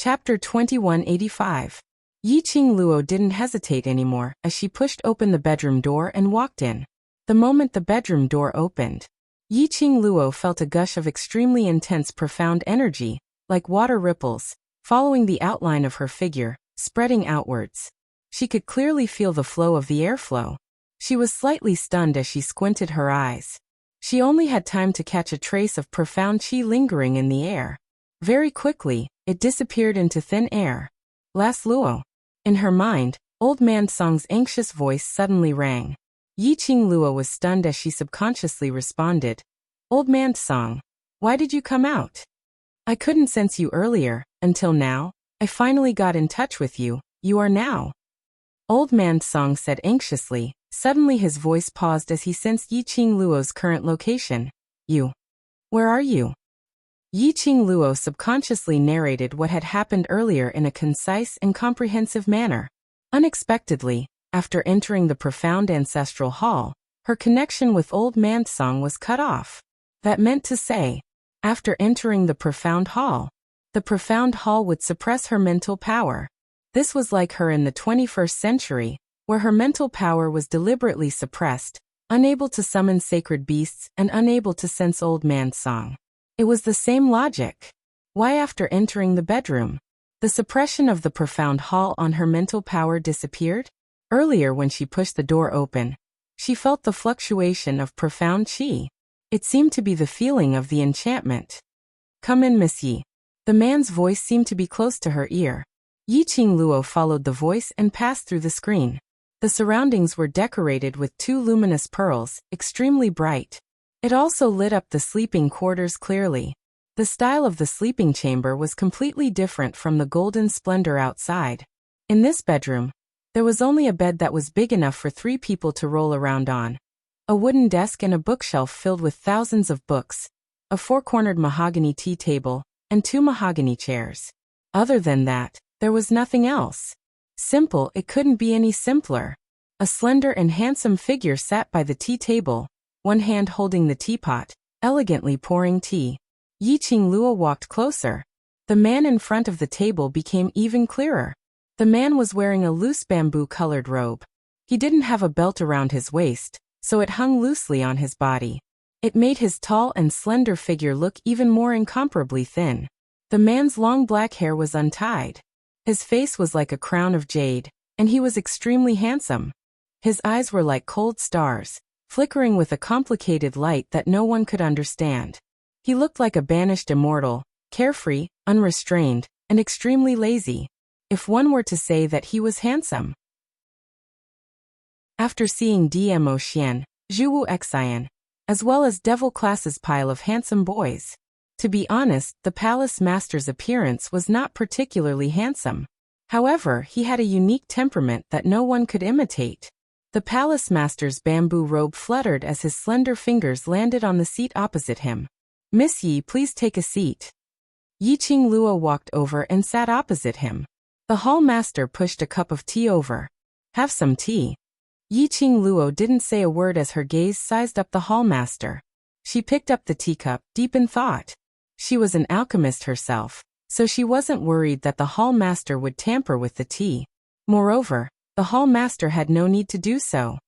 Chapter 2185. Yiqing Luo didn't hesitate anymore as she pushed open the bedroom door and walked in. The moment the bedroom door opened, Yiqing Luo felt a gush of extremely intense profound energy, like water ripples, following the outline of her figure, spreading outwards. She could clearly feel the flow of the airflow. She was slightly stunned as she squinted her eyes. She only had time to catch a trace of profound qi lingering in the air. Very quickly, it disappeared into thin air. Last Luo. In her mind, Old Man Song's anxious voice suddenly rang. Yiqing Luo was stunned as she subconsciously responded. Old Man Song, why did you come out? I couldn't sense you earlier, until now. I finally got in touch with you, you are now. Old Man Song said anxiously. Suddenly his voice paused as he sensed Yiqing Luo's current location. You. Where are you? Yiqing Luo subconsciously narrated what had happened earlier in a concise and comprehensive manner. Unexpectedly, after entering the profound ancestral hall, her connection with Old Man Song was cut off. That meant to say, after entering the profound hall would suppress her mental power. This was like her in the 21st century, where her mental power was deliberately suppressed, unable to summon sacred beasts and unable to sense Old Man Song. It was the same logic. Why after entering the bedroom, the suppression of the profound hall on her mental power disappeared? Earlier when she pushed the door open, she felt the fluctuation of profound qi. It seemed to be the feeling of the enchantment. Come in, Miss Yi. The man's voice seemed to be close to her ear. Yiqing Luo followed the voice and passed through the screen. The surroundings were decorated with 2 luminous pearls, extremely bright. It also lit up the sleeping quarters clearly. The style of the sleeping chamber was completely different from the golden splendor outside. In this bedroom, there was only a bed that was big enough for 3 people to roll around on, a wooden desk and a bookshelf filled with thousands of books, a 4-cornered mahogany tea table, and 2 mahogany chairs. Other than that, there was nothing else. Simple, it couldn't be any simpler. A slender and handsome figure sat by the tea table, one hand holding the teapot, elegantly pouring tea. Yiqing Luo walked closer. The man in front of the table became even clearer. The man was wearing a loose bamboo-colored robe. He didn't have a belt around his waist, so it hung loosely on his body. It made his tall and slender figure look even more incomparably thin. The man's long black hair was untied. His face was like a crown of jade, and he was extremely handsome. His eyes were like cold stars, flickering with a complicated light that no one could understand. He looked like a banished immortal, carefree, unrestrained, and extremely lazy. If one were to say that he was handsome. After seeing Dmo Xian, Zhuwu Xian, as well as Devil Class's pile of handsome boys. To be honest, the palace master's appearance was not particularly handsome. However, he had a unique temperament that no one could imitate. The palace master's bamboo robe fluttered as his slender fingers landed on the seat opposite him. Miss Yi, please take a seat. Yiqing Luo walked over and sat opposite him. The hall master pushed a cup of tea over. Have some tea. Yiqing Luo didn't say a word as her gaze sized up the hall master. She picked up the teacup, deep in thought. She was an alchemist herself, so she wasn't worried that the hall master would tamper with the tea. Moreover, the hall master had no need to do so.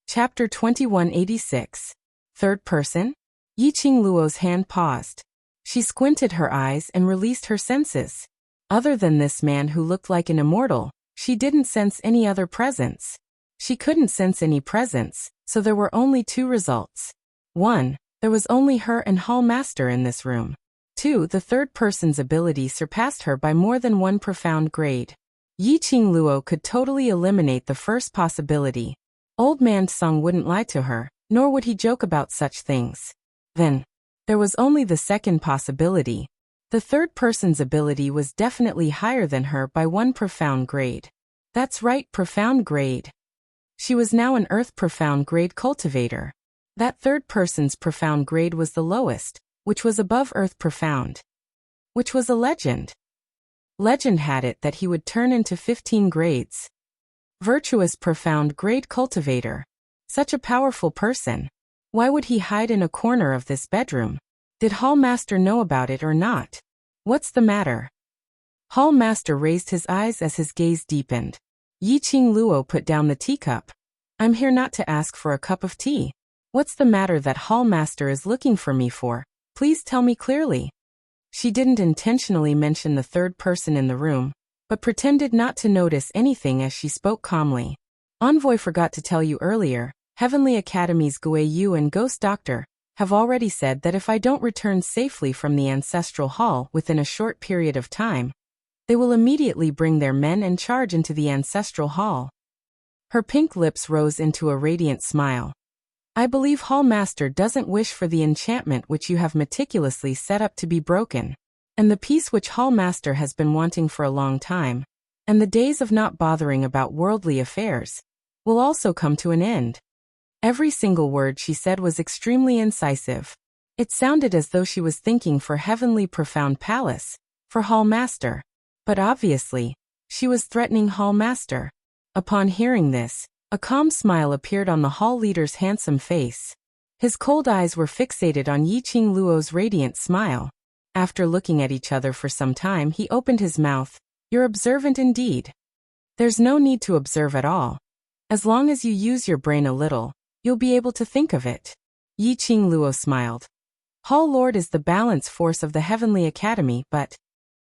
Chapter 2186. Third person? Yiqing Luo's hand paused. She squinted her eyes and released her senses. Other than this man who looked like an immortal, she didn't sense any other presence. She couldn't sense any presence, so there were only 2 results. 1. There was only her and hall master in this room. 2. The third person's ability surpassed her by more than 1 profound grade. Yiqing Luo could totally eliminate the first possibility. Old Man Song wouldn't lie to her, nor would he joke about such things. Then, there was only the second possibility. The third person's ability was definitely higher than her by 1 profound grade. That's right, profound grade. She was now an Earth profound grade cultivator. That third person's profound grade was the lowest, which was above Earth profound. Which was a legend. Legend had it that he would turn into 15 grades. Virtuous profound grade cultivator. Such a powerful person. Why would he hide in a corner of this bedroom? Did Hall Master know about it or not? What's the matter? Hall Master raised his eyes as his gaze deepened. Yiqing Luo put down the teacup. I'm here not to ask for a cup of tea. What's the matter that Hall Master is looking for me for? Please tell me clearly. She didn't intentionally mention the third person in the room, but pretended not to notice anything as she spoke calmly. Envoy forgot to tell you earlier, Heavenly Academy's Gui Yu and Ghost Doctor have already said that if I don't return safely from the Ancestral Hall within a short period of time, they will immediately bring their men and charge into the Ancestral Hall. Her pink lips rose into a radiant smile. I believe Hall Master doesn't wish for the enchantment which you have meticulously set up to be broken, and the peace which Hall Master has been wanting for a long time, and the days of not bothering about worldly affairs, will also come to an end. Every single word she said was extremely incisive. It sounded as though she was thinking for Heavenly Profound Palace, for Hall Master. But obviously, she was threatening Hall Master. Upon hearing this, a calm smile appeared on the hall leader's handsome face. His cold eyes were fixated on Yiqing Luo's radiant smile. After looking at each other for some time, he opened his mouth. You're observant indeed. There's no need to observe at all. As long as you use your brain a little, you'll be able to think of it. Yiqing Luo smiled. Hall Lord is the balance force of the Heavenly Academy, but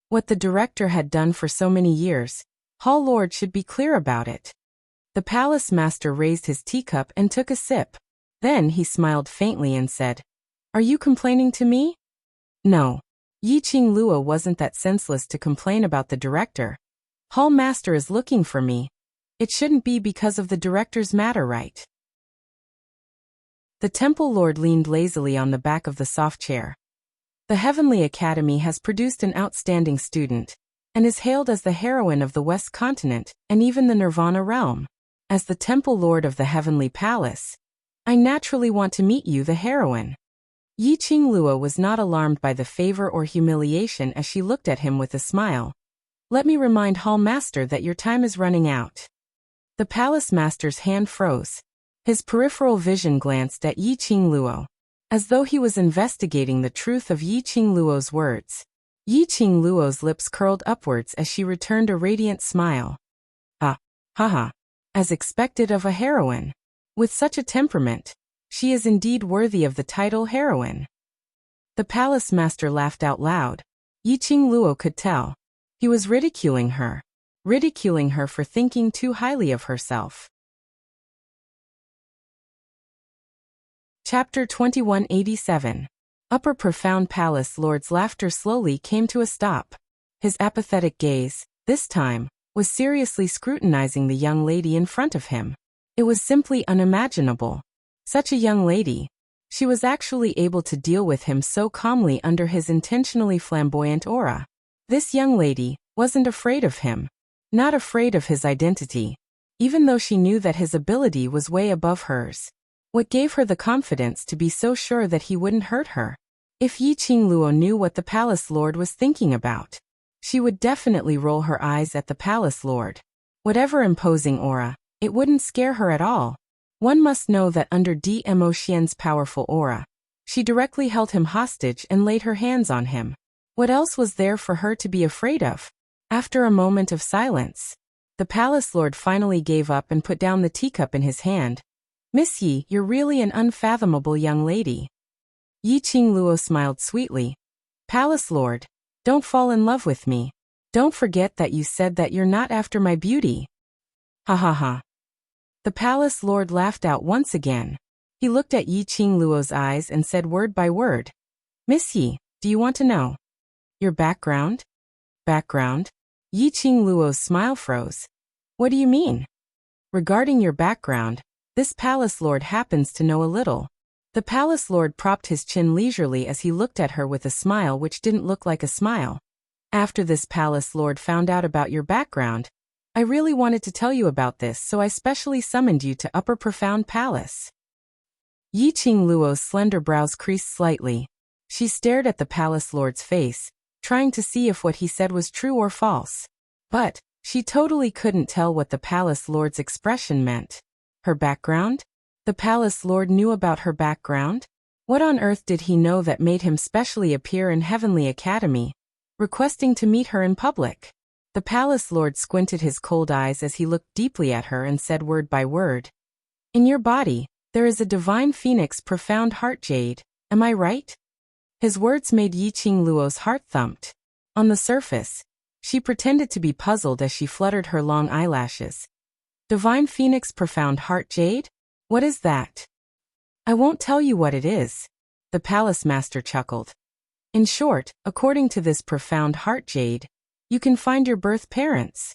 what the director had done for so many years, Hall Lord should be clear about it. The palace master raised his teacup and took a sip. Then he smiled faintly and said, Are you complaining to me? No. Yiqing Luo wasn't that senseless to complain about the director. Hall Master is looking for me. It shouldn't be because of the director's matter, right? The Temple Lord leaned lazily on the back of the soft chair. The Heavenly Academy has produced an outstanding student, and is hailed as the heroine of the West Continent and even the Nirvana realm. As the Temple Lord of the Heavenly Palace, I naturally want to meet you, the heroine. Yiqing Luo was not alarmed by the favor or humiliation as she looked at him with a smile. Let me remind Hall Master that your time is running out. The Palace Master's hand froze. His peripheral vision glanced at Yiqing Luo, as though he was investigating the truth of Yiqing Luo's words. Yiqing Luo's lips curled upwards as she returned a radiant smile. Haha. As expected of a heroine. With such a temperament, she is indeed worthy of the title heroine. The Palace Master laughed out loud. Yiqing Luo could tell. He was ridiculing her for thinking too highly of herself. Chapter 2187. Upper Profound Palace Lord's laughter slowly came to a stop. His apathetic gaze, this time, was seriously scrutinizing the young lady in front of him. It was simply unimaginable. Such a young lady. She was actually able to deal with him so calmly under his intentionally flamboyant aura. This young lady wasn't afraid of him. Not afraid of his identity. Even though she knew that his ability was way above hers. What gave her the confidence to be so sure that he wouldn't hurt her? If Yiqing Luo knew what the Palace Lord was thinking about, she would definitely roll her eyes at the Palace Lord. Whatever imposing aura, it wouldn't scare her at all. One must know that under Dmo Xian's powerful aura, she directly held him hostage and laid her hands on him. What else was there for her to be afraid of? After a moment of silence, the Palace Lord finally gave up and put down the teacup in his hand. Miss Yi, you're really an unfathomable young lady. Yiqing Luo smiled sweetly. Palace Lord, don't fall in love with me. Don't forget that you said that you're not after my beauty. Ha ha ha. The Palace Lord laughed out once again. He looked at Yiqing Luo's eyes and said word by word. Miss Yi, do you want to know your background? Background? Yiqing Luo's smile froze. What do you mean? Regarding your background, this Palace Lord happens to know a little. The Palace Lord propped his chin leisurely as he looked at her with a smile which didn't look like a smile. After this Palace Lord found out about your background, I really wanted to tell you about this, so I specially summoned you to Upper Profound Palace. Yiqing Luo's slender brows creased slightly. She stared at the Palace Lord's face, trying to see if what he said was true or false. But she totally couldn't tell what the Palace Lord's expression meant. Her background? The Palace Lord knew about her background? What on earth did he know that made him specially appear in Heavenly Academy, requesting to meet her in public? The palace lord squinted his cold eyes as he looked deeply at her and said word by word, "In your body, there is a divine phoenix profound heart jade, am I right?" His words made Yiqing Luo's heart thumped. On the surface, she pretended to be puzzled as she fluttered her long eyelashes. Divine Phoenix Profound Heart Jade? What is that? I won't tell you what it is. The palace master chuckled. In short, according to this profound heart jade, you can find your birth parents.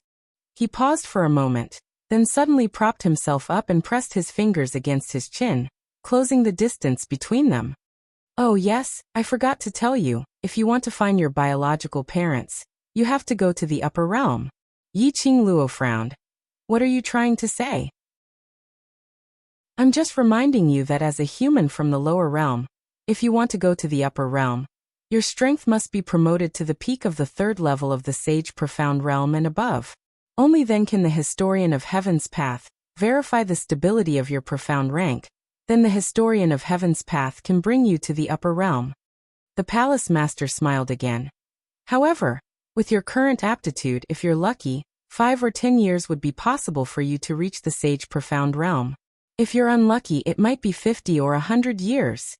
He paused for a moment, then suddenly propped himself up and pressed his fingers against his chin, closing the distance between them. Oh yes, I forgot to tell you, if you want to find your biological parents, you have to go to the upper realm. Yiqing Luo frowned. What are you trying to say? I'm just reminding you that as a human from the lower realm, if you want to go to the upper realm, your strength must be promoted to the peak of the third level of the Sage Profound Realm and above. Only then can the Historian of Heaven's Path verify the stability of your profound rank. Then the Historian of Heaven's Path can bring you to the upper realm. The palace master smiled again. However, with your current aptitude, if you're lucky, 5 or 10 years would be possible for you to reach the Sage Profound Realm. If you're unlucky, it might be 50 or 100 years.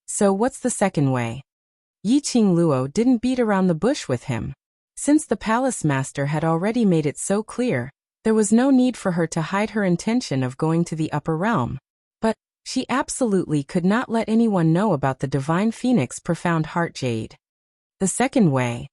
So what's the second way? Yiqing Luo didn't beat around the bush with him. Since the palace master had already made it so clear, there was no need for her to hide her intention of going to the upper realm. But she absolutely could not let anyone know about the Divine Phoenix Profound Heart Jade. The second way.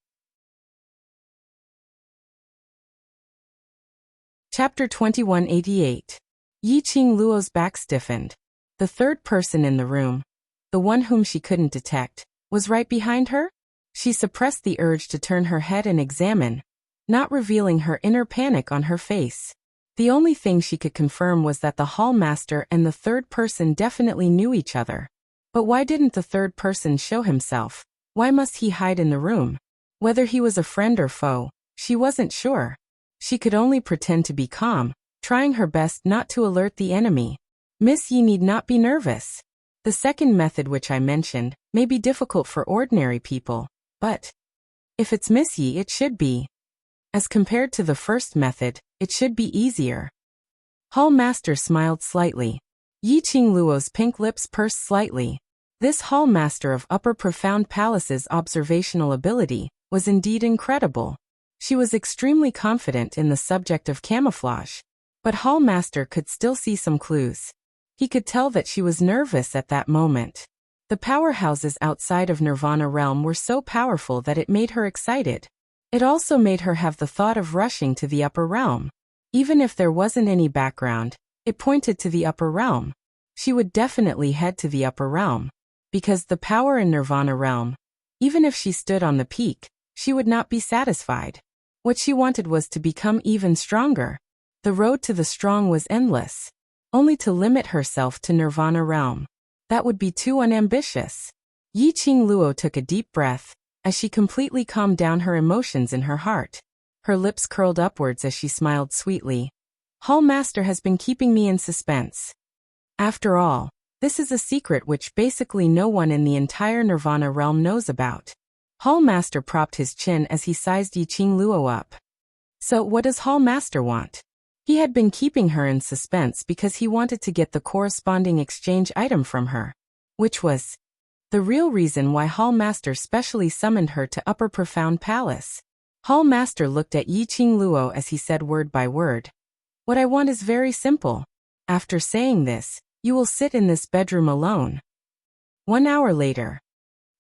Chapter 2188. Yiqing Luo's back stiffened. The third person in the room, the one whom she couldn't detect, was right behind her? She suppressed the urge to turn her head and examine, not revealing her inner panic on her face. The only thing she could confirm was that the hall master and the third person definitely knew each other. But why didn't the third person show himself? Why must he hide in the room? Whether he was a friend or foe, she wasn't sure. She could only pretend to be calm, trying her best not to alert the enemy. Miss Yi need not be nervous. The second method which I mentioned may be difficult for ordinary people, but if it's Miss Yi, it should be. As compared to the first method, it should be easier. Hall Master smiled slightly. Yiqing Luo's pink lips pursed slightly. This Hall Master of Upper Profound Palace's observational ability was indeed incredible. She was extremely confident in the subject of camouflage, but Hall Master could still see some clues. He could tell that she was nervous at that moment. The powerhouses outside of Nirvana Realm were so powerful that it made her excited. It also made her have the thought of rushing to the upper realm. Even if there wasn't any background, it pointed to the upper realm. She would definitely head to the upper realm. Because the power in Nirvana Realm, even if she stood on the peak, she would not be satisfied. What she wanted was to become even stronger. The road to the strong was endless. Only to limit herself to Nirvana Realm. That would be too unambitious. Yiqing Luo took a deep breath, as she completely calmed down her emotions in her heart. Her lips curled upwards as she smiled sweetly. Hall Master has been keeping me in suspense. After all, this is a secret which basically no one in the entire Nirvana Realm knows about. Hall Master propped his chin as he sized Yiqing Luo up. So what does Hall Master want? He had been keeping her in suspense because he wanted to get the corresponding exchange item from her, which was the real reason why Hall Master specially summoned her to Upper Profound Palace. Hall Master looked at Yiqing Luo as he said word by word. What I want is very simple. After saying this, you will sit in this bedroom alone. 1 hour later.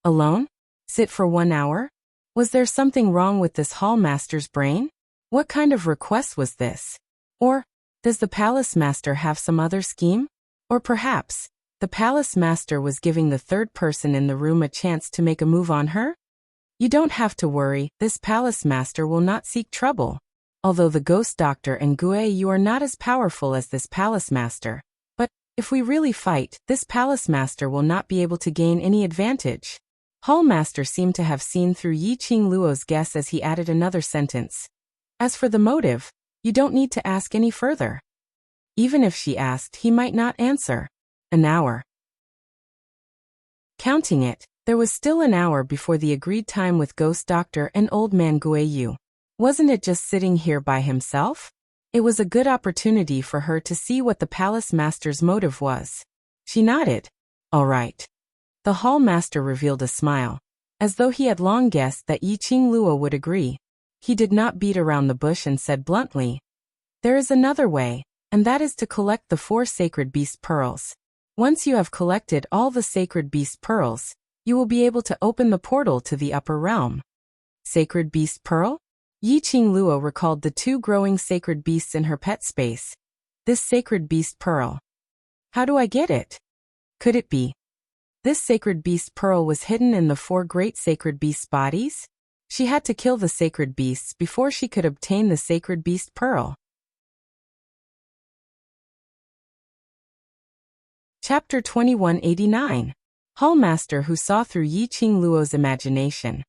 Alone? Sit for 1 hour? Was there something wrong with this Hall Master's brain? What kind of request was this? Or, does the Palace Master have some other scheme? Or perhaps, the Palace Master was giving the third person in the room a chance to make a move on her? You don't have to worry, this Palace Master will not seek trouble. Although the Ghost Doctor and Gue, you are not as powerful as this Palace Master. But, if we really fight, this Palace Master will not be able to gain any advantage. Hall Master seemed to have seen through Yiqing Luo's guess as he added another sentence. As for the motive, you don't need to ask any further. Even if she asked, he might not answer. An hour. Counting it, there was still an hour before the agreed time with Ghost Doctor and Old Man Guiyu. Wasn't it just sitting here by himself? It was a good opportunity for her to see what the palace master's motive was. She nodded. All right. The hall master revealed a smile, as though he had long guessed that Yiqing Luo would agree. He did not beat around the bush and said bluntly, "There is another way, and that is to collect the 4 sacred beast pearls. Once you have collected all the sacred beast pearls, you will be able to open the portal to the upper realm." Sacred beast pearl? Yiqing Luo recalled the 2 growing sacred beasts in her pet space. This sacred beast pearl. How do I get it? Could it be? This sacred beast pearl was hidden in the 4 great sacred beasts' bodies? She had to kill the sacred beasts before she could obtain the sacred beast pearl. Chapter 2189. Hallmaster who saw through Yiqing Luo's imagination.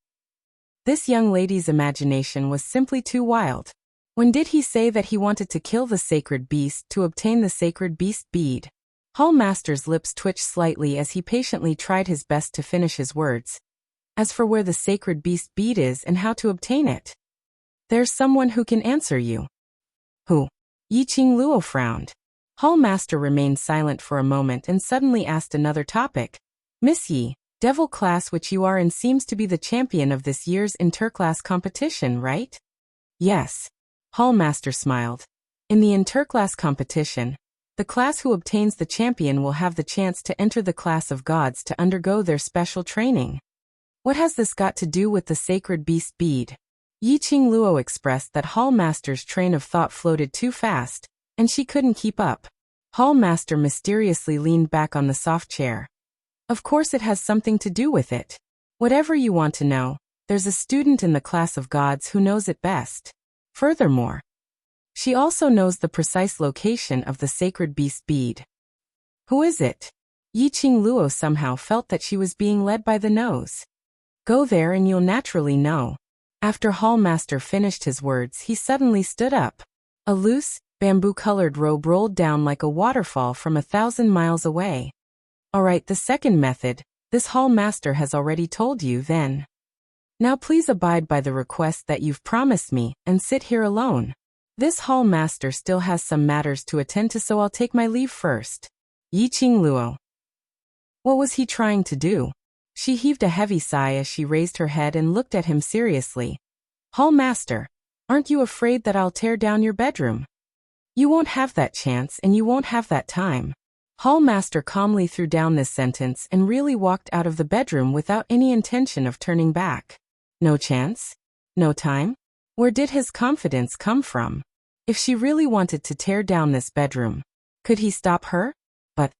This young lady's imagination was simply too wild. When did he say that he wanted to kill the sacred beast to obtain the sacred beast bead? Hallmaster's lips twitched slightly as he patiently tried his best to finish his words. As for where the sacred beast bead is and how to obtain it, there's someone who can answer you. Who? Yiqing Luo frowned. Hallmaster remained silent for a moment and suddenly asked another topic. Miss Yi, devil class which you are in seems to be the champion of this year's interclass competition, right? Yes. Hallmaster smiled. In the interclass competition, the class who obtains the champion will have the chance to enter the class of gods to undergo their special training. What has this got to do with the sacred beast bead? Yiqing Luo expressed that Hallmaster's train of thought floated too fast, and she couldn't keep up. Hallmaster mysteriously leaned back on the soft chair. Of course it has something to do with it. Whatever you want to know, there's a student in the class of gods who knows it best. Furthermore, she also knows the precise location of the sacred beast bead. Who is it? Yiqing Luo somehow felt that she was being led by the nose. Go there and you'll naturally know. After Hallmaster finished his words, he suddenly stood up. A loose, bamboo-colored robe rolled down like a waterfall from 1,000 miles away. All right, the second method, this Hallmaster has already told you then. Now please abide by the request that you've promised me and sit here alone. This Hallmaster still has some matters to attend to, so I'll take my leave first. Yiqing Luo. What was he trying to do? She heaved a heavy sigh as she raised her head and looked at him seriously. Hallmaster, aren't you afraid that I'll tear down your bedroom? You won't have that chance and you won't have that time. Hallmaster calmly threw down this sentence and really walked out of the bedroom without any intention of turning back. No chance? No time? Where did his confidence come from? If she really wanted to tear down this bedroom, could he stop her? But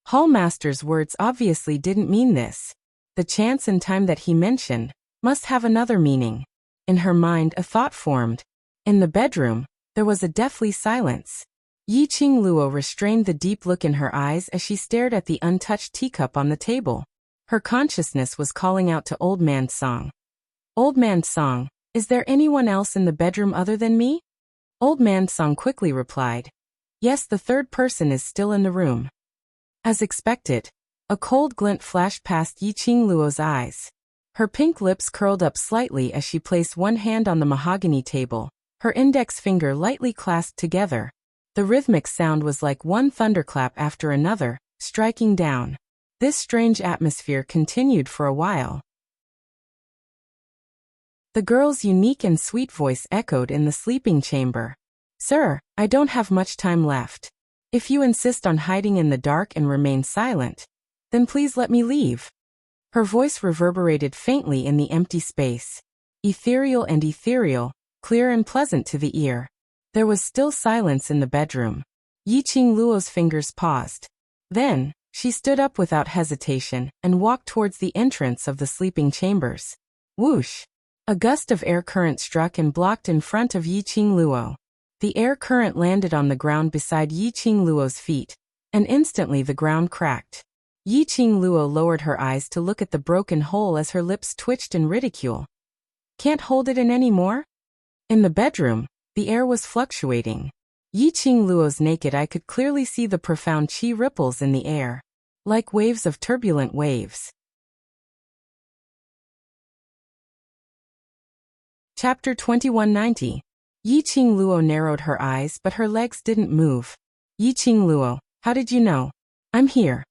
Hallmaster's words obviously didn't mean this. The chance and time that he mentioned must have another meaning. In her mind, a thought formed. In the bedroom, there was a deathly silence. Yiqing Luo restrained the deep look in her eyes as she stared at the untouched teacup on the table. Her consciousness was calling out to Old Man Song. Old Man Song, is there anyone else in the bedroom other than me? Old Man Song quickly replied. Yes, the third person is still in the room. As expected, a cold glint flashed past Yiqing Luo's eyes. Her pink lips curled up slightly as she placed one hand on the mahogany table, her index finger lightly clasped together. The rhythmic sound was like one thunderclap after another, striking down. This strange atmosphere continued for a while. The girl's unique and sweet voice echoed in the sleeping chamber. Sir, I don't have much time left. If you insist on hiding in the dark and remain silent, then please let me leave. Her voice reverberated faintly in the empty space. Ethereal, clear and pleasant to the ear. There was still silence in the bedroom. Yiqing Luo's fingers paused. Then, she stood up without hesitation and walked towards the entrance of the sleeping chambers. Whoosh! A gust of air current struck and blocked in front of Yiqing Luo. The air current landed on the ground beside Yiqing Luo's feet, and instantly the ground cracked. Yiqing Luo lowered her eyes to look at the broken hole as her lips twitched in ridicule. Can't hold it in any more? In the bedroom, the air was fluctuating. Yiqing Luo's naked eye could clearly see the profound qi ripples in the air, like waves of turbulent waves. Chapter 2190. Yiqing Luo narrowed her eyes but her legs didn't move. Yiqing Luo, how did you know? I'm here.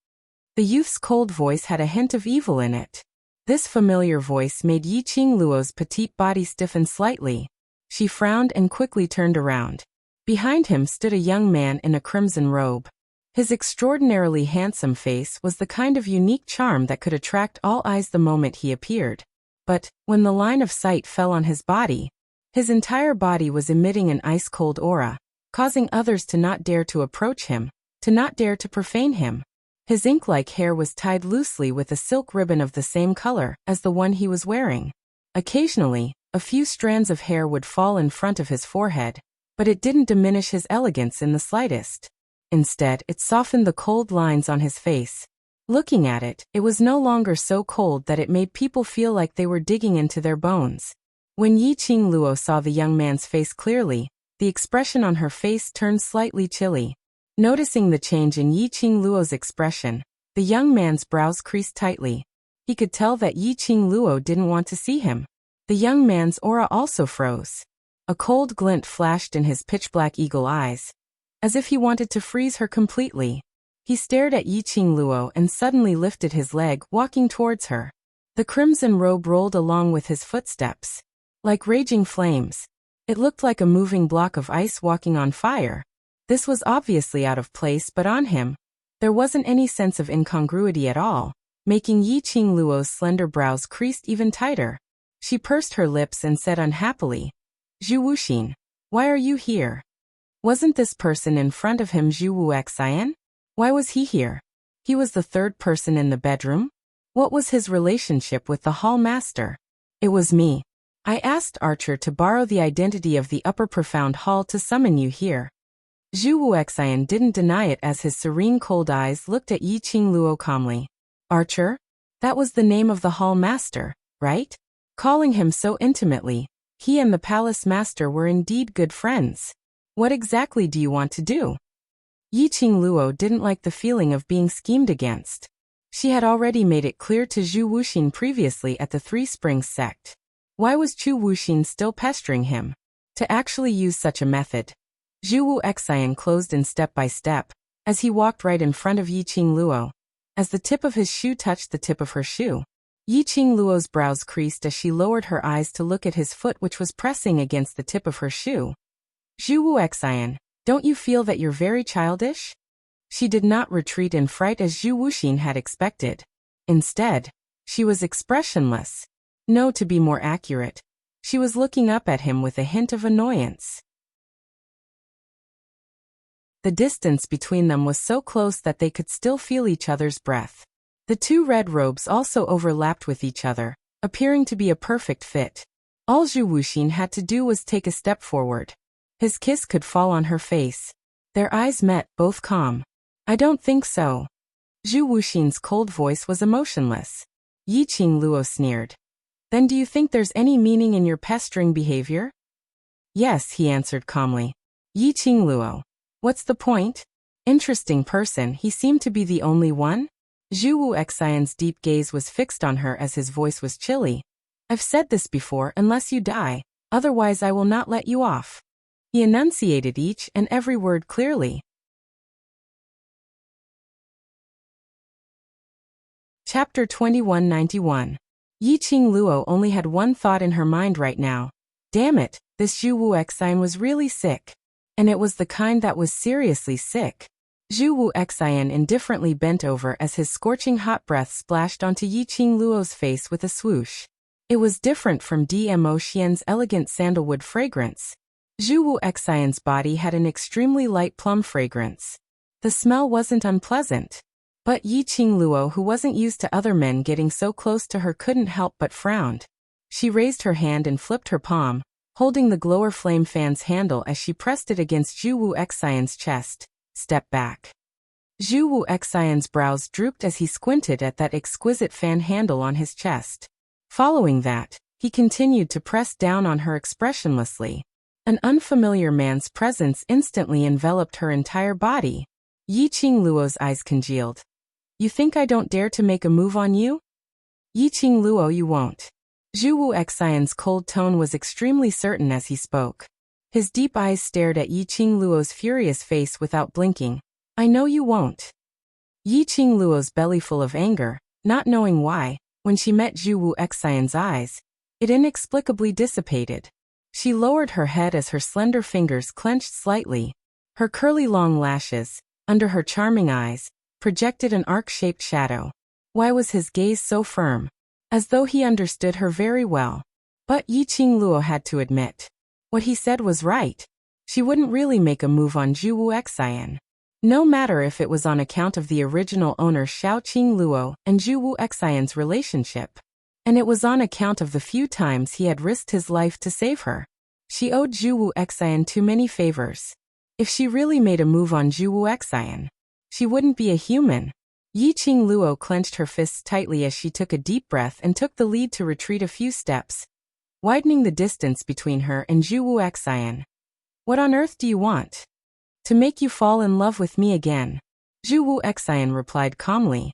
The youth's cold voice had a hint of evil in it. This familiar voice made Yiqing Luo's petite body stiffen slightly. She frowned and quickly turned around. Behind him stood a young man in a crimson robe. His extraordinarily handsome face was the kind of unique charm that could attract all eyes the moment he appeared. But, when the line of sight fell on his body, his entire body was emitting an ice-cold aura, causing others to not dare to approach him, to not dare to profane him. His ink-like hair was tied loosely with a silk ribbon of the same color as the one he was wearing. Occasionally, a few strands of hair would fall in front of his forehead, but it didn't diminish his elegance in the slightest. Instead, it softened the cold lines on his face. Looking at it, it was no longer so cold that it made people feel like they were digging into their bones. When Yiqing Luo saw the young man's face clearly, the expression on her face turned slightly chilly. Noticing the change in Yiqing Luo's expression, the young man's brows creased tightly. He could tell that Yiqing Luo didn't want to see him. The young man's aura also froze. A cold glint flashed in his pitch-black eagle eyes, as if he wanted to freeze her completely. He stared at Yiqing Luo and suddenly lifted his leg, walking towards her. The crimson robe rolled along with his footsteps. Like raging flames. It looked like a moving block of ice walking on fire. This was obviously out of place, but on him, there wasn't any sense of incongruity at all, making Yiqing Luo's slender brows creased even tighter. She pursed her lips and said unhappily, Zhu Wuxin, why are you here? Wasn't this person in front of him Zhu Wuxian? Why was he here? He was the third person in the bedroom? What was his relationship with the hall master? It was me. I asked Archer to borrow the identity of the upper profound hall to summon you here. Zhu Wuxian didn't deny it as his serene cold eyes looked at Yiqing Luo calmly. Archer? That was the name of the hall master, right? Calling him so intimately, he and the palace master were indeed good friends. What exactly do you want to do? Yiqing Luo didn't like the feeling of being schemed against. She had already made it clear to Zhu Wuxin previously at the Three Springs sect. Why was Zhu Wuxin still pestering him? To actually use such a method. Zhu Wuxian closed in step by step, as he walked right in front of Yiqing Luo. As the tip of his shoe touched the tip of her shoe, Yiqing Luo's brows creased as she lowered her eyes to look at his foot which was pressing against the tip of her shoe. Zhu Wuxian, don't you feel that you're very childish? She did not retreat in fright as Zhu Wuxin had expected. Instead, she was expressionless. No, to be more accurate, she was looking up at him with a hint of annoyance. The distance between them was so close that they could still feel each other's breath. The two red robes also overlapped with each other, appearing to be a perfect fit. All Zhu Wuxin had to do was take a step forward. His kiss could fall on her face. Their eyes met, both calm. I don't think so. Zhu Wuxin's cold voice was emotionless. Yiqing Luo sneered. Then do you think there's any meaning in your pestering behavior? Yes, he answered calmly. Yiqing Luo. What's the point? Interesting person, he seemed to be the only one? Zhu Wuxian's deep gaze was fixed on her as his voice was chilly. I've said this before, unless you die, otherwise I will not let you off. He enunciated each and every word clearly. Chapter 2191. Yiqing Luo only had one thought in her mind right now. Damn it, this Zhu Wuxian was really sick. And it was the kind that was seriously sick. Zhu Wuxian indifferently bent over as his scorching hot breath splashed onto Yiqing Luo's face with a swoosh. It was different from Dmo Xian's elegant sandalwood fragrance. Zhu Wuxian's body had an extremely light plum fragrance. The smell wasn't unpleasant. But Yiqing Luo, who wasn't used to other men getting so close to her, couldn't help but frowned. She raised her hand and flipped her palm, holding the glower flame fan's handle as she pressed it against Zhu Wuxian's chest. Step back. Zhu Wuxian's brows drooped as he squinted at that exquisite fan handle on his chest. Following that, he continued to press down on her expressionlessly. An unfamiliar man's presence instantly enveloped her entire body. Yiqing Luo's eyes congealed. You think I don't dare to make a move on you? Yiqing Luo, you won't. Zhu Wu Xian's cold tone was extremely certain as he spoke. His deep eyes stared at Yi Qing Luo's furious face without blinking. I know you won't. Yi Qing Luo's belly full of anger, not knowing why, when she met Zhu Wu Xian's eyes, it inexplicably dissipated. She lowered her head as her slender fingers clenched slightly. Her curly long lashes, under her charming eyes, projected an arc-shaped shadow. Why was his gaze so firm? As though he understood her very well. But Yi Qing Luo had to admit. What he said was right. She wouldn't really make a move on Zhu Wu Xian. No matter if it was on account of the original owner Xiaoqing Luo and Zhu Wu Xian's relationship. And it was on account of the few times he had risked his life to save her. She owed Zhu Wu Xian too many favors. If she really made a move on Zhu Wu Xian, she wouldn't be a human. Yi Qing Luo clenched her fists tightly as she took a deep breath and took the lead to retreat a few steps, widening the distance between her and Zhu Wu Xian. What on earth do you want? To make you fall in love with me again. Zhu Wu Xian replied calmly.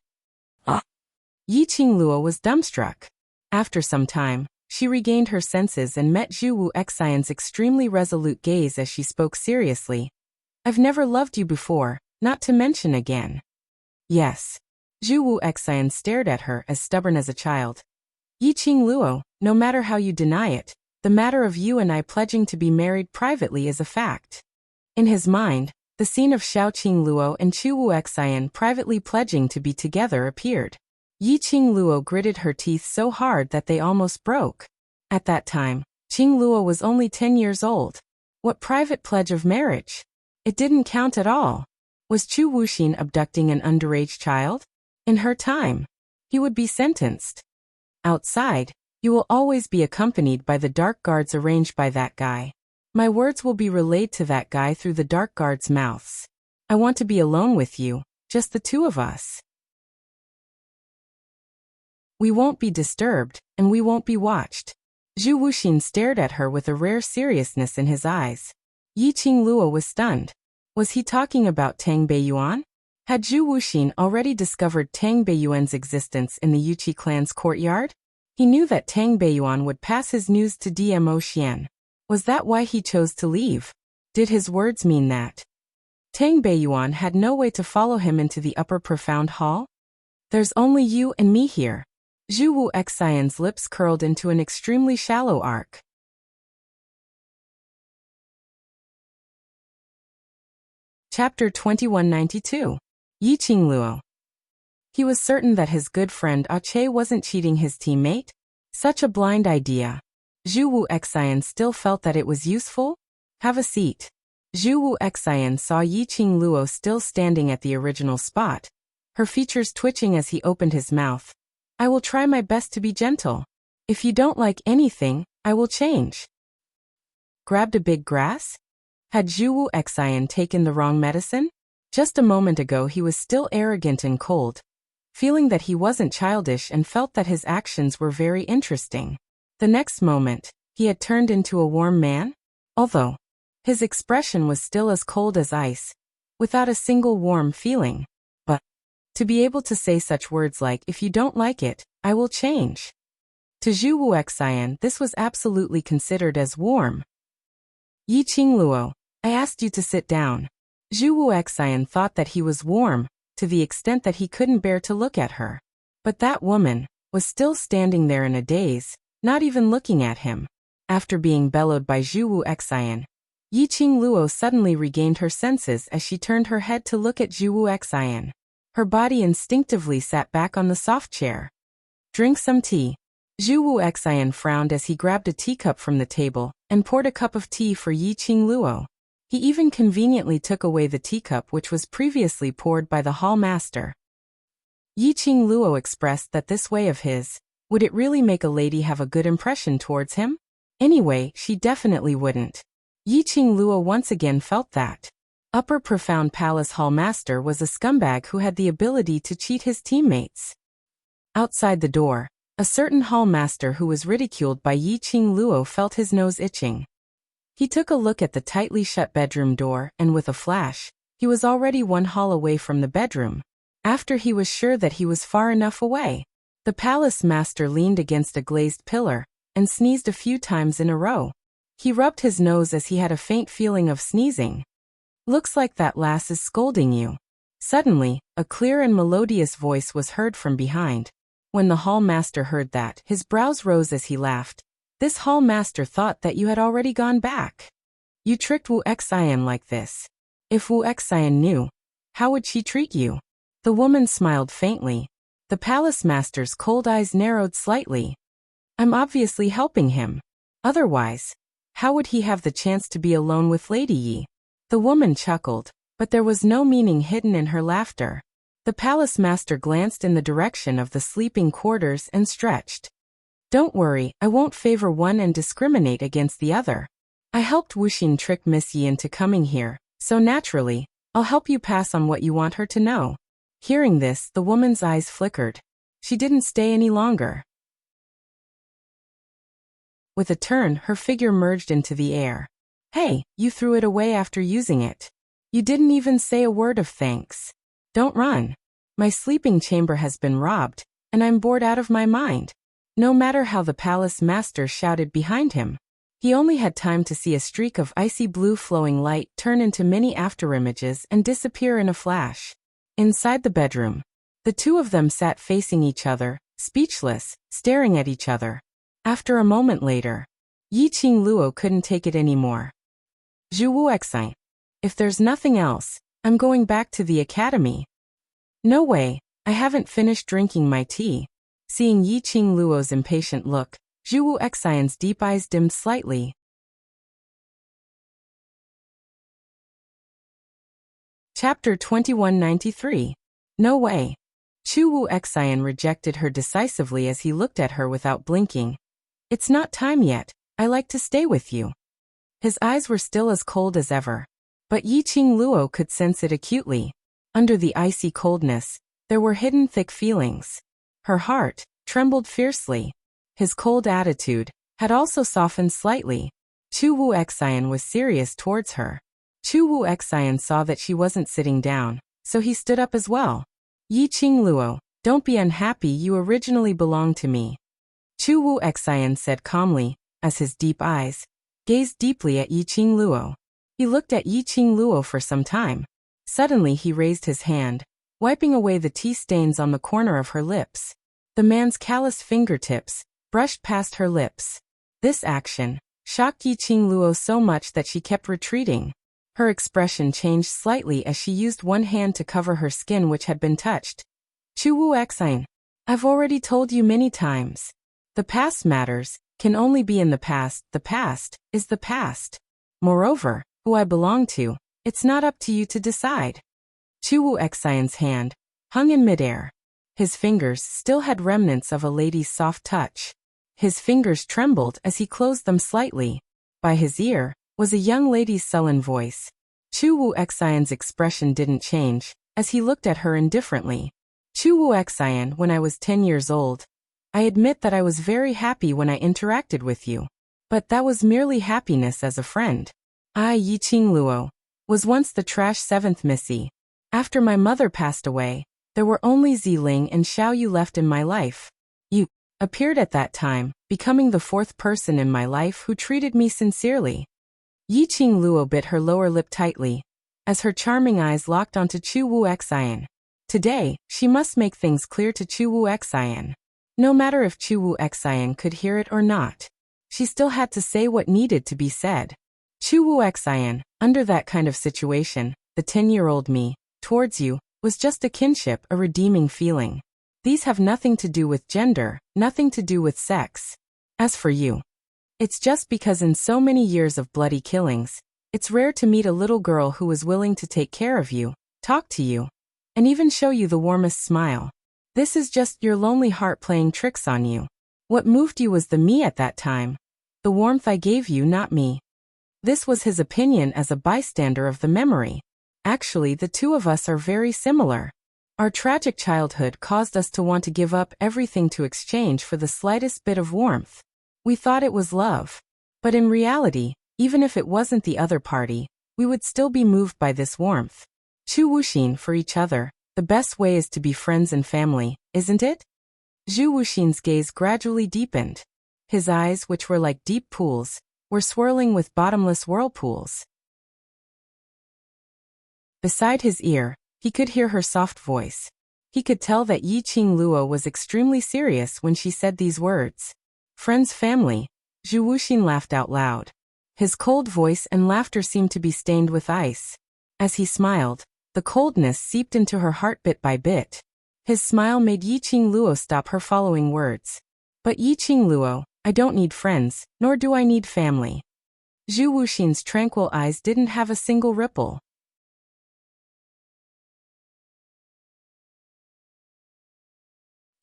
Yi Qing Luo was dumbstruck. After some time, she regained her senses and met Zhu Wu Xian's extremely resolute gaze as she spoke seriously. I've never loved you before, not to mention again. Yes. Zhu Wu Xian stared at her as stubborn as a child. Yi Qing Luo, no matter how you deny it, the matter of you and I pledging to be married privately is a fact. In his mind, the scene of Xiaoqing Luo and Zhu Wu Xian privately pledging to be together appeared. Yi Qing Luo gritted her teeth so hard that they almost broke. At that time, Qing Luo was only 10 years old. What private pledge of marriage? It didn't count at all. Was Chu Wuxin abducting an underage child? In her time, he would be sentenced. Outside, you will always be accompanied by the dark guards arranged by that guy. My words will be relayed to that guy through the dark guards' mouths. I want to be alone with you, just the two of us. We won't be disturbed, and we won't be watched. Zhu Wuxin stared at her with a rare seriousness in his eyes. Yi Qing Luo was stunned. Was he talking about Tang Beiyuan? Had Zhu Wuxin already discovered Tang Beiyuan's existence in the Yuqi clan's courtyard? He knew that Tang Beiyuan would pass his news to Dmo Xian. Was that why he chose to leave? Did his words mean that Tang Beiyuan had no way to follow him into the upper profound hall? There's only you and me here. Zhu Wu Xian's lips curled into an extremely shallow arc. Chapter 2192. Yi Qing Luo. He was certain that his good friend Che wasn't cheating his teammate. Such a blind idea. Zhu Wu Xian still felt that it was useful. Have a seat. Zhu Wu Xian saw Yi Qing Luo still standing at the original spot, her features twitching as he opened his mouth. I will try my best to be gentle. If you don't like anything, I will change. Grabbed a big grass? Had Zhu Wu Xian taken the wrong medicine? Just a moment ago he was still arrogant and cold, feeling that he wasn't childish and felt that his actions were very interesting. The next moment, he had turned into a warm man? Although his expression was still as cold as ice, without a single warm feeling. But to be able to say such words like, if you don't like it, I will change. To Zhu Wu Xian, this was absolutely considered as warm. Yi Qing Luo, I asked you to sit down. Zhu Wu Xian thought that he was warm, to the extent that he couldn't bear to look at her. But that woman was still standing there in a daze, not even looking at him. After being bellowed by Zhu Wu Xian, Yi Qing Luo suddenly regained her senses as she turned her head to look at Zhu Wu Xian. Her body instinctively sat back on the soft chair. Drink some tea. Zhu Wu Xian frowned as he grabbed a teacup from the table and poured a cup of tea for Yi Qing Luo. He even conveniently took away the teacup which was previously poured by the hall master. Yi Qing Luo expressed that this way of his, would it really make a lady have a good impression towards him? Anyway, she definitely wouldn't. Yi Qing Luo once again felt that Upper Profound Palace Hall Master was a scumbag who had the ability to cheat his teammates. Outside the door, a certain hall master who was ridiculed by Yi Qing Luo felt his nose itching. He took a look at the tightly shut bedroom door and with a flash, he was already one hall away from the bedroom. After he was sure that he was far enough away, The palace master leaned against a glazed pillar and sneezed a few times in a row. He rubbed his nose as he had a faint feeling of sneezing. Looks like that lass is scolding you. Suddenly, a clear and melodious voice was heard from behind. When the hall master heard that, his brows rose as he laughed. This hall master thought that you had already gone back. You tricked Wu Xian like this. If Wu Xian knew, how would she treat you? The woman smiled faintly. The palace master's cold eyes narrowed slightly. I'm obviously helping him. Otherwise, how would he have the chance to be alone with Lady Yi? The woman chuckled, but there was no meaning hidden in her laughter. The palace master glanced in the direction of the sleeping quarters and stretched. Don't worry, I won't favor one and discriminate against the other. I helped Wuxin trick Miss Yi into coming here, so naturally, I'll help you pass on what you want her to know. Hearing this, the woman's eyes flickered. She didn't stay any longer. With a turn, her figure merged into the air. Hey, you threw it away after using it. You didn't even say a word of thanks. Don't run. My sleeping chamber has been robbed, and I'm bored out of my mind. No matter how the palace master shouted behind him, he only had time to see a streak of icy blue flowing light turn into many afterimages and disappear in a flash. Inside the bedroom, the two of them sat facing each other, speechless, staring at each other. After a moment later, Yiqing Luo couldn't take it anymore. Zhu Wuxi, if there's nothing else, I'm going back to the academy. No way, I haven't finished drinking my tea. Seeing Yiqing Luo's impatient look, Zhu Wuxian's deep eyes dimmed slightly. Chapter 2193. No way. Zhu Wuxian rejected her decisively as he looked at her without blinking. It's not time yet, I like to stay with you. His eyes were still as cold as ever. But Yiqing Luo could sense it acutely. Under the icy coldness, there were hidden thick feelings. Her heart trembled fiercely. His cold attitude had also softened slightly. Zhu Wuxian was serious towards her. Zhu Wuxian saw that she wasn't sitting down, so he stood up as well. Yiqing Luo, don't be unhappy, you originally belonged to me. Zhu Wuxian said calmly, as his deep eyes gazed deeply at Yiqing Luo. He looked at Yiqing Luo for some time. Suddenly he raised his hand, wiping away the tea stains on the corner of her lips. The man's calloused fingertips brushed past her lips. This action shocked Yiqing Luo so much that she kept retreating. Her expression changed slightly as she used one hand to cover her skin which had been touched. Zhu Wuxian, I've already told you many times. The past matters can only be in the past is the past. Moreover, who I belong to, it's not up to you to decide. Zhu Wuxian's hand hung in midair. His fingers still had remnants of a lady's soft touch. His fingers trembled as he closed them slightly. By his ear was a young lady's sullen voice. Zhu Wuxian's expression didn't change, as he looked at her indifferently. Zhu Wuxian, when I was 10 years old, I admit that I was very happy when I interacted with you. But that was merely happiness as a friend. I, Yiqing Luo, was once the trash 7th Missy. After my mother passed away, there were only Ziling and Xiaoyu left in my life. You appeared at that time, becoming the 4th person in my life who treated me sincerely. Yiqing Luo bit her lower lip tightly, as her charming eyes locked onto Zhu Wuxian. Today, she must make things clear to Zhu Wuxian. No matter if Zhu Wuxian could hear it or not, she still had to say what needed to be said. Zhu Wuxian, under that kind of situation, the 10-year-old me, towards you, was just a kinship, a redeeming feeling. These have nothing to do with gender, nothing to do with sex. As for you, it's just because in so many years of bloody killings, it's rare to meet a little girl who is willing to take care of you, talk to you, and even show you the warmest smile. This is just your lonely heart playing tricks on you. What moved you was the me at that time. The warmth I gave you, not me. This was his opinion as a bystander of the memory. Actually, the two of us are very similar. Our tragic childhood caused us to want to give up everything to exchange for the slightest bit of warmth. We thought it was love. But in reality, even if it wasn't the other party, we would still be moved by this warmth. Chu Wuxin for each other, the best way is to be friends and family, isn't it? Zhu Wuxin's gaze gradually deepened. His eyes, which were like deep pools, were swirling with bottomless whirlpools. Beside his ear, he could hear her soft voice. He could tell that Yiqing Luo was extremely serious when she said these words. Friends, family. Zhu Wuxin laughed out loud. His cold voice and laughter seemed to be stained with ice. As he smiled, the coldness seeped into her heart bit by bit. His smile made Yiqing Luo stop her following words. But Yiqing Luo, I don't need friends, nor do I need family. Zhu Wuxin's tranquil eyes didn't have a single ripple.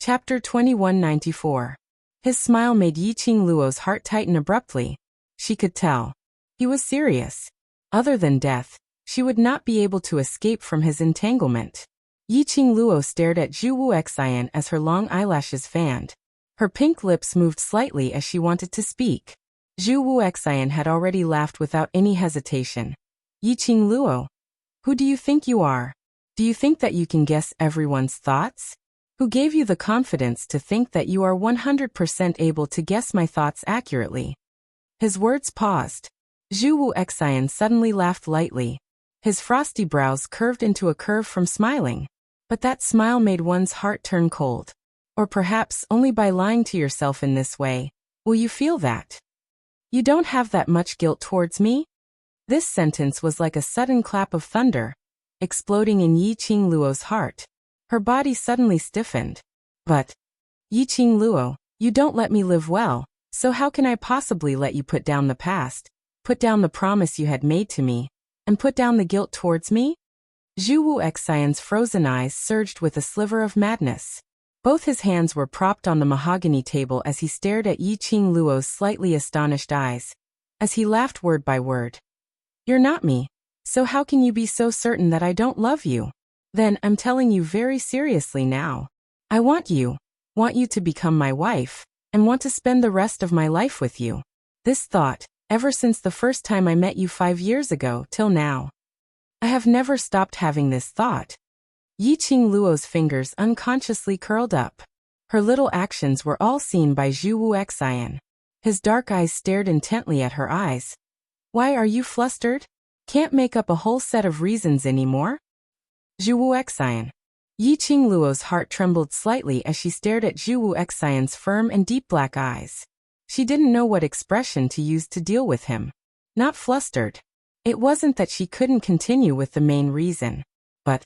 Chapter 2194. His smile made Yiqing Luo's heart tighten abruptly. She could tell. He was serious. Other than death, she would not be able to escape from his entanglement. Yiqing Luo stared at Zhu Wuxian as her long eyelashes fanned. Her pink lips moved slightly as she wanted to speak. Zhu Wuxian had already laughed without any hesitation. Yiqing Luo, who do you think you are? Do you think that you can guess everyone's thoughts? Who gave you the confidence to think that you are 100% able to guess my thoughts accurately? His words paused. Zhu Wuxian suddenly laughed lightly. His frosty brows curved into a curve from smiling. But that smile made one's heart turn cold. Or perhaps only by lying to yourself in this way, will you feel that? You don't have that much guilt towards me? This sentence was like a sudden clap of thunder, exploding in Yiqing Luo's heart. Her body suddenly stiffened. But, Yiqing Luo, you don't let me live well, so how can I possibly let you put down the past, put down the promise you had made to me, and put down the guilt towards me? Zhu Wuxian's frozen eyes surged with a sliver of madness. Both his hands were propped on the mahogany table as he stared at Yiqing Luo's slightly astonished eyes. As he laughed word by word. You're not me, so how can you be so certain that I don't love you? Then I'm telling you very seriously now. I want you to become my wife, and want to spend the rest of my life with you. This thought, ever since the first time I met you 5 years ago till now. I have never stopped having this thought. Yiqing Luo's fingers unconsciously curled up. Her little actions were all seen by Zhu Wuxian. His dark eyes stared intently at her eyes. Why are you flustered? Can't make up a whole set of reasons anymore? Zhu Wuxian. Yiqing Luo's heart trembled slightly as she stared at Zhu Wuxian's firm and deep black eyes. She didn't know what expression to use to deal with him. Not flustered. It wasn't that she couldn't continue with the main reason. But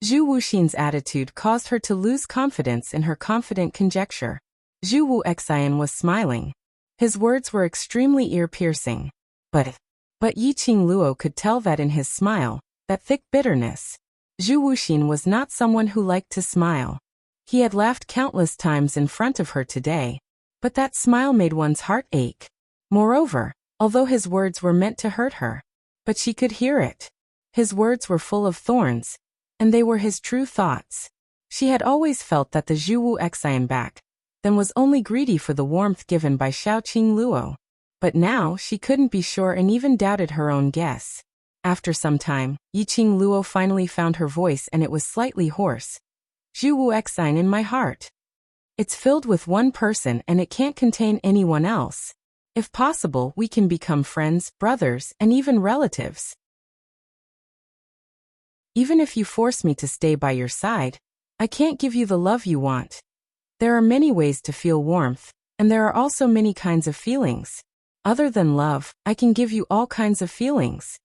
Zhu Wuxin's attitude caused her to lose confidence in her confident conjecture. Zhu Wuxian was smiling. His words were extremely ear-piercing. But Yiqing Luo could tell that in his smile, that thick bitterness. Zhu Wuxin was not someone who liked to smile. He had laughed countless times in front of her today, but that smile made one's heart ache. Moreover, although his words were meant to hurt her, but she could hear it. His words were full of thorns, and they were his true thoughts. She had always felt that the Zhu Wuxian back then was only greedy for the warmth given by Xiaoqing Luo. But now she couldn't be sure and even doubted her own guess. After some time, Yiqing Luo finally found her voice and it was slightly hoarse. Zhu Wuxian, in my heart. It's filled with one person and it can't contain anyone else. If possible, we can become friends, brothers, and even relatives. Even if you force me to stay by your side, I can't give you the love you want. There are many ways to feel warmth, and there are also many kinds of feelings. Other than love, I can give you all kinds of feelings.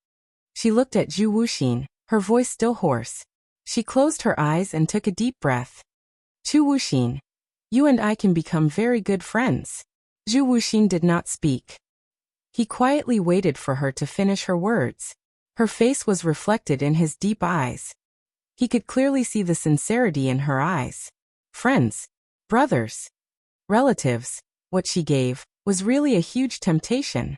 She looked at Zhu Wuxin, her voice still hoarse. She closed her eyes and took a deep breath. Zhu Wuxin, you and I can become very good friends. Zhu Wuxin did not speak. He quietly waited for her to finish her words. Her face was reflected in his deep eyes. He could clearly see the sincerity in her eyes. Friends, brothers, relatives, what she gave, was really a huge temptation.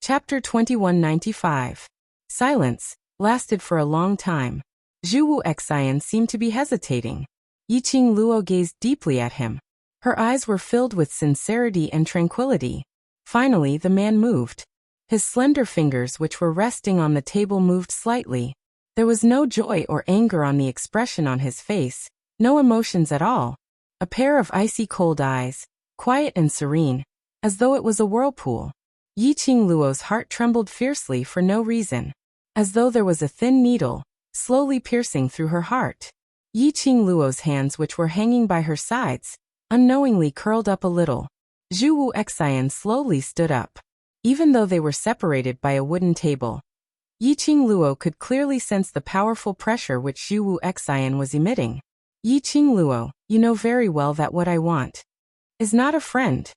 Chapter 2195. Silence lasted for a long time. Zhu Wuxian seemed to be hesitating. Yiqing Luo gazed deeply at him. Her eyes were filled with sincerity and tranquility. Finally, the man moved. His slender fingers, which were resting on the table, moved slightly. There was no joy or anger on the expression on his face, no emotions at all. A pair of icy cold eyes, quiet and serene, as though it was a whirlpool. Yi Qingluo's heart trembled fiercely for no reason, as though there was a thin needle, slowly piercing through her heart. Yi Qingluo's hands, which were hanging by her sides, unknowingly curled up a little. Zhu Wu Xian slowly stood up. Even though they were separated by a wooden table, Yi Qingluo could clearly sense the powerful pressure which Zhu Wu Xian was emitting. Yi Qingluo, you know very well that what I want is not a friend.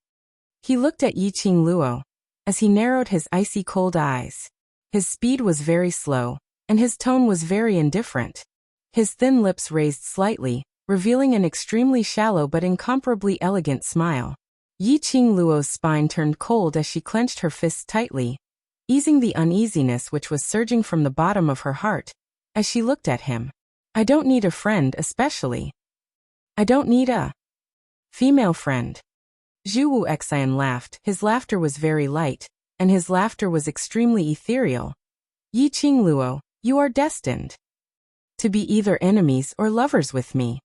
He looked at Yi Qingluo as he narrowed his icy cold eyes. His speed was very slow, and his tone was very indifferent. His thin lips raised slightly, revealing an extremely shallow but incomparably elegant smile. Yi Qingluo's spine turned cold as she clenched her fists tightly, easing the uneasiness which was surging from the bottom of her heart as she looked at him. I don't need a friend, especially. I don't need a female friend. Zhu Wu Xian laughed. His laughter was very light, and his laughter was extremely ethereal. Yi Qingluo, you are destined to be either enemies or lovers with me.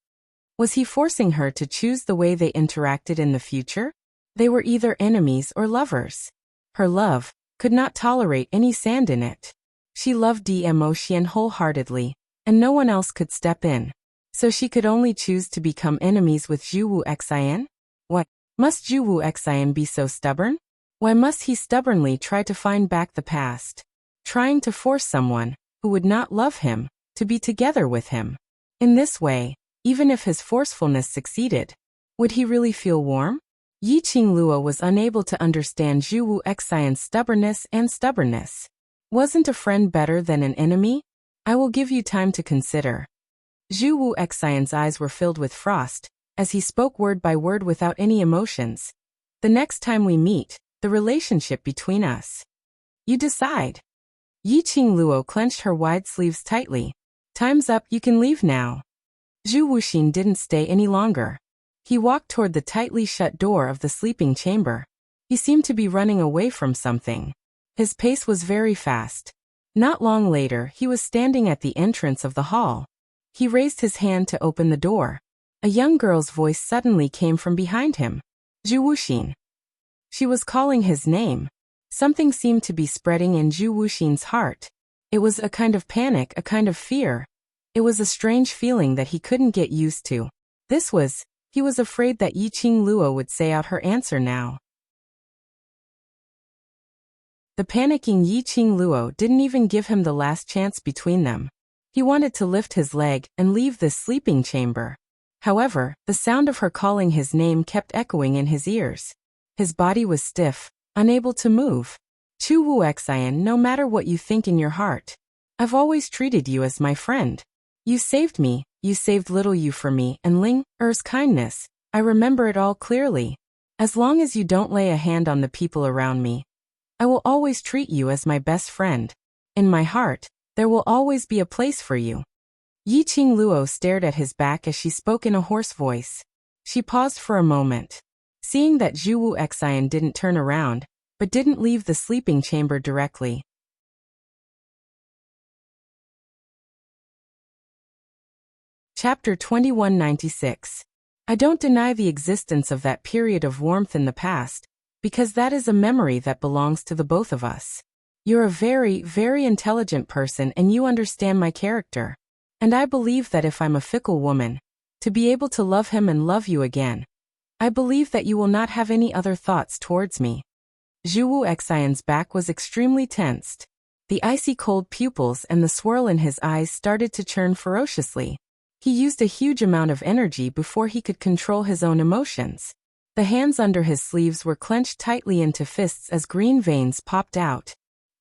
Was he forcing her to choose the way they interacted in the future? They were either enemies or lovers. Her love could not tolerate any sand in it. She loved Dmo Xian wholeheartedly, and no one else could step in. So she could only choose to become enemies with Zhu Wu Xian? What? Must Zhu Wu Xian be so stubborn? Why must he stubbornly try to find back the past? Trying to force someone who would not love him to be together with him. In this way, even if his forcefulness succeeded, would he really feel warm? Yi Qingluo was unable to understand Zhu Wu Xian's stubbornness. Wasn't a friend better than an enemy? I will give you time to consider. Zhu Wu Xian's eyes were filled with frost, as he spoke word by word without any emotions. The next time we meet, the relationship between us. You decide. Yi Qingluo clenched her wide sleeves tightly. Time's up, you can leave now. Zhu Wuxin didn't stay any longer. He walked toward the tightly shut door of the sleeping chamber. He seemed to be running away from something. His pace was very fast. Not long later, he was standing at the entrance of the hall. He raised his hand to open the door. A young girl's voice suddenly came from behind him. Zhu Wuxin. She was calling his name. Something seemed to be spreading in Zhu Wuxin's heart. It was a kind of panic, a kind of fear. It was a strange feeling that he couldn't get used to. He was afraid that Yi Qingluo would say out her answer now. The panicking Yi Qingluo didn't even give him the last chance between them. He wanted to lift his leg and leave this sleeping chamber. However, the sound of her calling his name kept echoing in his ears. His body was stiff, unable to move. Zhu Wu Xian, no matter what you think in your heart, I've always treated you as my friend. You saved me, you saved little you for me, and Ling Er's kindness, I remember it all clearly. As long as you don't lay a hand on the people around me, I will always treat you as my best friend. In my heart, there will always be a place for you. Yi Qingluo stared at his back as she spoke in a hoarse voice. She paused for a moment. Seeing that Zhu Wu Xian didn't turn around, but didn't leave the sleeping chamber directly. Chapter 2196. I don't deny the existence of that period of warmth in the past, because that is a memory that belongs to the both of us. You're a very, very intelligent person and you understand my character. And I believe that if I'm a fickle woman, to be able to love him and love you again, I believe that you will not have any other thoughts towards me. Zhu Wu Xian's back was extremely tensed. The icy cold pupils and the swirl in his eyes started to churn ferociously. He used a huge amount of energy before he could control his own emotions. The hands under his sleeves were clenched tightly into fists as green veins popped out.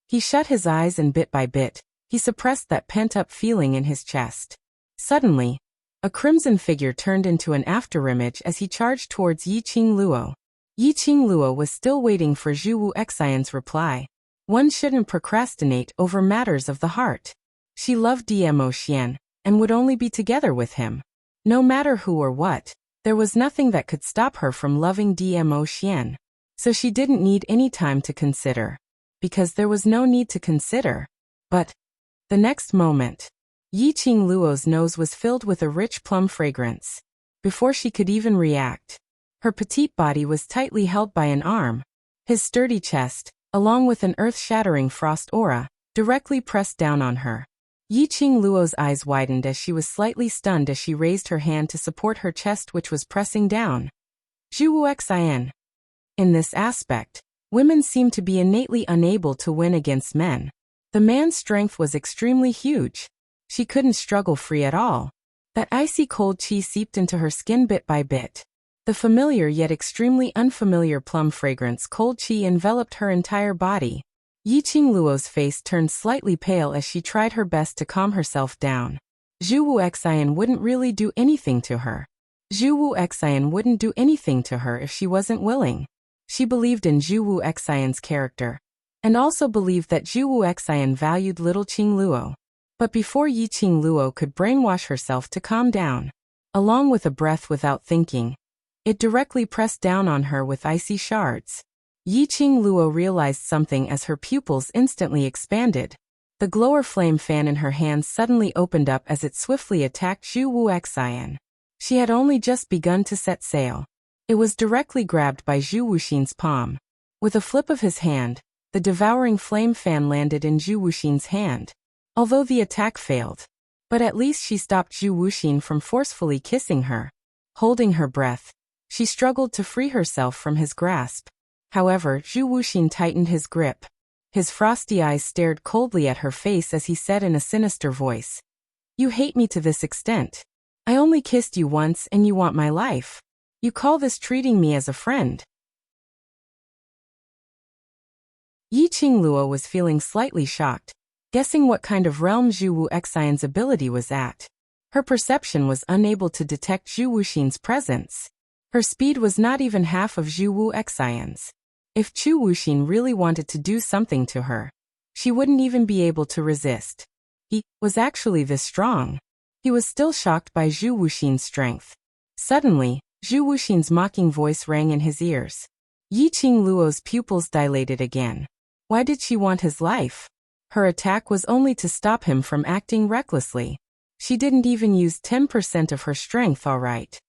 He shut his eyes and bit by bit, he suppressed that pent-up feeling in his chest. Suddenly, a crimson figure turned into an afterimage as he charged towards Yi Qingluo. Yi Qingluo was still waiting for Zhu Wu Xian's reply. One shouldn't procrastinate over matters of the heart. She loved Dmo Xian, and would only be together with him. No matter who or what, there was nothing that could stop her from loving Dmo Xian. So she didn't need any time to consider. Because there was no need to consider. But the next moment, Yi Qing Luo's nose was filled with a rich plum fragrance. Before she could even react, her petite body was tightly held by an arm. His sturdy chest, along with an earth-shattering frost aura, directly pressed down on her. Yi Qing Luo's eyes widened as she was slightly stunned as she raised her hand to support her chest, which was pressing down. Zhuwu. In this aspect, women seem to be innately unable to win against men. The man's strength was extremely huge. She couldn't struggle free at all. That icy cold qi seeped into her skin bit by bit. The familiar yet extremely unfamiliar plum fragrance cold qi enveloped her entire body. Yi Qing Luo's face turned slightly pale as she tried her best to calm herself down. Zhuwu wouldn't really do anything to her. Zhuwu wouldn't do anything to her if she wasn't willing. She believed in Zhuwu character, and also believed that Zhuwu valued little Qing Luo. But before Yi Qing Luo could brainwash herself to calm down, along with a breath without thinking, it directly pressed down on her with icy shards. Yi Qing Luo realized something as her pupils instantly expanded. The glower flame fan in her hands suddenly opened up as it swiftly attacked Zhu. She had only just begun to set sail. It was directly grabbed by Zhu Wuxin's palm. With a flip of his hand, the devouring flame fan landed in Zhu Wuxin's hand. Although the attack failed, but at least she stopped Zhu Wuxin from forcefully kissing her. Holding her breath, she struggled to free herself from his grasp. However, Zhu Wuxin tightened his grip. His frosty eyes stared coldly at her face as he said in a sinister voice, "You hate me to this extent. I only kissed you once and you want my life. You call this treating me as a friend?" Yi Qing Luo was feeling slightly shocked, guessing what kind of realm Zhuwu ability was at. Her perception was unable to detect Zhu Wuxin's presence. Her speed was not even half of Zhuwu. If Zhu Wuxin really wanted to do something to her, she wouldn't even be able to resist. He was actually this strong. He was still shocked by Zhu Wuxin's strength. Suddenly, Zhu Wuxin's mocking voice rang in his ears. Yi Qing Luo's pupils dilated again. Why did she want his life? Her attack was only to stop him from acting recklessly. She didn't even use 10% of her strength, all right.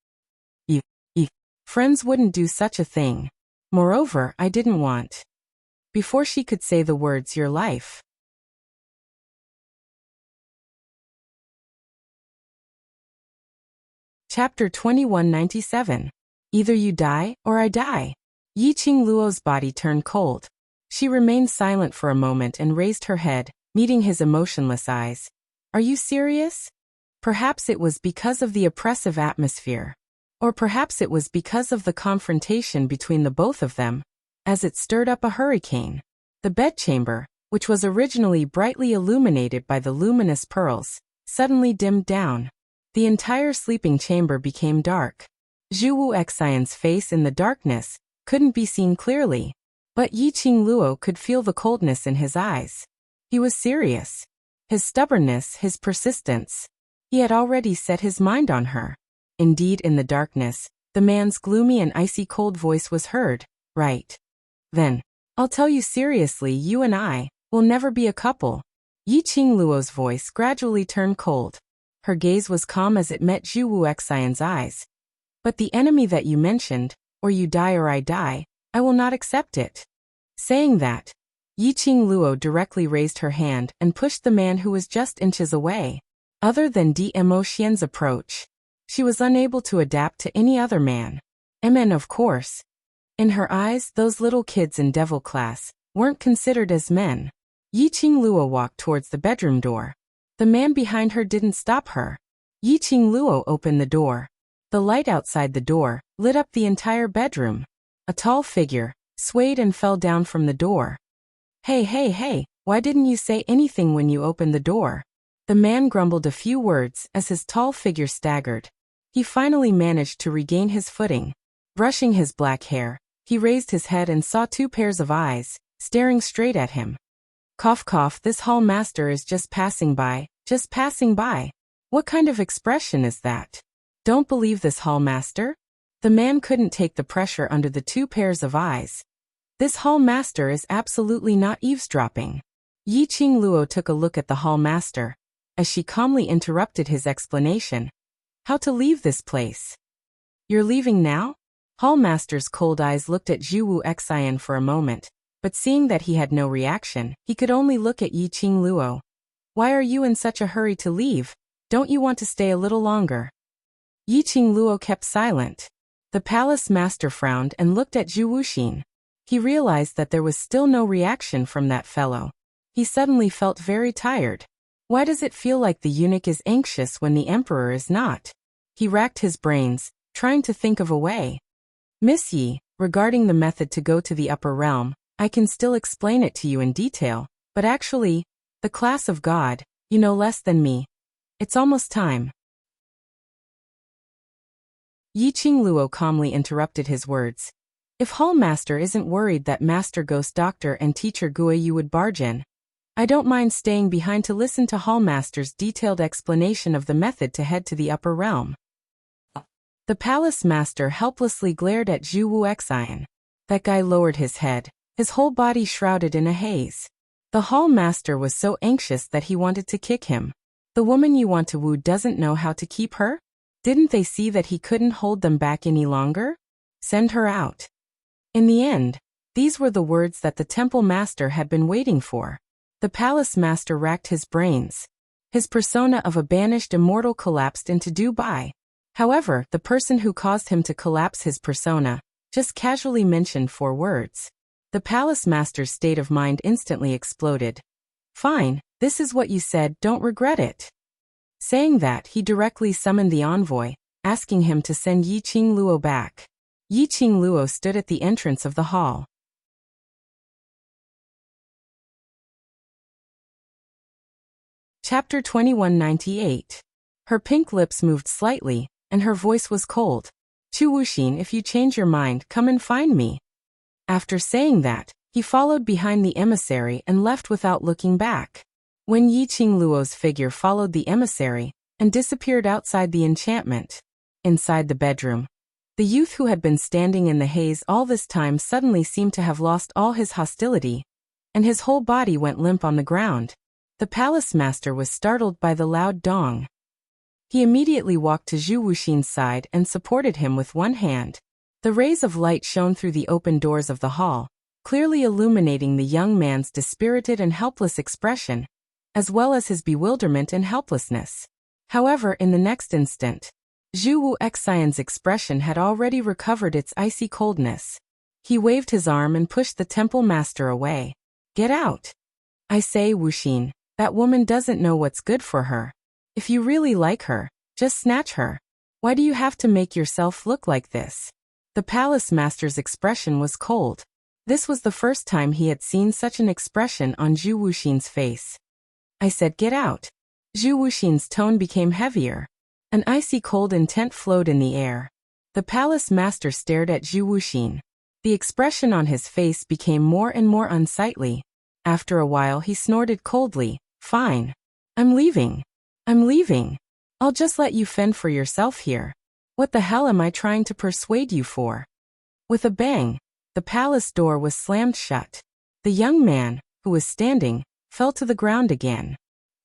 Friends wouldn't do such a thing. Moreover, I didn't want. Before she could say the words, your life. Chapter 2197. Either you die, or I die. Yi Qing Luo's body turned cold. She remained silent for a moment and raised her head, meeting his emotionless eyes. Are you serious? Perhaps it was because of the oppressive atmosphere. Or perhaps it was because of the confrontation between the both of them, as it stirred up a hurricane. The bedchamber, which was originally brightly illuminated by the luminous pearls, suddenly dimmed down. The entire sleeping chamber became dark. Zhuwu face in the darkness couldn't be seen clearly, but Yi Qing Luo could feel the coldness in his eyes. He was serious. His stubbornness, his persistence. He had already set his mind on her. Indeed, in the darkness, the man's gloomy and icy cold voice was heard. Right. Then, I'll tell you seriously, you and I will never be a couple. Yi Qing Luo's voice gradually turned cold. Her gaze was calm as it met Zhuwu eyes. But the enemy that you mentioned, or you die or I die, I will not accept it. Saying that, Yi Qing Luo directly raised her hand and pushed the man who was just inches away. Other than Dmo Xian's approach, she was unable to adapt to any other man. Mn, of course. In her eyes, those little kids in devil class weren't considered as men. Yi Qing Luo walked towards the bedroom door. The man behind her didn't stop her. Yi Qing Luo opened the door. The light outside the door lit up the entire bedroom. A tall figure swayed and fell down from the door. Hey, why didn't you say anything when you opened the door? The man grumbled a few words as his tall figure staggered. He finally managed to regain his footing. Brushing his black hair, he raised his head and saw two pairs of eyes, staring straight at him. Cough cough, this hall master is just passing by. What kind of expression is that? Don't believe this hall master? The man couldn't take the pressure under the two pairs of eyes. This hall master is absolutely not eavesdropping. Yi Qing Luo took a look at the hall master. as she calmly interrupted his explanation. How to leave this place? You're leaving now? Hallmaster's cold eyes looked at Zhu Xian for a moment, but seeing that he had no reaction, he could only look at Yiqing Luo. Why are you in such a hurry to leave? Don't you want to stay a little longer? Yiqing Luo kept silent. The palace master frowned and looked at Zhu Wuxin. He realized that there was still no reaction from that fellow. He suddenly felt very tired. Why does it feel like the eunuch is anxious when the emperor is not? He racked his brains, trying to think of a way. Miss Yi, regarding the method to go to the upper realm, I can still explain it to you in detail, but actually, the class of God, you know less than me. It's almost time. Yiqing Luo calmly interrupted his words. If Hallmaster isn't worried that Master Ghost Doctor and Teacher Guiyu would barge in, I don't mind staying behind to listen to Hallmaster's detailed explanation of the method to head to the upper realm. The palace master helplessly glared at Zhu Xian. That guy lowered his head, his whole body shrouded in a haze. The hall master was so anxious that he wanted to kick him. The woman you want to woo doesn't know how to keep her? Didn't they see that he couldn't hold them back any longer? Send her out. In the end, these were the words that the temple master had been waiting for. The palace master racked his brains. His persona of a banished immortal collapsed into Dubai. However, the person who caused him to collapse his persona just casually mentioned 4 words. The palace master's state of mind instantly exploded. Fine, this is what you said, don't regret it. Saying that, he directly summoned the envoy, asking him to send Yiqing Luo back. Yiqing Luo stood at the entrance of the hall. Chapter 2198. Her pink lips moved slightly, and her voice was cold. Chu Wuxin, if you change your mind, come and find me. After saying that, he followed behind the emissary and left without looking back. When Yiqing Luo's figure followed the emissary and disappeared outside the enchantment. Inside the bedroom, the youth who had been standing in the haze all this time suddenly seemed to have lost all his hostility, and his whole body went limp on the ground. The palace master was startled by the loud dong. He immediately walked to Zhu Wuxin's side and supported him with one hand. The rays of light shone through the open doors of the hall, clearly illuminating the young man's dispirited and helpless expression, as well as his bewilderment and helplessness. However, in the next instant, Zhu Xian's expression had already recovered its icy coldness. He waved his arm and pushed the temple master away. Get out! I say, Wuxin, that woman doesn't know what's good for her. If you really like her, just snatch her. Why do you have to make yourself look like this? The palace master's expression was cold. This was the first time he had seen such an expression on Zhu Wuxin's face. I said get out. Zhu Wuxin's tone became heavier. An icy cold intent flowed in the air. The palace master stared at Zhu Wuxin. The expression on his face became more and more unsightly. After a while he snorted coldly, fine. I'm leaving. I'm leaving. I'll just let you fend for yourself here. What the hell am I trying to persuade you for? With a bang, the palace door was slammed shut. The young man, who was standing, fell to the ground again.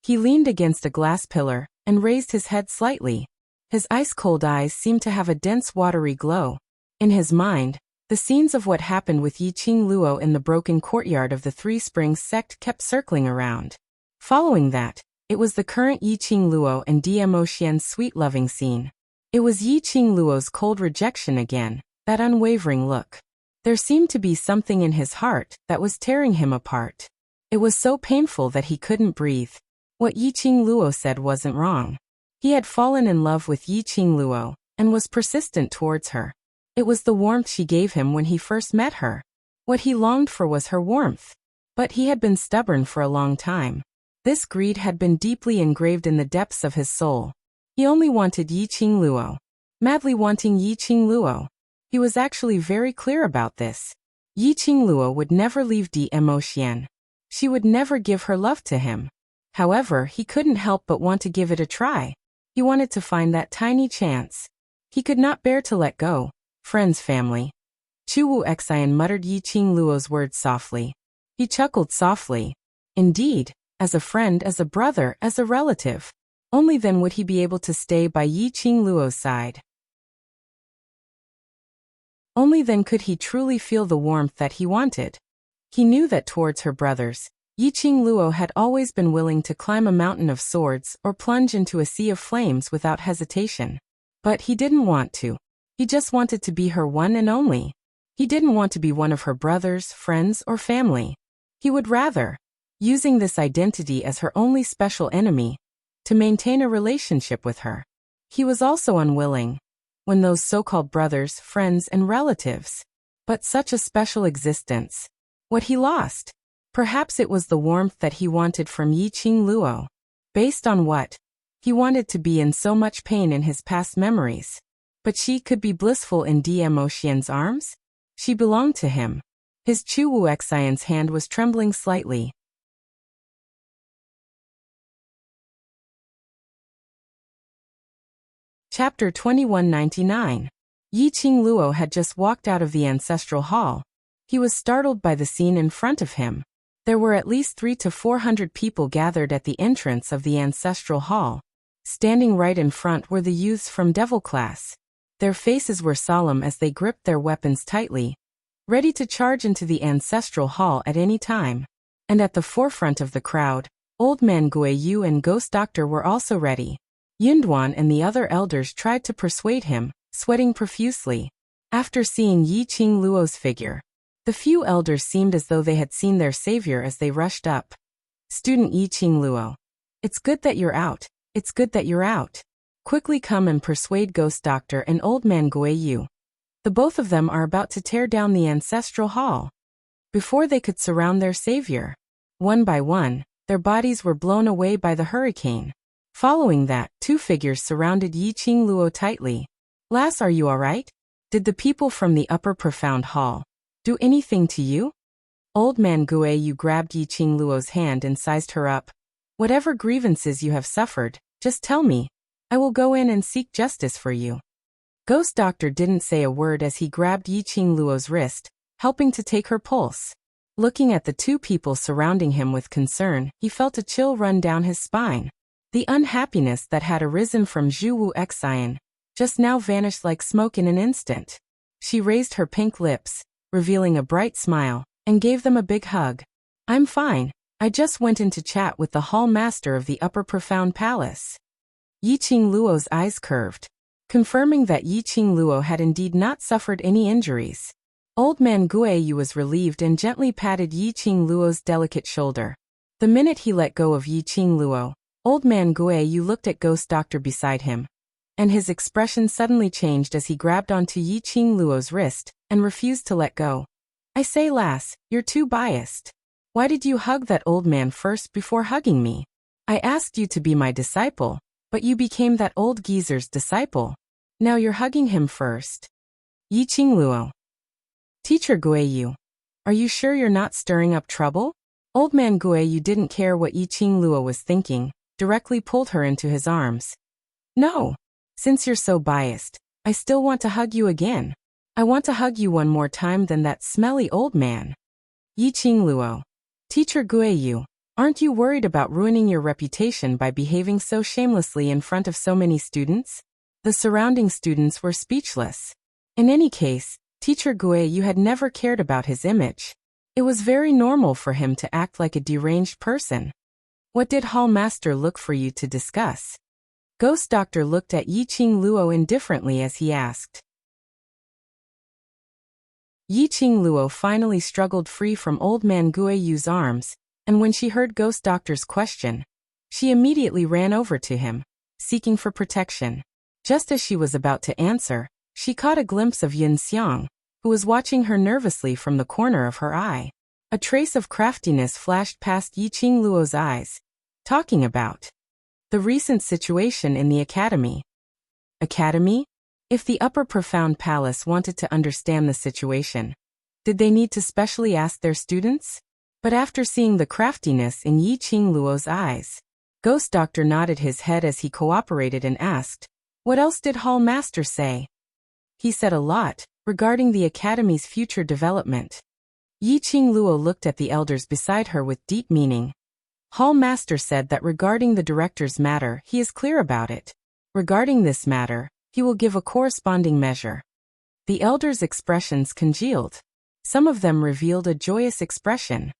He leaned against a glass pillar and raised his head slightly. His ice-cold eyes seemed to have a dense watery glow. In his mind, the scenes of what happened with Yiqing Luo in the broken courtyard of the Three Springs sect kept circling around. Following that, it was the current Yiqing Luo and Dmo Xian's sweet-loving scene. It was Yiqing Luo's cold rejection again, that unwavering look. There seemed to be something in his heart that was tearing him apart. It was so painful that he couldn't breathe. What Yiqing Luo said wasn't wrong. He had fallen in love with Yiqing Luo, and was persistent towards her. It was the warmth she gave him when he first met her. What he longed for was her warmth. But he had been stubborn for a long time. This greed had been deeply engraved in the depths of his soul. He only wanted Yiqing Luo. Madly wanting Yiqing Luo. He was actually very clear about this. Yiqing Luo would never leave Dmo Xian. She would never give her love to him. However, he couldn't help but want to give it a try. He wanted to find that tiny chance. He could not bear to let go. Friends, family. Chu Xian muttered Yiqing Luo's words softly. He chuckled softly. Indeed, as a friend, as a brother, as a relative. Only then would he be able to stay by Yi Qingluo's side. Only then could he truly feel the warmth that he wanted. He knew that towards her brothers, Yi Qingluo had always been willing to climb a mountain of swords or plunge into a sea of flames without hesitation. But he didn't want to. He just wanted to be her one and only. He didn't want to be one of her brothers, friends, or family. He would rather, using this identity as her only special enemy, to maintain a relationship with her. He was also unwilling, when those so-called brothers, friends, and relatives, but such a special existence, what he lost. Perhaps it was the warmth that he wanted from Yi Qingluo. Based on what? He wanted to be in so much pain in his past memories. But she could be blissful in Dmo Xian's arms? She belonged to him. His Chu Wu Xian's hand was trembling slightly. Chapter 2199. Yi Qingluo had just walked out of the ancestral hall. He was startled by the scene in front of him. There were at least 300 to 400 people gathered at the entrance of the ancestral hall. Standing right in front were the youths from Devil Class. Their faces were solemn as they gripped their weapons tightly, ready to charge into the ancestral hall at any time. And at the forefront of the crowd, Old Man Guiyu and Ghost Doctor were also ready. Yunduan and the other elders tried to persuade him, sweating profusely. After seeing Yi Qingluo's figure, the few elders seemed as though they had seen their savior as they rushed up. Student Yi Qingluo. It's good that you're out. It's good that you're out. Quickly come and persuade Ghost Doctor and Old Man Guiyu. The both of them are about to tear down the ancestral hall. Before they could surround their savior, one by one, their bodies were blown away by the hurricane. Following that, 2 figures surrounded Yi Qingluo tightly. Lass, are you alright? Did the people from the upper profound hall do anything to you? Old Man Guiyu grabbed Yi Qingluo's hand and sized her up. Whatever grievances you have suffered, just tell me. I will go in and seek justice for you. Ghost Doctor didn't say a word as he grabbed Yi Qingluo's wrist, helping to take her pulse. Looking at the 2 people surrounding him with concern, he felt a chill run down his spine. The unhappiness that had arisen from Zhu Wu Xian just now vanished like smoke in an instant. She raised her pink lips, revealing a bright smile, and gave them a big hug. I'm fine. I just went in to chat with the hall master of the Upper Profound Palace. Yi Qingluo's eyes curved, confirming that Yi Qingluo had indeed not suffered any injuries. Old Man Guiyu was relieved and gently patted Yi Qingluo's delicate shoulder. The minute he let go of Yi Qingluo, Old Man Guiyu looked at Ghost Doctor beside him, and his expression suddenly changed as he grabbed onto Yi Qingluo's wrist and refused to let go. I say, lass, you're too biased. Why did you hug that old man first before hugging me? I asked you to be my disciple, but you became that old geezer's disciple. Now you're hugging him first. Yi Qingluo. Teacher Guiyu, are you sure you're not stirring up trouble? Old Man Guiyu didn't care what Yi Qingluo was thinking, directly pulled her into his arms. No. Since you're so biased, I still want to hug you again. I want to hug you one more time than that smelly old man. Yi Qingluo. Teacher Guiyu, aren't you worried about ruining your reputation by behaving so shamelessly in front of so many students? The surrounding students were speechless. In any case, Teacher Guiyu had never cared about his image. It was very normal for him to act like a deranged person. What did Hall Master look for you to discuss? Ghost Doctor looked at Yi Qingluo indifferently as he asked. Yi Qingluo finally struggled free from Old Man Guiyu's arms, and when she heard Ghost Doctor's question, she immediately ran over to him, seeking for protection. Just as she was about to answer, she caught a glimpse of Yin Xiang, who was watching her nervously from the corner of her eye. A trace of craftiness flashed past Yi Qingluo's eyes, talking about the recent situation in the academy. Academy? If the Upper Profound Palace wanted to understand the situation, did they need to specially ask their students? But after seeing the craftiness in Yi Qingluo's eyes, Ghost Doctor nodded his head as he cooperated and asked, what else did Hall Master say? He said a lot, regarding the academy's future development. Yi Qingluo looked at the elders beside her with deep meaning. Hall Master said that regarding the director's matter, he is clear about it. Regarding this matter, he will give a corresponding measure. The elders' expressions congealed. Some of them revealed a joyous expression.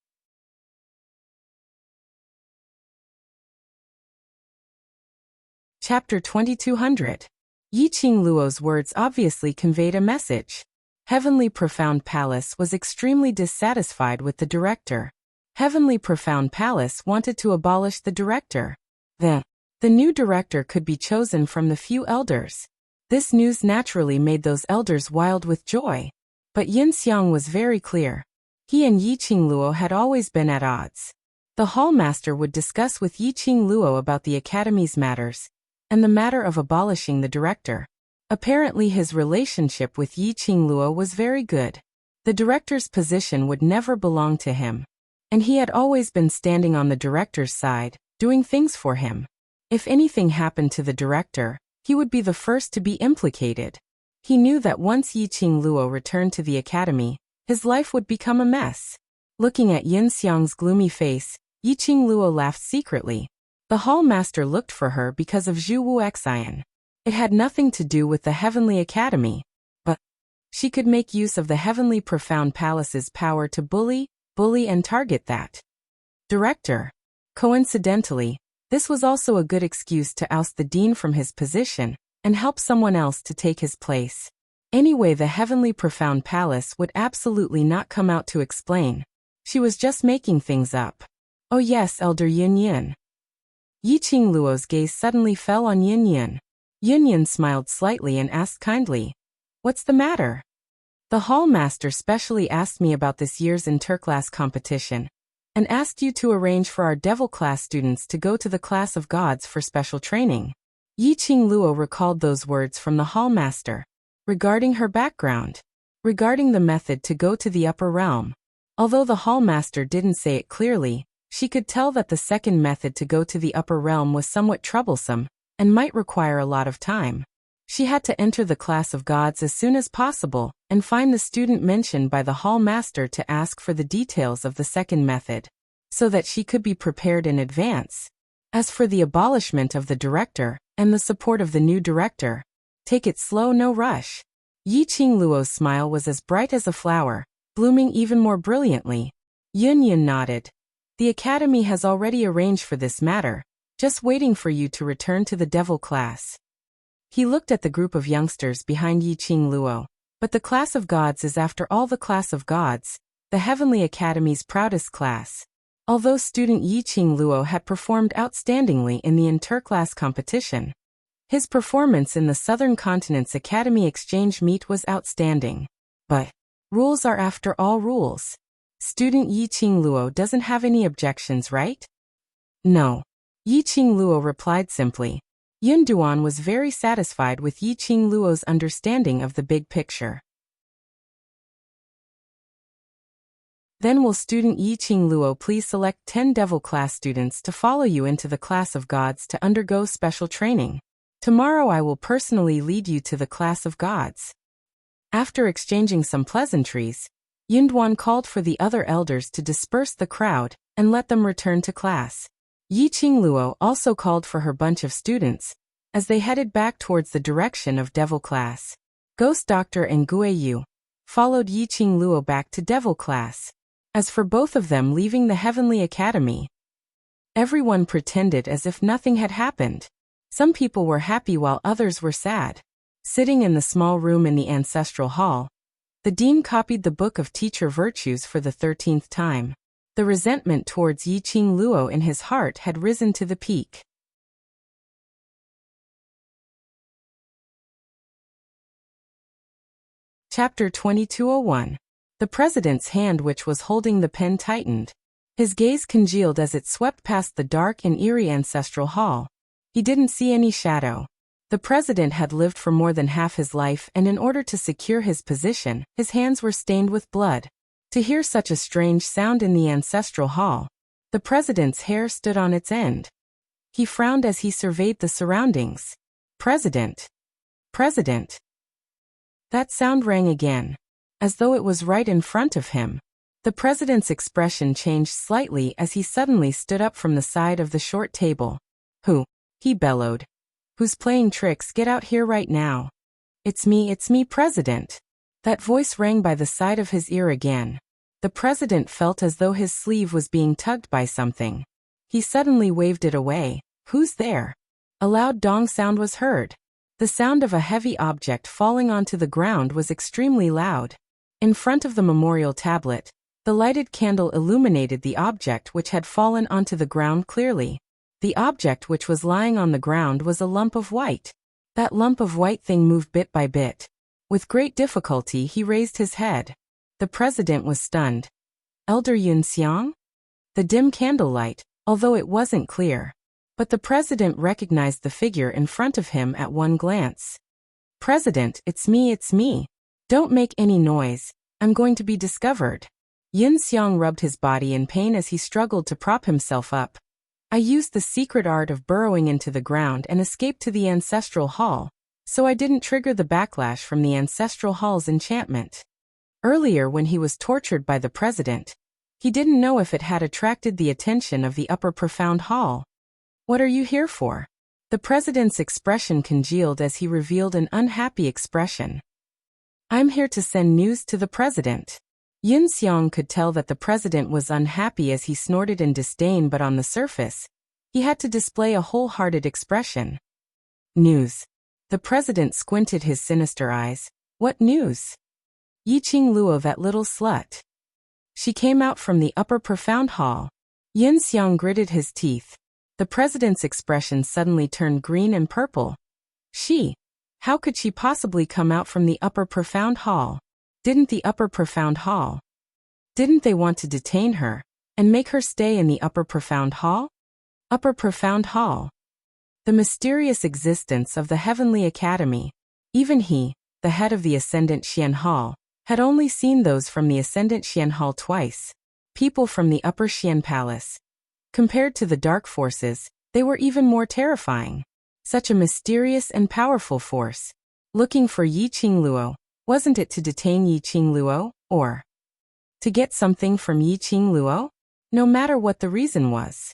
Chapter 2200. Yiqing Luo's words obviously conveyed a message. Heavenly Profound Palace was extremely dissatisfied with the director. Heavenly Profound Palace wanted to abolish the director. The new director could be chosen from the few elders. This news naturally made those elders wild with joy. But Yin Xiang was very clear. He and Yiqing Luo had always been at odds. The hall master would discuss with Yiqing Luo about the academy's matters, and the matter of abolishing the director. Apparently his relationship with Yiqing Luo was very good. The director's position would never belong to him. And he had always been standing on the director's side, doing things for him. If anything happened to the director, he would be the first to be implicated. He knew that once Yiqing Luo returned to the academy, his life would become a mess. Looking at Yin Xiang's gloomy face, Yiqing Luo laughed secretly. The hall master looked for her because of Zhu Wuxian. It had nothing to do with the Heavenly Academy, but she could make use of the Heavenly Profound Palace's power to bully and target that director. Coincidentally, this was also a good excuse to oust the dean from his position and help someone else to take his place. Anyway, the Heavenly Profound Palace would absolutely not come out to explain. She was just making things up. Oh yes, Elder Yin Yin. Yiqing Luo's gaze suddenly fell on Yin Yin. Yin Yin smiled slightly and asked kindly, "What's the matter?" The hall master specially asked me about this year's interclass competition, and asked you to arrange for our devil class students to go to the class of gods for special training. Yiqing Luo recalled those words from the hall master. Regarding her background. Regarding the method to go to the upper realm. Although the hall master didn't say it clearly, she could tell that the second method to go to the upper realm was somewhat troublesome, and might require a lot of time. She had to enter the class of gods as soon as possible, and find the student mentioned by the hall master to ask for the details of the second method, so that she could be prepared in advance. As for the abolishment of the director, and the support of the new director, take it slow, no rush. Yiqing Luo's smile was as bright as a flower, blooming even more brilliantly. Yin Yin nodded. The academy has already arranged for this matter, just waiting for you to return to the devil class. He looked at the group of youngsters behind Yiqing Luo. But the class of gods is after all the class of gods, the Heavenly Academy's proudest class. Although student Yiqing Luo had performed outstandingly in the interclass competition, his performance in the Southern Continent's Academy Exchange Meet was outstanding. But rules are after all rules. Student Yiqing Luo doesn't have any objections, right? No. Yiqing Luo replied simply. Yun Duan was very satisfied with Yiqing Luo's understanding of the big picture. Then will student Yiqing Luo please select 10 devil class students to follow you into the class of gods to undergo special training. Tomorrow I will personally lead you to the class of gods. After exchanging some pleasantries, Yun Duan called for the other elders to disperse the crowd and let them return to class. Yiqing Luo also called for her bunch of students, as they headed back towards the direction of devil class. Ghost Doctor and Gue Yu followed Yiqing Luo back to devil class. As for both of them leaving the Heavenly Academy, everyone pretended as if nothing had happened. Some people were happy while others were sad. Sitting in the small room in the ancestral hall, the dean copied the book of teacher virtues for the 13th time. The resentment towards Yiqing Luo in his heart had risen to the peak. Chapter 2201. The president's hand which was holding the pen tightened. His gaze congealed as it swept past the dark and eerie ancestral hall. He didn't see any shadow. The president had lived for more than half his life, and in order to secure his position, his hands were stained with blood. To hear such a strange sound in the ancestral hall, the president's hair stood on its end. He frowned as he surveyed the surroundings. President. President. That sound rang again, as though it was right in front of him. The president's expression changed slightly as he suddenly stood up from the side of the short table. Who? He bellowed. Who's playing tricks? Get out here right now. It's me, President. That voice rang by the side of his ear again. The president felt as though his sleeve was being tugged by something. He suddenly waved it away. Who's there? A loud dong sound was heard. The sound of a heavy object falling onto the ground was extremely loud. In front of the memorial tablet, the lighted candle illuminated the object which had fallen onto the ground clearly. The object which was lying on the ground was a lump of white. That lump of white thing moved bit by bit. With great difficulty he raised his head. The president was stunned. Elder Yun Xiang? The dim candlelight, although it wasn't clear. But the president recognized the figure in front of him at one glance. President, it's me. Don't make any noise. I'm going to be discovered. Yun Xiang rubbed his body in pain as he struggled to prop himself up. I used the secret art of burrowing into the ground and escaped to the ancestral hall, so I didn't trigger the backlash from the ancestral hall's enchantment. Earlier when he was tortured by the president, he didn't know if it had attracted the attention of the upper profound hall. What are you here for? The president's expression congealed as he revealed an unhappy expression. I'm here to send news to the president. Yun Xiang could tell that the president was unhappy as he snorted in disdain, but on the surface, he had to display a wholehearted expression. News. The president squinted his sinister eyes. What news? Yiqing Luo, that little slut. She came out from the upper profound hall. Yun Xiang gritted his teeth. The president's expression suddenly turned green and purple. She? How could she possibly come out from the upper profound hall? Didn't the upper profound hall? Didn't they want to detain her and make her stay in the upper profound hall? Upper profound hall. The mysterious existence of the Heavenly Academy. Even he, the head of the Ascendant Xian Hall, had only seen those from the Ascendant Xian Hall twice. People from the Upper Xian Palace. Compared to the dark forces, they were even more terrifying. Such a mysterious and powerful force. Looking for Yiqing Luo. Wasn't it to detain Yiqing Luo, or to get something from Yiqing Luo? No matter what the reason was.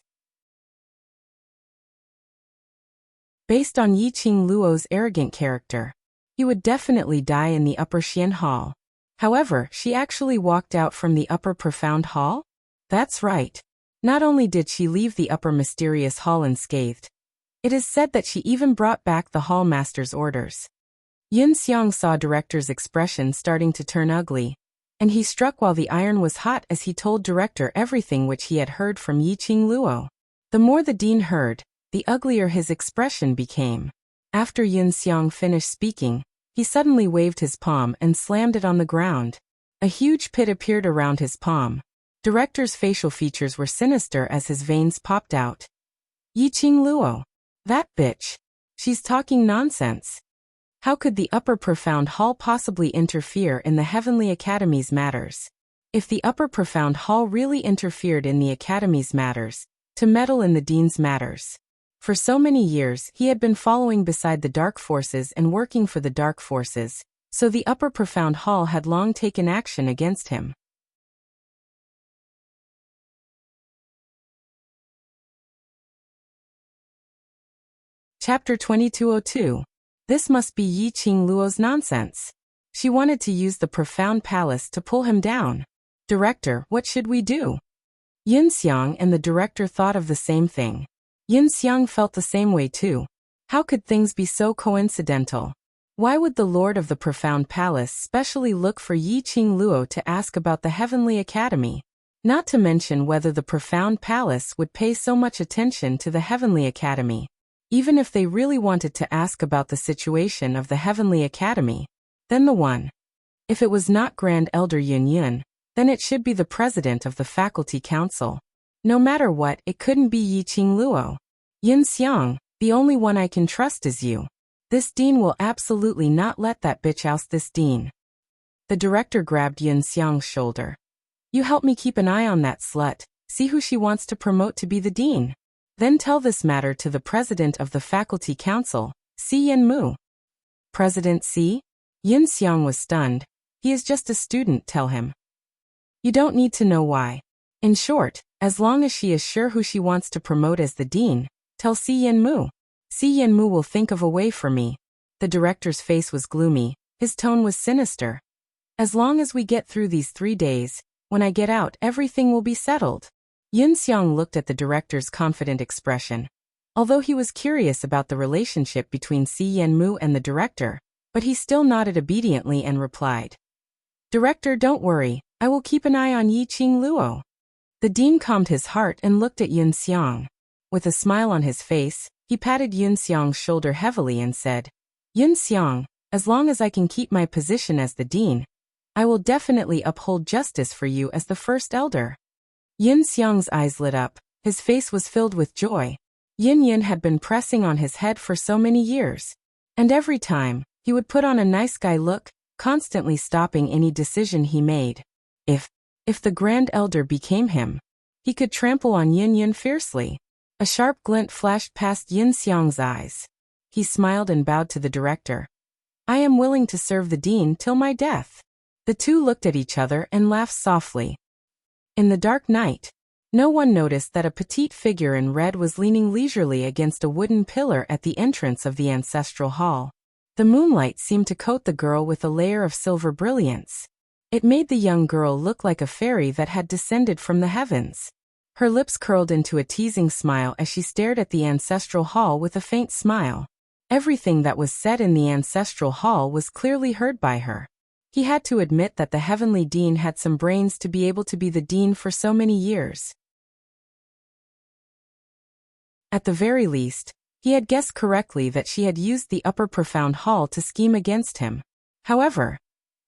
Based on Yiqing Luo's arrogant character, he would definitely die in the Upper Xian Hall. However, she actually walked out from the Upper Profound Hall? That's right. Not only did she leave the Upper Mysterious Hall unscathed, it is said that she even brought back the Hall Master's orders. Yun Xiang saw Director's expression starting to turn ugly, and he struck while the iron was hot as he told Director everything which he had heard from Yiqing Luo. The more the dean heard, the uglier his expression became. After Yun Xiang finished speaking, he suddenly waved his palm and slammed it on the ground. A huge pit appeared around his palm. Director's facial features were sinister as his veins popped out. Yiqing Luo. That bitch. She's talking nonsense. How could the Upper Profound Hall possibly interfere in the Heavenly Academy's matters? If the Upper Profound Hall really interfered in the Academy's matters, to meddle in the Dean's matters. For so many years he had been following beside the Dark Forces and working for the Dark Forces, so the Upper Profound Hall had long taken action against him. Chapter 2202. This must be Yiqing Luo's nonsense. She wanted to use the Profound Palace to pull him down. Director, what should we do? Yun Xiang and the director thought of the same thing. Yun Xiang felt the same way too. How could things be so coincidental? Why would the Lord of the Profound Palace specially look for Yiqing Luo to ask about the Heavenly Academy? Not to mention whether the Profound Palace would pay so much attention to the Heavenly Academy. Even if they really wanted to ask about the situation of the Heavenly Academy, then the one. If it was not Grand Elder Yun Yun, then it should be the president of the Faculty Council. No matter what, it couldn't be Yiqing Luo. Yun Xiang, the only one I can trust is you. This dean will absolutely not let that bitch oust this dean. The director grabbed Yun Xiang's shoulder. You help me keep an eye on that slut, see who she wants to promote to be the dean. Then tell this matter to the president of the Faculty Council, Si Yanmu. President Si? Yun Xiang was stunned. He is just a student, tell him. You don't need to know why. In short, as long as she is sure who she wants to promote as the dean, tell Si Yenmu. Si Yenmu will think of a way for me. The director's face was gloomy, his tone was sinister. As long as we get through these 3 days, when I get out everything will be settled. Yun Xiang looked at the director's confident expression. Although he was curious about the relationship between Si Yenmu and the director, but he still nodded obediently and replied, Director, don't worry, I will keep an eye on Yiqing Luo. The dean calmed his heart and looked at Yun Xiang. With a smile on his face, he patted Yun Xiang's shoulder heavily and said, Yun Xiang, as long as I can keep my position as the dean, I will definitely uphold justice for you as the first elder. Yun Xiang's eyes lit up, his face was filled with joy. Yin Yin had been pressing on his head for so many years. And every time, he would put on a nice guy look, constantly stopping any decision he made. If the Grand Elder became him, he could trample on Yin Yin fiercely. A sharp glint flashed past Yin Xiang's eyes. He smiled and bowed to the director. I am willing to serve the dean till my death. The two looked at each other and laughed softly. In the dark night, no one noticed that a petite figure in red was leaning leisurely against a wooden pillar at the entrance of the ancestral hall. The moonlight seemed to coat the girl with a layer of silver brilliance. It made the young girl look like a fairy that had descended from the heavens. Her lips curled into a teasing smile as she stared at the ancestral hall with a faint smile. Everything that was said in the ancestral hall was clearly heard by her. He had to admit that the heavenly dean had some brains to be able to be the dean for so many years. At the very least, he had guessed correctly that she had used the upper profound hall to scheme against him. However,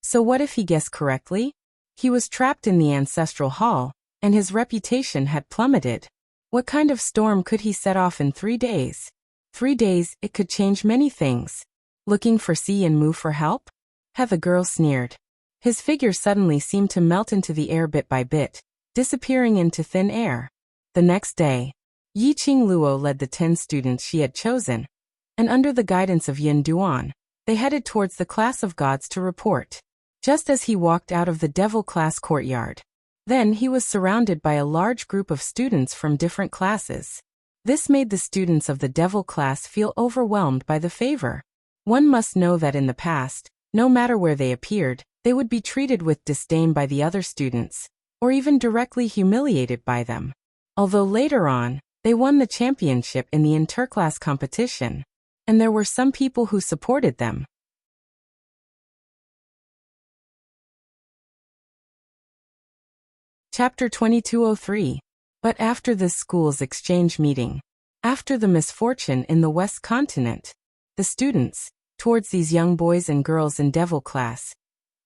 so what if he guessed correctly? He was trapped in the ancestral hall, and his reputation had plummeted. What kind of storm could he set off in 3 days? 3 days, it could change many things. Looking for Si Yenmu for help? The girl sneered. His figure suddenly seemed to melt into the air bit by bit, disappearing into thin air. The next day, Yiqing Luo led the 10 students she had chosen, and under the guidance of Yin Duan, they headed towards the class of gods to report. Just as he walked out of the devil class courtyard, then he was surrounded by a large group of students from different classes. This made the students of the devil class feel overwhelmed by the favor. One must know that in the past, no matter where they appeared, they would be treated with disdain by the other students, or even directly humiliated by them. Although later on, they won the championship in the interclass competition, and there were some people who supported them. Chapter 2203. But after this school's exchange meeting, after the misfortune in the West Continent, the students, towards these young boys and girls in devil class,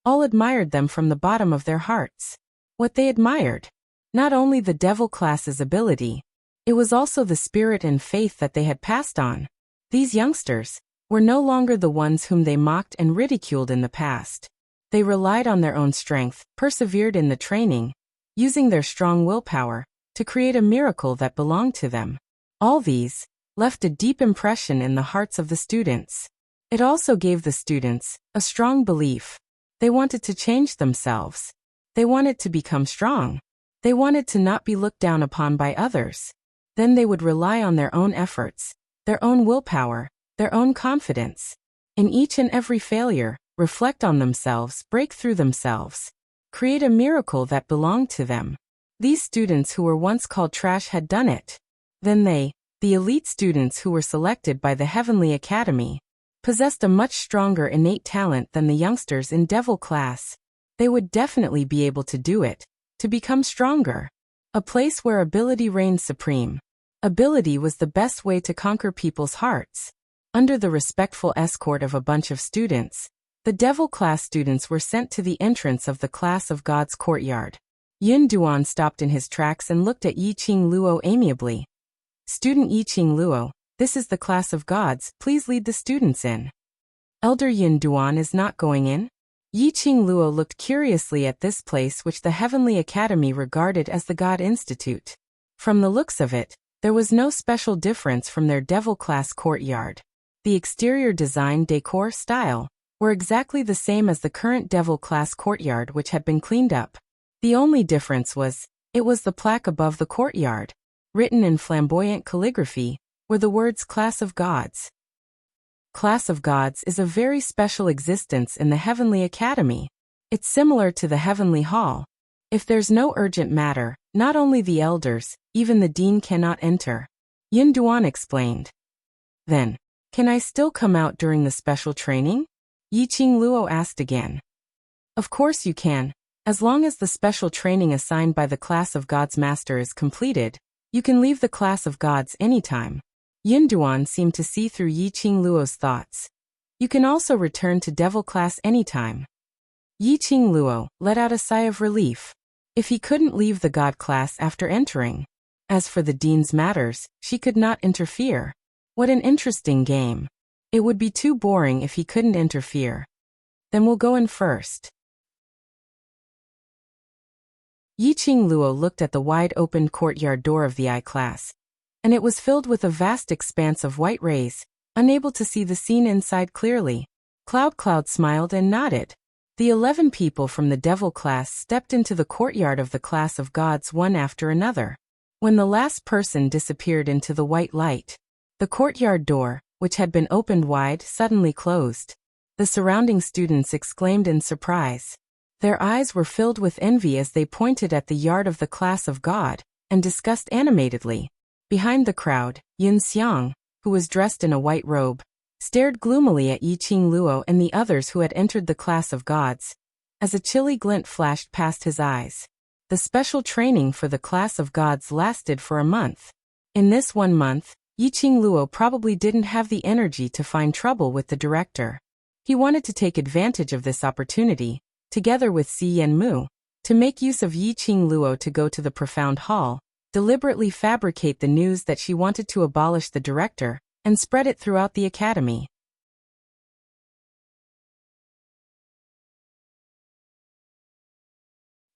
all admired them from the bottom of their hearts. What they admired? Not only the devil class's ability, it was also the spirit and faith that they had passed on. These youngsters were no longer the ones whom they mocked and ridiculed in the past. They relied on their own strength, persevered in the training, using their strong willpower to create a miracle that belonged to them. All these left a deep impression in the hearts of the students. It also gave the students a strong belief. They wanted to change themselves. They wanted to become strong. They wanted to not be looked down upon by others. Then they would rely on their own efforts, their own willpower, their own confidence. In each and every failure, reflect on themselves, break through themselves, create a miracle that belonged to them. These students who were once called trash had done it. Then they, the elite students who were selected by the Heavenly Academy, possessed a much stronger innate talent than the youngsters in devil class. They would definitely be able to do it, to become stronger. A place where ability reigned supreme. Ability was the best way to conquer people's hearts. Under the respectful escort of a bunch of students, the devil class students were sent to the entrance of the class of gods courtyard. Yin Duan stopped in his tracks and looked at Yiqing Luo amiably. Student Yiqing Luo, this is the class of gods, please lead the students in. Elder Yin Duan is not going in? Yiqing Luo looked curiously at this place which the Heavenly Academy regarded as the God Institute. From the looks of it, there was no special difference from their devil class courtyard. The exterior design, decor, style were exactly the same as the current devil class courtyard which had been cleaned up. The only difference was, it was the plaque above the courtyard, written in flamboyant calligraphy, were the words Class of Gods. Class of Gods is a very special existence in the Heavenly Academy. It's similar to the Heavenly Hall. If there's no urgent matter, not only the elders, even the dean cannot enter. Yin Duan explained. Then, can I still come out during the special training? Yiqing Luo asked again. Of course you can. As long as the special training assigned by the Class of Gods Master is completed, you can leave the Class of Gods anytime. Yin Duan seemed to see through Yiqing Luo's thoughts. You can also return to Devil Class anytime. Yiqing Luo let out a sigh of relief. If he couldn't leave the God Class after entering. As for the Dean's matters, she could not interfere. What an interesting game. It would be too boring if he couldn't interfere. Then we'll go in first. Yiqing Luo looked at the wide-opened courtyard door of the I class, and it was filled with a vast expanse of white rays, unable to see the scene inside clearly. Cloud smiled and nodded. The 11 people from the Devil class stepped into the courtyard of the Class of Gods one after another. When the last person disappeared into the white light, the courtyard door, which had been opened wide, suddenly closed. The surrounding students exclaimed in surprise. Their eyes were filled with envy as they pointed at the yard of the Class of God, and discussed animatedly. Behind the crowd, Yun Xiang, who was dressed in a white robe, stared gloomily at Yiqing Luo and the others who had entered the Class of Gods, as a chilly glint flashed past his eyes. The special training for the Class of Gods lasted for a month. In this 1 month, Yiqing Luo probably didn't have the energy to find trouble with the director. He wanted to take advantage of this opportunity, together with Si Yanmu, to make use of Yiqing Luo to go to the Profound Hall, deliberately fabricate the news that she wanted to abolish the director, and spread it throughout the academy.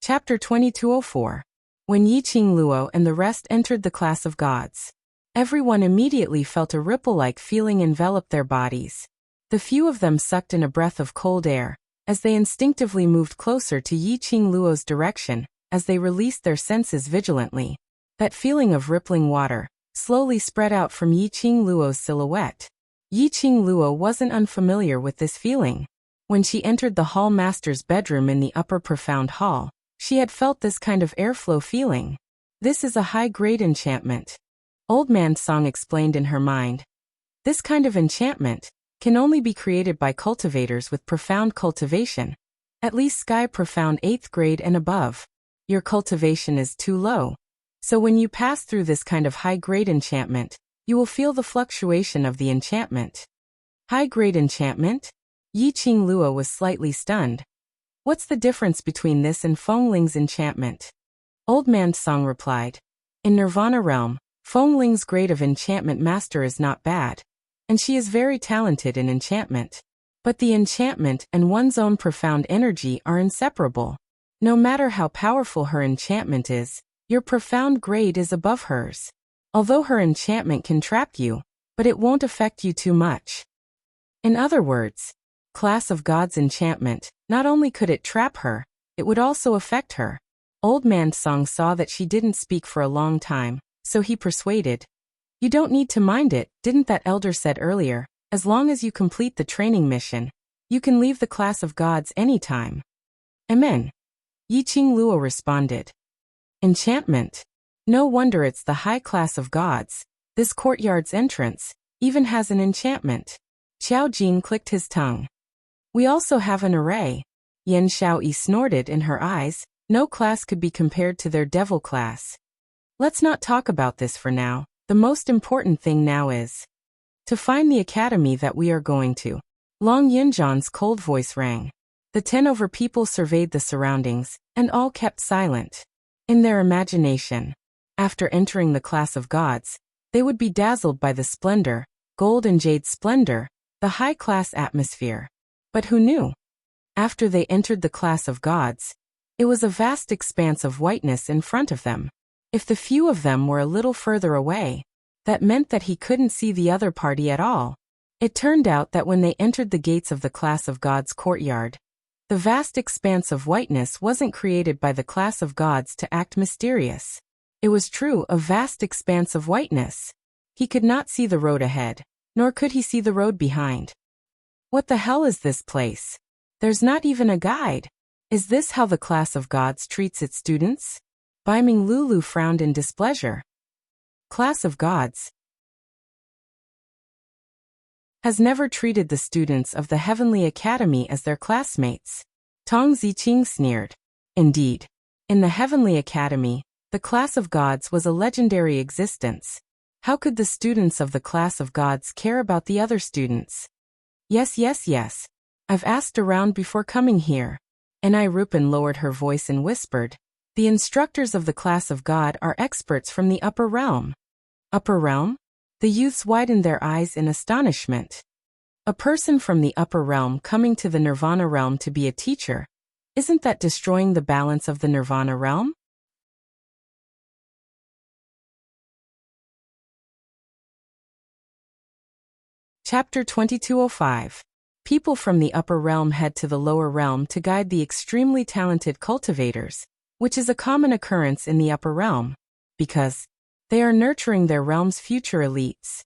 Chapter 2204. When Yiqing Luo and the rest entered the Class of Gods, everyone immediately felt a ripple-like feeling envelop their bodies. The few of them sucked in a breath of cold air, as they instinctively moved closer to Yiqing Luo's direction, as they released their senses vigilantly. That feeling of rippling water slowly spread out from Yiqing Luo's silhouette. Yiqing Luo wasn't unfamiliar with this feeling. When she entered the Hall Master's bedroom in the upper Profound Hall, she had felt this kind of airflow feeling. This is a high-grade enchantment. Old Man Song explained in her mind. This kind of enchantment can only be created by cultivators with profound cultivation, at least Sky Profound 8th grade and above. Your cultivation is too low. So when you pass through this kind of high-grade enchantment, you will feel the fluctuation of the enchantment. High-grade enchantment? Yiqing Luo was slightly stunned. What's the difference between this and Fengling's enchantment? Old Man Song replied. In Nirvana realm, Fengling's grade of enchantment master is not bad, and she is very talented in enchantment. But the enchantment and one's own profound energy are inseparable. No matter how powerful her enchantment is, your profound grade is above hers. Although her enchantment can trap you, but it won't affect you too much. In other words, Class of God's enchantment, not only could it trap her, it would also affect her. Old Man Song saw that she didn't speak for a long time, so he persuaded. You don't need to mind it, didn't that elder said earlier, as long as you complete the training mission, you can leave the Class of Gods anytime. Amen. Yiqing Luo responded. Enchantment. No wonder it's the high Class of Gods. This courtyard's entrance even has an enchantment. Xiao Jing clicked his tongue. We also have an array. Yan Xiaoyi snorted in her eyes. No class could be compared to their devil class. Let's not talk about this for now. The most important thing now is to find the academy that we are going to. Long Yinzhan's cold voice rang. The 10 over people surveyed the surroundings, and all kept silent. In their imagination, after entering the Class of Gods, they would be dazzled by the splendor, gold and jade splendor, the high-class atmosphere. But who knew? After they entered the Class of Gods, it was a vast expanse of whiteness in front of them. If the few of them were a little further away, that meant that he couldn't see the other party at all. It turned out that when they entered the gates of the Class of Gods courtyard, The vast expanse of whiteness wasn't created by the class of gods to act mysterious. It was true, a vast expanse of whiteness. He could not see the road ahead, nor could he see the road behind. What the hell is this place? There's not even a guide. Is this how the class of gods treats its students? Baiming Lulu frowned in displeasure. Class of gods has never treated the students of the Heavenly Academy as their classmates. Tong Ziqing sneered. Indeed. In the Heavenly Academy, the class of gods was a legendary existence. How could the students of the class of gods care about the other students? Yes. I've asked around before coming here. Enai Rupin lowered her voice and whispered. The instructors of the class of god are experts from the upper realm. Upper realm? The youths widened their eyes in astonishment. A person from the upper realm coming to the Nirvana realm to be a teacher. Isn't that destroying the balance of the Nirvana realm? Chapter 2205. People from the upper realm head to the lower realm to guide the extremely talented cultivators, which is a common occurrence in the upper realm, because they are nurturing their realm's future elites.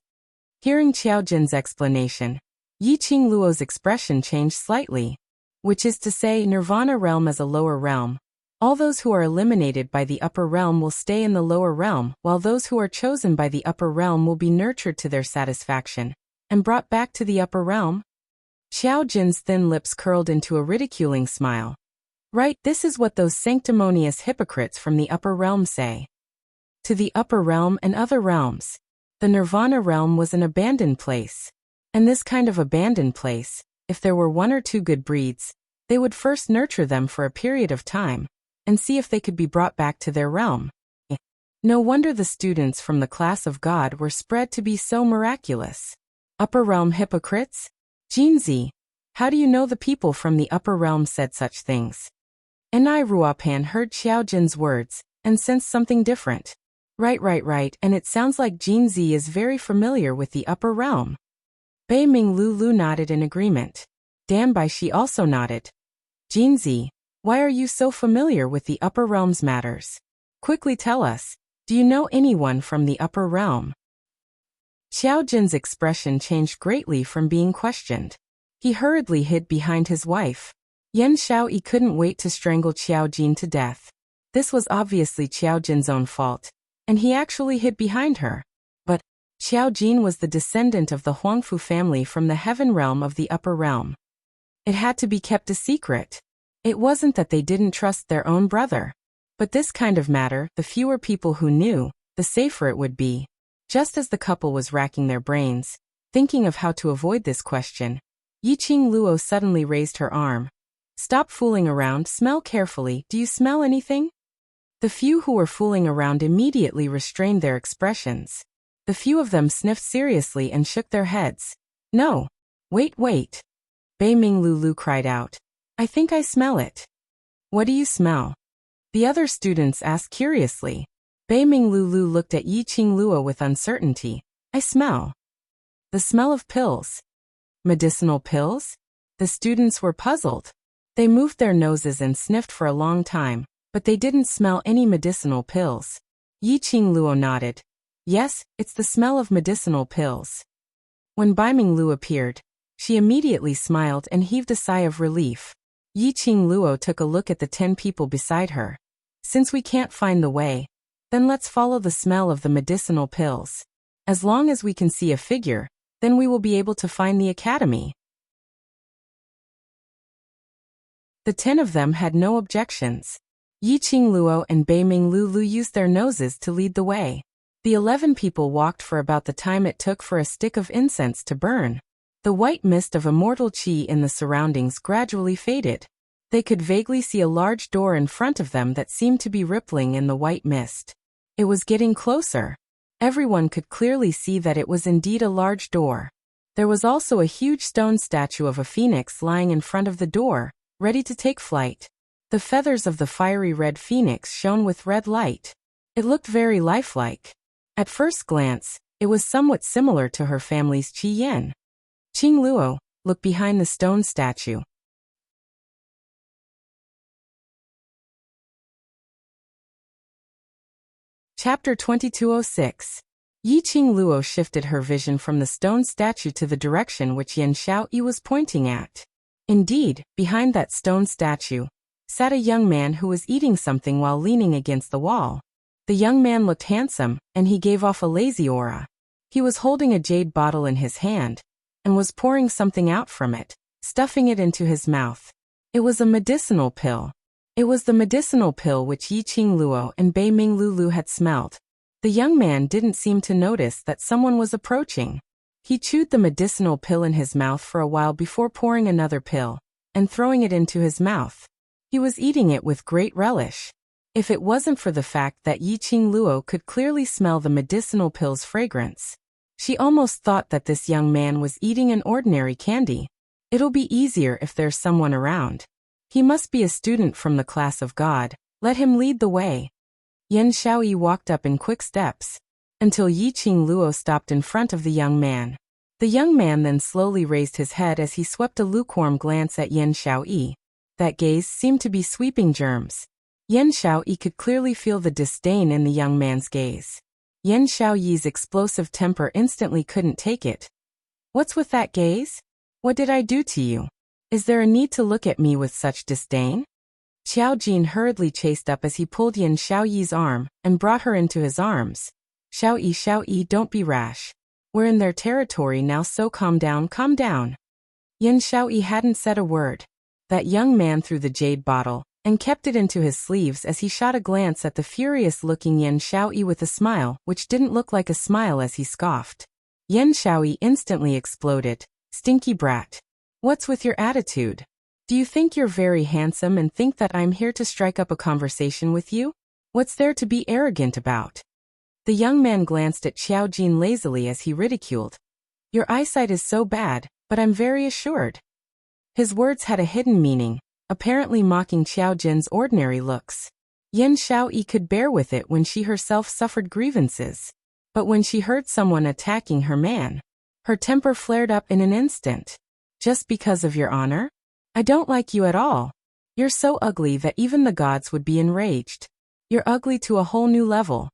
Hearing Qiao Jin's explanation, Yiqing Luo's expression changed slightly, which is to say Nirvana realm as a lower realm. All those who are eliminated by the upper realm will stay in the lower realm, while those who are chosen by the upper realm will be nurtured to their satisfaction and brought back to the upper realm. Qiao Jin's thin lips curled into a ridiculing smile. Right, this is what those sanctimonious hypocrites from the upper realm say. To the upper realm and other realms. The Nirvana realm was an abandoned place. And this kind of abandoned place, if there were one or two good breeds, they would first nurture them for a period of time, and see if they could be brought back to their realm. No wonder the students from the class of God were spread to be so miraculous. Upper realm hypocrites? Jinzi, how do you know the people from the upper realm said such things? Enai Ruopan heard Qiao Jin's words, and sensed something different. Right, and it sounds like Jinzi is very familiar with the upper realm. Baiming Lulu nodded in agreement. Danbai she also nodded. Jinzi, why are you so familiar with the upper realm's matters? Quickly tell us, do you know anyone from the upper realm? Qiao Jin's expression changed greatly from being questioned. He hurriedly hid behind his wife. Yan Xiaoyi couldn't wait to strangle Qiao Jin to death. This was obviously Qiao Jin's own fault, and he actually hid behind her. But Qiao Jin was the descendant of the Huangfu family from the heaven realm of the upper realm. It had to be kept a secret. It wasn't that they didn't trust their own brother. But this kind of matter, the fewer people who knew, the safer it would be. Just as the couple was racking their brains, thinking of how to avoid this question, Yiqing Luo suddenly raised her arm. Stop fooling around, smell carefully, do you smell anything? The few who were fooling around immediately restrained their expressions. The few of them sniffed seriously and shook their heads. No. Wait. Baiming Lulu cried out. I think I smell it. What do you smell? The other students asked curiously. Baiming Lulu looked at Yiqing Luo with uncertainty. I smell the smell of pills. Medicinal pills? The students were puzzled. They moved their noses and sniffed for a long time, but they didn't smell any medicinal pills. Yiqing Luo nodded. Yes, it's the smell of medicinal pills. When Baiming Lu appeared, she immediately smiled and heaved a sigh of relief. Yiqing Luo took a look at the 10 people beside her. Since we can't find the way, then let's follow the smell of the medicinal pills. As long as we can see a figure, then we will be able to find the academy. The 10 of them had no objections. Yiqing Luo and Baiming Lulu used their noses to lead the way. The 11 people walked for about the time it took for a stick of incense to burn. The white mist of immortal qi in the surroundings gradually faded. They could vaguely see a large door in front of them that seemed to be rippling in the white mist. It was getting closer. Everyone could clearly see that it was indeed a large door. There was also a huge stone statue of a phoenix lying in front of the door, ready to take flight. The feathers of the fiery red phoenix shone with red light. It looked very lifelike. At first glance, it was somewhat similar to her family's Qi Yan. Qing Luo, look behind the stone statue. Chapter 2206. Yiqing Luo shifted her vision from the stone statue to the direction which Yan Xiaoyi was pointing at. Indeed, behind that stone statue sat a young man who was eating something while leaning against the wall. The young man looked handsome, and he gave off a lazy aura. He was holding a jade bottle in his hand, and was pouring something out from it, stuffing it into his mouth. It was a medicinal pill. It was the medicinal pill which Yiqing Luo and Bei Ming Lulu had smelled. The young man didn't seem to notice that someone was approaching. He chewed the medicinal pill in his mouth for a while before pouring another pill and throwing it into his mouth. He was eating it with great relish. If it wasn't for the fact that Yiqing Luo could clearly smell the medicinal pill's fragrance, she almost thought that this young man was eating an ordinary candy. It'll be easier if there's someone around. He must be a student from the class of God. Let him lead the way. Yan Xiaoyi walked up in quick steps until Yiqing Luo stopped in front of the young man. The young man then slowly raised his head as he swept a lukewarm glance at Yan Xiaoyi. That gaze seemed to be sweeping germs. Yan Xiaoyi could clearly feel the disdain in the young man's gaze. Yan Xiaoyi's explosive temper instantly couldn't take it. What's with that gaze? What did I do to you? Is there a need to look at me with such disdain? Xiao Jin hurriedly chased up as he pulled Yan Xiaoyi's arm and brought her into his arms. Xiaoyi, don't be rash. We're in their territory now, so calm down, calm down. Yan Xiaoyi hadn't said a word. That young man threw the jade bottle and kept it into his sleeves as he shot a glance at the furious-looking Yan Xiaoyi with a smile which didn't look like a smile as he scoffed. Yan Xiaoyi instantly exploded. Stinky brat. What's with your attitude? Do you think you're very handsome and think that I'm here to strike up a conversation with you? What's there to be arrogant about? The young man glanced at Xiao Jin lazily as he ridiculed. Your eyesight is so bad, but I'm very assured. His words had a hidden meaning, apparently mocking Xiao Jin's ordinary looks. Yan Xiaoyi could bear with it when she herself suffered grievances. But when she heard someone attacking her man, her temper flared up in an instant. Just because of your honor? I don't like you at all. You're so ugly that even the gods would be enraged. You're ugly to a whole new level.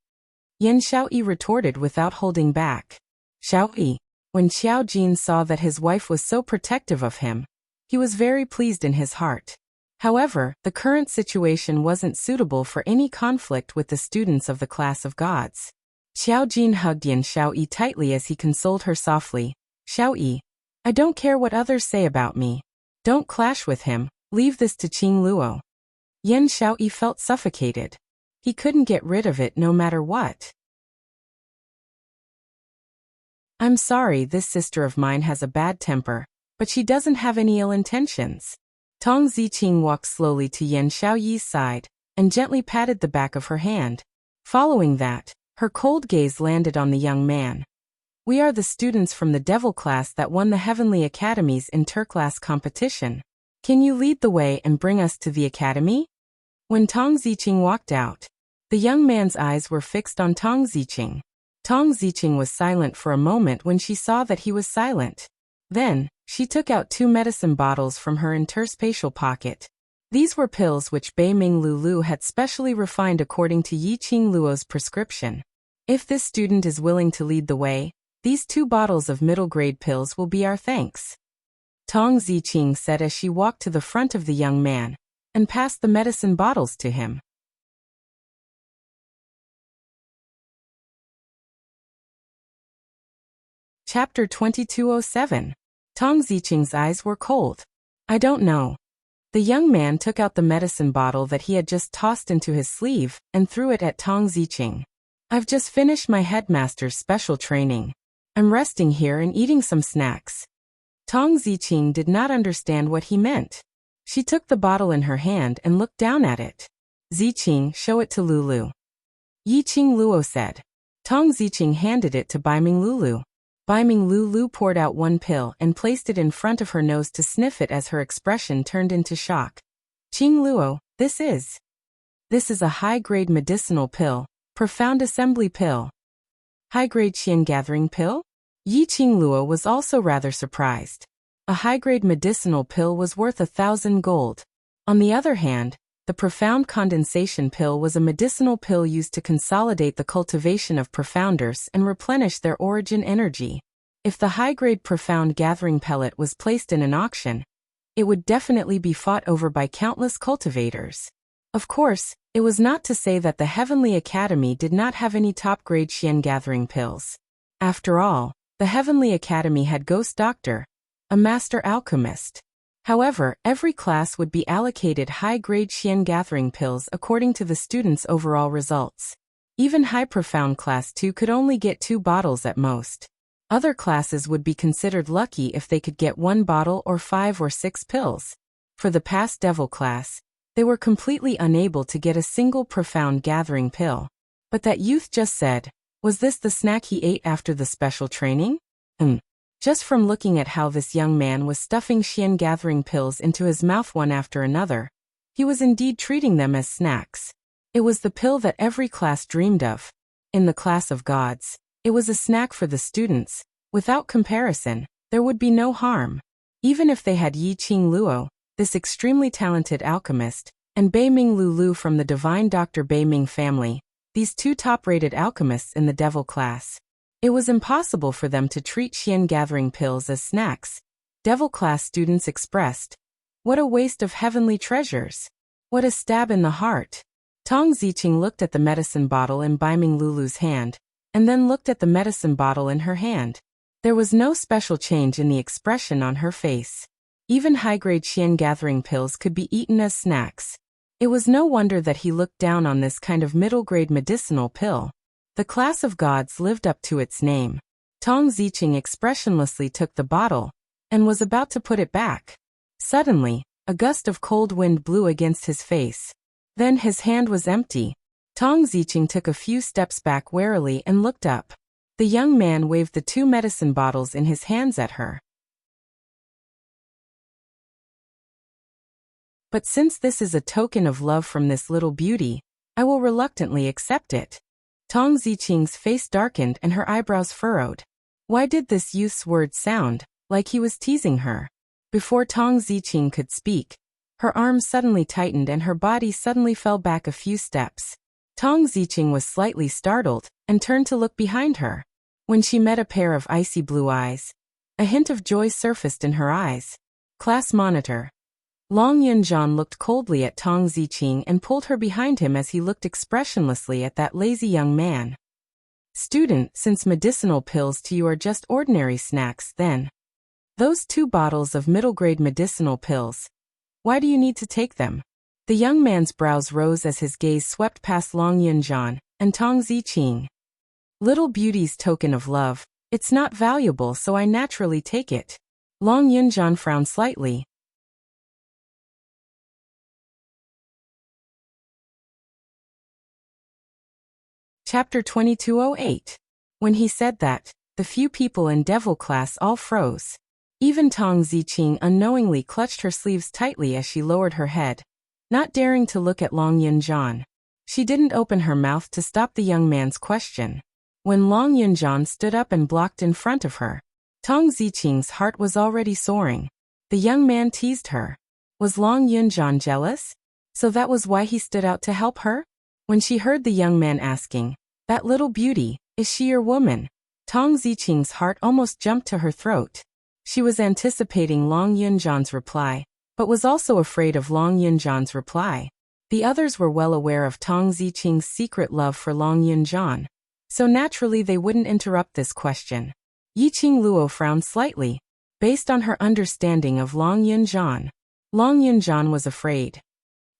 Yan Xiaoyi retorted without holding back. Xiaoyi. When Xiao Jin saw that his wife was so protective of him, he was very pleased in his heart. However, the current situation wasn't suitable for any conflict with the students of the class of gods. Xiao Jin hugged Yan Xiaoyi tightly as he consoled her softly. Xiaoyi, I don't care what others say about me. Don't clash with him, leave this to Qing Luo. Yan Xiaoyi felt suffocated. He couldn't get rid of it no matter what. I'm sorry, this sister of mine has a bad temper, but she doesn't have any ill intentions. Tong Ziqing walked slowly to Yan Xiaoyi's side and gently patted the back of her hand. Following that, her cold gaze landed on the young man. We are the students from the devil class that won the Heavenly Academy's interclass competition. Can you lead the way and bring us to the academy? When Tong Ziqing walked out, the young man's eyes were fixed on Tong Ziqing. Tong Ziqing was silent for a moment when she saw that he was silent. Then, she took out 2 medicine bottles from her interspatial pocket. These were pills which Bei Ming Lulu had specially refined according to Yiqing Luo's prescription. If this student is willing to lead the way, these 2 bottles of middle-grade pills will be our thanks. Tong Ziqing said as she walked to the front of the young man and passed the medicine bottles to him. Chapter 2207. Tong Ziqing's eyes were cold. I don't know. The young man took out the medicine bottle that he had just tossed into his sleeve and threw it at Tong Ziqing. I've just finished my headmaster's special training. I'm resting here and eating some snacks. Tong Ziqing did not understand what he meant. She took the bottle in her hand and looked down at it. Ziqing, show it to Lulu. Yiqing Luo said. Tong Ziqing handed it to Bai Ming Lulu. Bai Ming Lulu poured out 1 pill and placed it in front of her nose to sniff it as her expression turned into shock. Qing Luo, this is a high-grade medicinal pill, profound assembly pill. High-grade Qian gathering pill? Yiqing Luo was also rather surprised. A high-grade medicinal pill was worth 1,000 gold. On the other hand, The profound condensation pill was a medicinal pill used to consolidate the cultivation of profounders and replenish their origin energy. If the high-grade profound gathering pellet was placed in an auction, it would definitely be fought over by countless cultivators. Of course, it was not to say that the Heavenly Academy did not have any top-grade Xian gathering pills. After all, the Heavenly Academy had Ghost Doctor, a master alchemist. However, every class would be allocated high-grade Xian gathering pills according to the students' overall results. Even High Profound Class 2 could only get 2 bottles at most. Other classes would be considered lucky if they could get 1 bottle or 5 or 6 pills. For the past Devil class, they were completely unable to get a single profound gathering pill. But that youth just said, was this the snack he ate after the special training? Just from looking at how this young man was stuffing Xian gathering pills into his mouth one after another, he was indeed treating them as snacks. It was the pill that every class dreamed of. In the class of gods, it was a snack for the students. Without comparison, there would be no harm. Even if they had Yiqing Luo, this extremely talented alchemist, and Beiming Lulu from the divine Dr. Beiming family, these 2 top-rated alchemists in the devil class. It was impossible for them to treat Xian gathering pills as snacks. Devil class students expressed, "What a waste of heavenly treasures! What a stab in the heart!" Tong Ziqing looked at the medicine bottle in Beiming Lulu's hand, and then looked at the medicine bottle in her hand. There was no special change in the expression on her face. Even high-grade Xian gathering pills could be eaten as snacks. It was no wonder that he looked down on this kind of middle-grade medicinal pill. The class of gods lived up to its name. Tong Ziqing expressionlessly took the bottle, and was about to put it back. Suddenly, a gust of cold wind blew against his face. Then his hand was empty. Tong Ziqing took a few steps back warily and looked up. The young man waved the 2 medicine bottles in his hands at her. "But since this is a token of love from this little beauty, I will reluctantly accept it." Tong Ziqing's face darkened and her eyebrows furrowed. Why did this youth's words sound like he was teasing her? Before Tong Ziqing could speak, her arms suddenly tightened and her body suddenly fell back a few steps. Tong Ziqing was slightly startled and turned to look behind her. When she met a pair of icy blue eyes, a hint of joy surfaced in her eyes. Class monitor. Long Yunjian looked coldly at Tong Ziqing and pulled her behind him as he looked expressionlessly at that lazy young man. "Student, since medicinal pills to you are just ordinary snacks, then those 2 bottles of middle-grade medicinal pills, why do you need to take them?" The young man's brows rose as his gaze swept past Long Yunjian and Tong Ziqing. "Little beauty's token of love, it's not valuable, so I naturally take it." Long Yunjian frowned slightly. Chapter 2208. When he said that, the few people in devil class all froze. Even Tong Ziqing unknowingly clutched her sleeves tightly as she lowered her head, not daring to look at Long Yunjian. She didn't open her mouth to stop the young man's question. When Long Yunjian stood up and blocked in front of her, Tong Ziqing's heart was already soaring. The young man teased her. Was Long Yunjian jealous? So that was why he stood out to help her? When she heard the young man asking, "That little beauty, is she your woman?" Tong Ziqing's heart almost jumped to her throat. She was anticipating Long Yunjian's reply, but was also afraid of Long Yunjian's reply. The others were well aware of Tong Ziqing's secret love for Long Yunjian, so naturally they wouldn't interrupt this question. Yiqing Luo frowned slightly. Based on her understanding of Long Yunjian, Long Yunjian was afraid.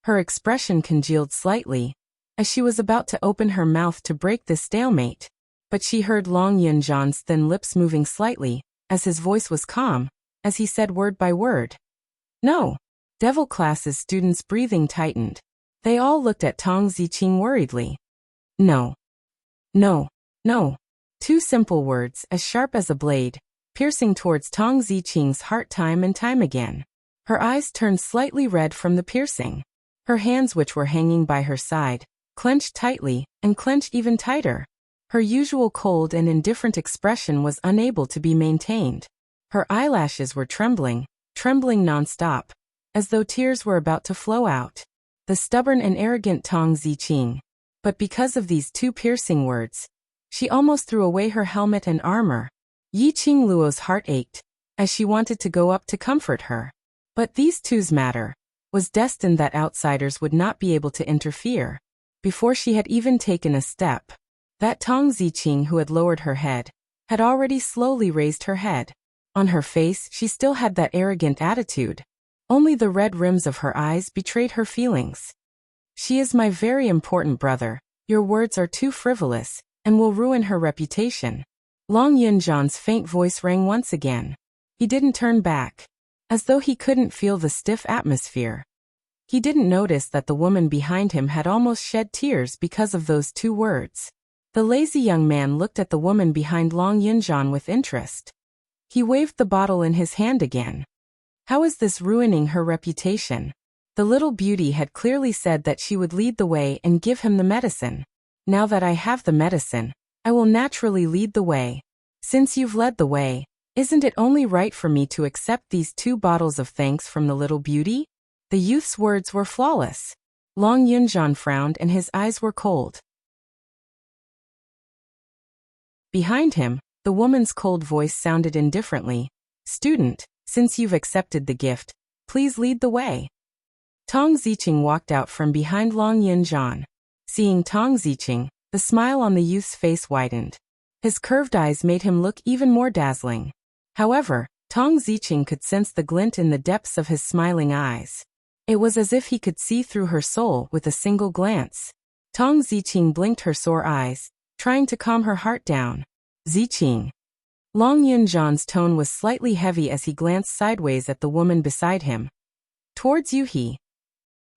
Her expression congealed slightly, as she was about to open her mouth to break this stalemate, but she heard Long Yunjian's thin lips moving slightly, as his voice was calm, as he said word by word. "No." Devil class's students' breathing tightened. They all looked at Tong Ziqing worriedly. "No. No. No." 2 simple words, as sharp as a blade, piercing towards Tong Ziqing's heart time and time again. Her eyes turned slightly red from the piercing. Her hands, which were hanging by her side, clenched tightly, and clenched even tighter. Her usual cold and indifferent expression was unable to be maintained. Her eyelashes were trembling non-stop, as though tears were about to flow out. the stubborn and arrogant Tong Ziqing. But because of these two piercing words, she almost threw away her helmet and armor. Yiqing Luo's heart ached, as she wanted to go up to comfort her. But these two's matter was destined that outsiders would not be able to interfere. Before she had even taken a step, that Tong Ziqing who had lowered her head had already slowly raised her head. On her face she still had that arrogant attitude. Only the red rims of her eyes betrayed her feelings. She is my very important brother. Your words are too frivolous, and will ruin her reputation. Long Yunzhan's faint voice rang once again. He didn't turn back, as though he couldn't feel the stiff atmosphere. He didn't notice that the woman behind him had almost shed tears because of those two words. The lazy young man looked at the woman behind Long Yunzhan with interest. He waved the bottle in his hand again. How is this ruining her reputation? The little beauty had clearly said that she would lead the way and give him the medicine. Now that I have the medicine, I will naturally lead the way. Since you've led the way, isn't it only right for me to accept these 2 bottles of thanks from the little beauty? The youth's words were flawless. Long Yunzhan frowned and his eyes were cold. Behind him, the woman's cold voice sounded indifferently. Student, since you've accepted the gift, please lead the way. Tong Ziqing walked out from behind Long Yunzhan. Seeing Tong Ziqing, the smile on the youth's face widened. His curved eyes made him look even more dazzling. However, Tong Ziqing could sense the glint in the depths of his smiling eyes. It was as if he could see through her soul with a single glance. Tong Ziqing blinked her sore eyes, trying to calm her heart down. Ziqing. Long Yunzhan's tone was slightly heavy as he glanced sideways at the woman beside him. Towards you he.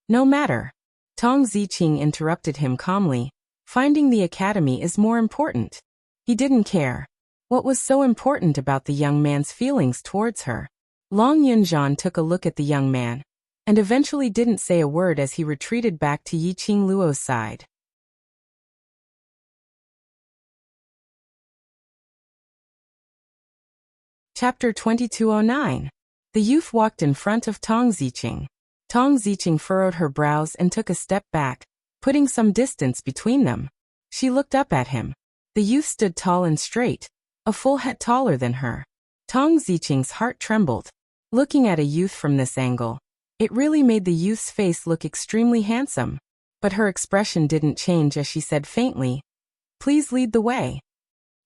No matter. Tong Ziqing interrupted him calmly. Finding the academy is more important. He didn't care. What was so important about the young man's feelings towards her? Long Yunzhan took a look at the young man, and eventually didn't say a word as he retreated back to Yiqing Luo's side. Chapter 2209. The youth walked in front of Tong Ziqing. Tong Ziqing furrowed her brows and took a step back, putting some distance between them. She looked up at him. The youth stood tall and straight, a full head taller than her. Tong Ziqing's heart trembled. Looking at a youth from this angle, it really made the youth's face look extremely handsome. But her expression didn't change as she said faintly, "Please lead the way."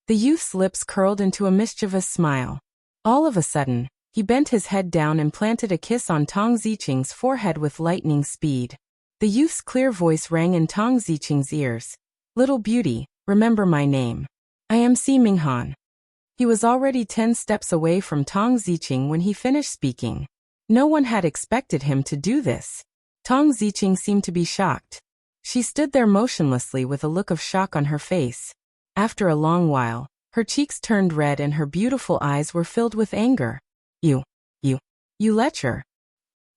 The youth's lips curled into a mischievous smile. All of a sudden, he bent his head down and planted a kiss on Tong Ziqing's forehead with lightning speed. The youth's clear voice rang in Tong Ziqing's ears. "Little beauty, remember my name. I am Si Minghan." He was already 10 steps away from Tong Ziqing when he finished speaking. No one had expected him to do this. Tong Ziqing seemed to be shocked. She stood there motionlessly with a look of shock on her face. After a long while, her cheeks turned red and her beautiful eyes were filled with anger. You lecher.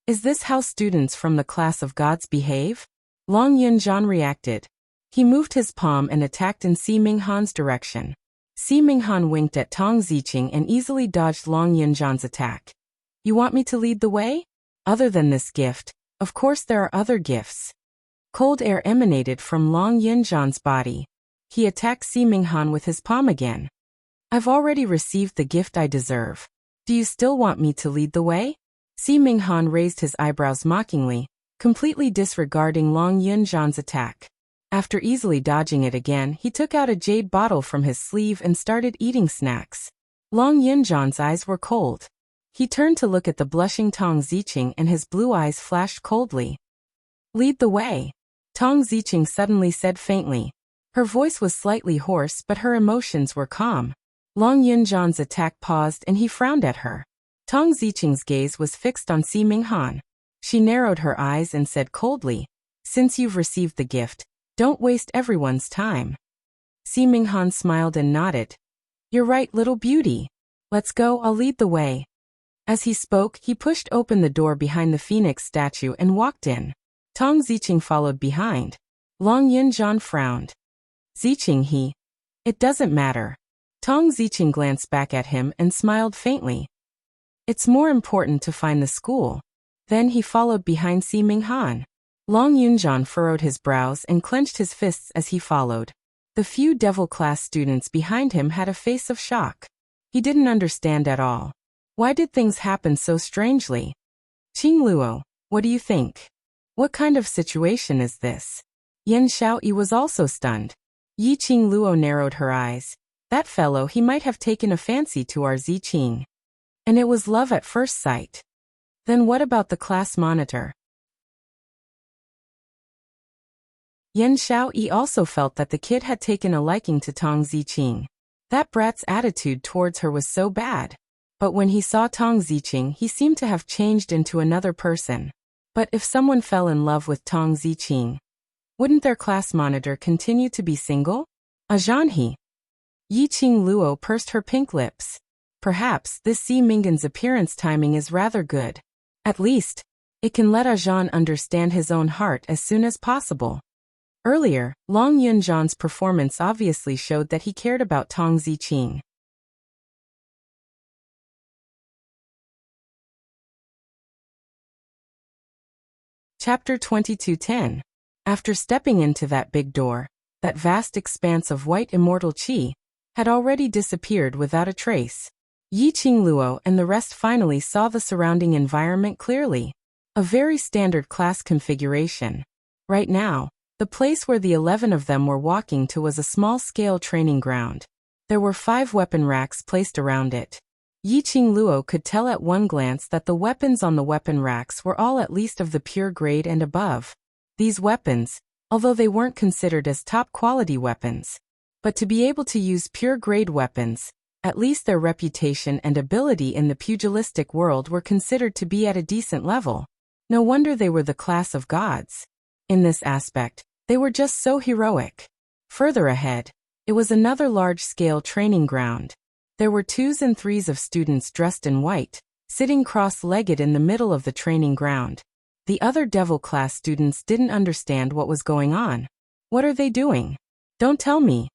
Is this how students from the class of gods behave? Long Yunzhan reacted. He moved his palm and attacked in Si Minghan's direction. Si Minghan winked at Tong Ziqing and easily dodged Long Yunzhan's attack. You want me to lead the way? Other than this gift, of course there are other gifts. Cold air emanated from Long Yunzhan's body. He attacked Si Minghan with his palm again. I've already received the gift I deserve. Do you still want me to lead the way? Si Minghan raised his eyebrows mockingly, completely disregarding Long Yunzhan's attack. After easily dodging it again, he took out a jade bottle from his sleeve and started eating snacks. Long Yunzhan's eyes were cold. He turned to look at the blushing Tong Ziqing and his blue eyes flashed coldly. Lead the way. Tong Ziqing suddenly said faintly. Her voice was slightly hoarse but her emotions were calm. Long Yunzhan's attack paused and he frowned at her. Tong Ziqing's gaze was fixed on Si Minghan. She narrowed her eyes and said coldly, "Since you've received the gift, don't waste everyone's time." Si Minghan smiled and nodded. "You're right, little beauty. Let's go, I'll lead the way." As he spoke, he pushed open the door behind the phoenix statue and walked in. Tong Ziqing followed behind. Long Yunzhan frowned. Ziqing It doesn't matter. Tong Ziqing glanced back at him and smiled faintly. It's more important to find the school. Then he followed behind Si Minghan. Long Yunjan furrowed his brows and clenched his fists as he followed. The few devil class students behind him had a face of shock. He didn't understand at all. Why did things happen so strangely? Qing Luo, what do you think? What kind of situation is this? Yan Xiaoyi was also stunned. Yi Qing Luo narrowed her eyes. That fellow, he might have taken a fancy to our Ziqing. And it was love at first sight. Then what about the class monitor? Yan Xiaoyi also felt that the kid had taken a liking to Tong Ziqing. That brat's attitude towards her was so bad. But when he saw Tong Ziqing, he seemed to have changed into another person. But if someone fell in love with Tong Ziqing, wouldn't their class monitor continue to be single? Ajanhe. Yi Qing Luo pursed her pink lips. Perhaps this Si Mingan's appearance timing is rather good. At least, it can let Ajan understand his own heart as soon as possible. Earlier, Long Yunjan's performance obviously showed that he cared about Tong Ziqing. Chapter 22:10. After stepping into that big door, that vast expanse of white immortal qi had already disappeared without a trace. Yi Qing Luo and the rest finally saw the surrounding environment clearly. A very standard class configuration. Right now, the place where the 11 of them were walking to was a small-scale training ground. There were 5 weapon racks placed around it. Yi Qing Luo could tell at one glance that the weapons on the weapon racks were all at least of the pure grade and above. These weapons, although they weren't considered as top-quality weapons, but to be able to use pure-grade weapons, at least their reputation and ability in the pugilistic world were considered to be at a decent level. No wonder they were the class of gods. In this aspect, they were just so heroic. Further ahead, it was another large-scale training ground. There were 2s and 3s of students dressed in white, sitting cross-legged in the middle of the training ground. The other devil class students didn't understand what was going on. What are they doing? Don't tell me.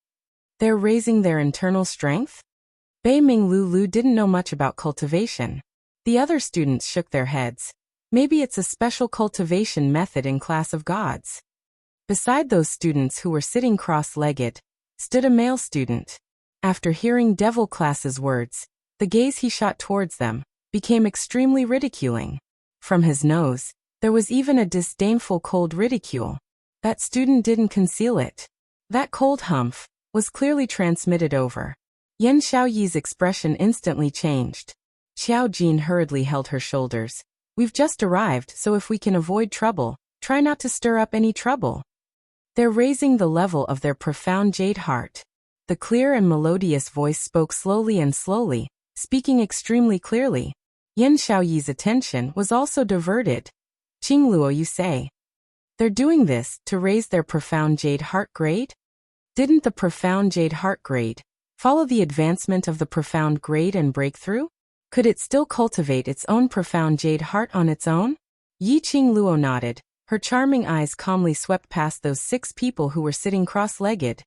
They're raising their internal strength? Bei Ming Lu didn't know much about cultivation. The other students shook their heads. Maybe it's a special cultivation method in Class of Gods. Beside those students who were sitting cross-legged, stood a male student. After hearing Devil Class's words, the gaze he shot towards them became extremely ridiculing. From his nose, there was even a disdainful cold ridicule. That student didn't conceal it. That cold humph was clearly transmitted over. Yan Xiaoyi's expression instantly changed. Xiao Jin hurriedly held her shoulders. We've just arrived, so if we can avoid trouble, try not to stir up any trouble. They're raising the level of their profound jade heart. The clear and melodious voice spoke slowly and slowly, speaking extremely clearly. Yan Xiaoyi's attention was also diverted. Qing Luo, you say? They're doing this to raise their profound jade heart grade? Didn't the profound jade heart grade follow the advancement of the profound grade and breakthrough? Could it still cultivate its own profound jade heart on its own? Yi Qing Luo nodded. Her charming eyes calmly swept past those 6 people who were sitting cross-legged.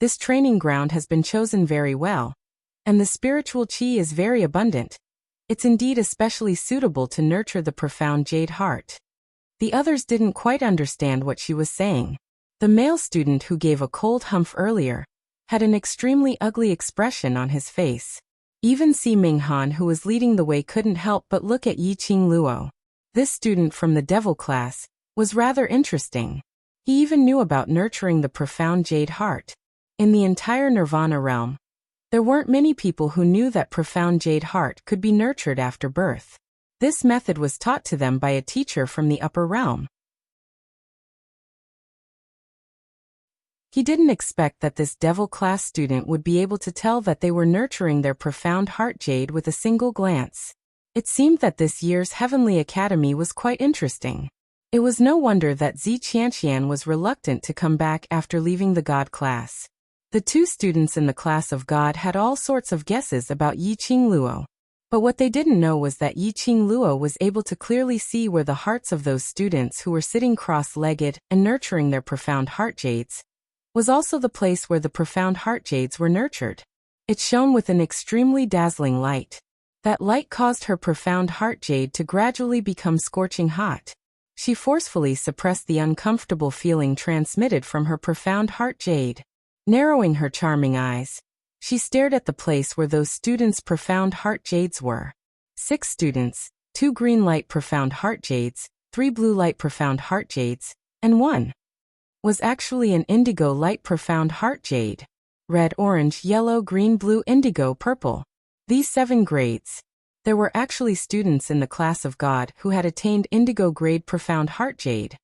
This training ground has been chosen very well, and the spiritual qi is very abundant. It's indeed especially suitable to nurture the profound jade heart. The others didn't quite understand what she was saying. The male student who gave a cold humph earlier had an extremely ugly expression on his face. Even Si Minghan, who was leading the way, couldn't help but look at Yi Qing Luo. This student from the devil class was rather interesting. He even knew about nurturing the profound jade heart. In the entire Nirvana realm, there weren't many people who knew that profound jade heart could be nurtured after birth. This method was taught to them by a teacher from the upper realm. He didn't expect that this devil class student would be able to tell that they were nurturing their profound heart jade with a single glance. It seemed that this year's Heavenly Academy was quite interesting. It was no wonder that Zi Qianqian was reluctant to come back after leaving the God class. The 2 students in the class of God had all sorts of guesses about Yi Qing Luo. But what they didn't know was that Yi Qing Luo was able to clearly see where the hearts of those students who were sitting cross-legged and nurturing their profound heart jades was also the place where the profound heart jades were nurtured. It shone with an extremely dazzling light. That light caused her profound heart jade to gradually become scorching hot. She forcefully suppressed the uncomfortable feeling transmitted from her profound heart jade. Narrowing her charming eyes, she stared at the place where those students' profound heart jades were. 6 students, 2 green light profound heart jades, 3 blue light profound heart jades, and 1 was actually an indigo light profound heart jade. Red, orange, yellow, green, blue, indigo, purple. These 7 grades. There were actually students in the class of God who had attained indigo grade profound heart jade.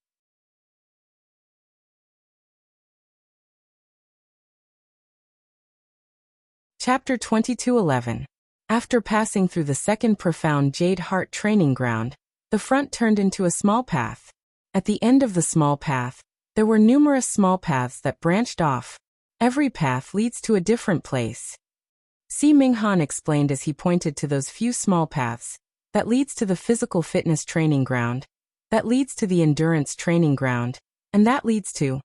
Chapter 22:11. After passing through the second profound jade heart training ground, the front turned into a small path. At the end of the small path, there were numerous small paths that branched off. Every path leads to a different place. Si Minghan explained as he pointed to those few small paths. That leads to the physical fitness training ground. That leads to the endurance training ground. And that leads to...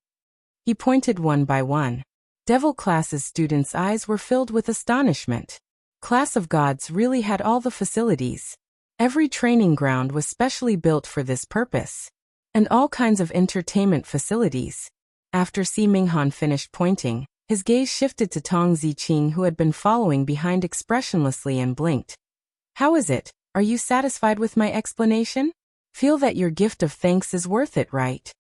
He pointed one by one. Devil class's students' eyes were filled with astonishment. Class of Gods really had all the facilities. Every training ground was specially built for this purpose. And all kinds of entertainment facilities. After Si Minghan finished pointing, his gaze shifted to Tong Ziqing, who had been following behind expressionlessly, and blinked. How is it? Are you satisfied with my explanation? Feel that your gift of thanks is worth it, right?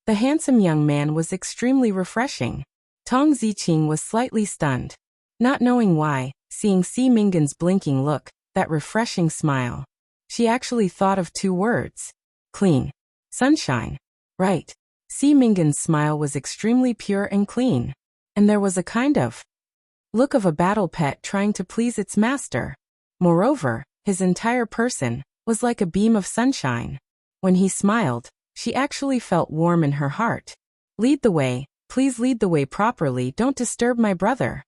The handsome young man was extremely refreshing. Tong Ziqing was slightly stunned. Not knowing why, seeing Si Minghan's blinking look, that refreshing smile. She actually thought of 2 words. Clean. Sunshine. Right. Si Minghan's smile was extremely pure and clean. And there was a kind of look of a battle pet trying to please its master. Moreover, his entire person was like a beam of sunshine. When he smiled, she actually felt warm in her heart. Lead the way, please lead the way properly, don't disturb my brother.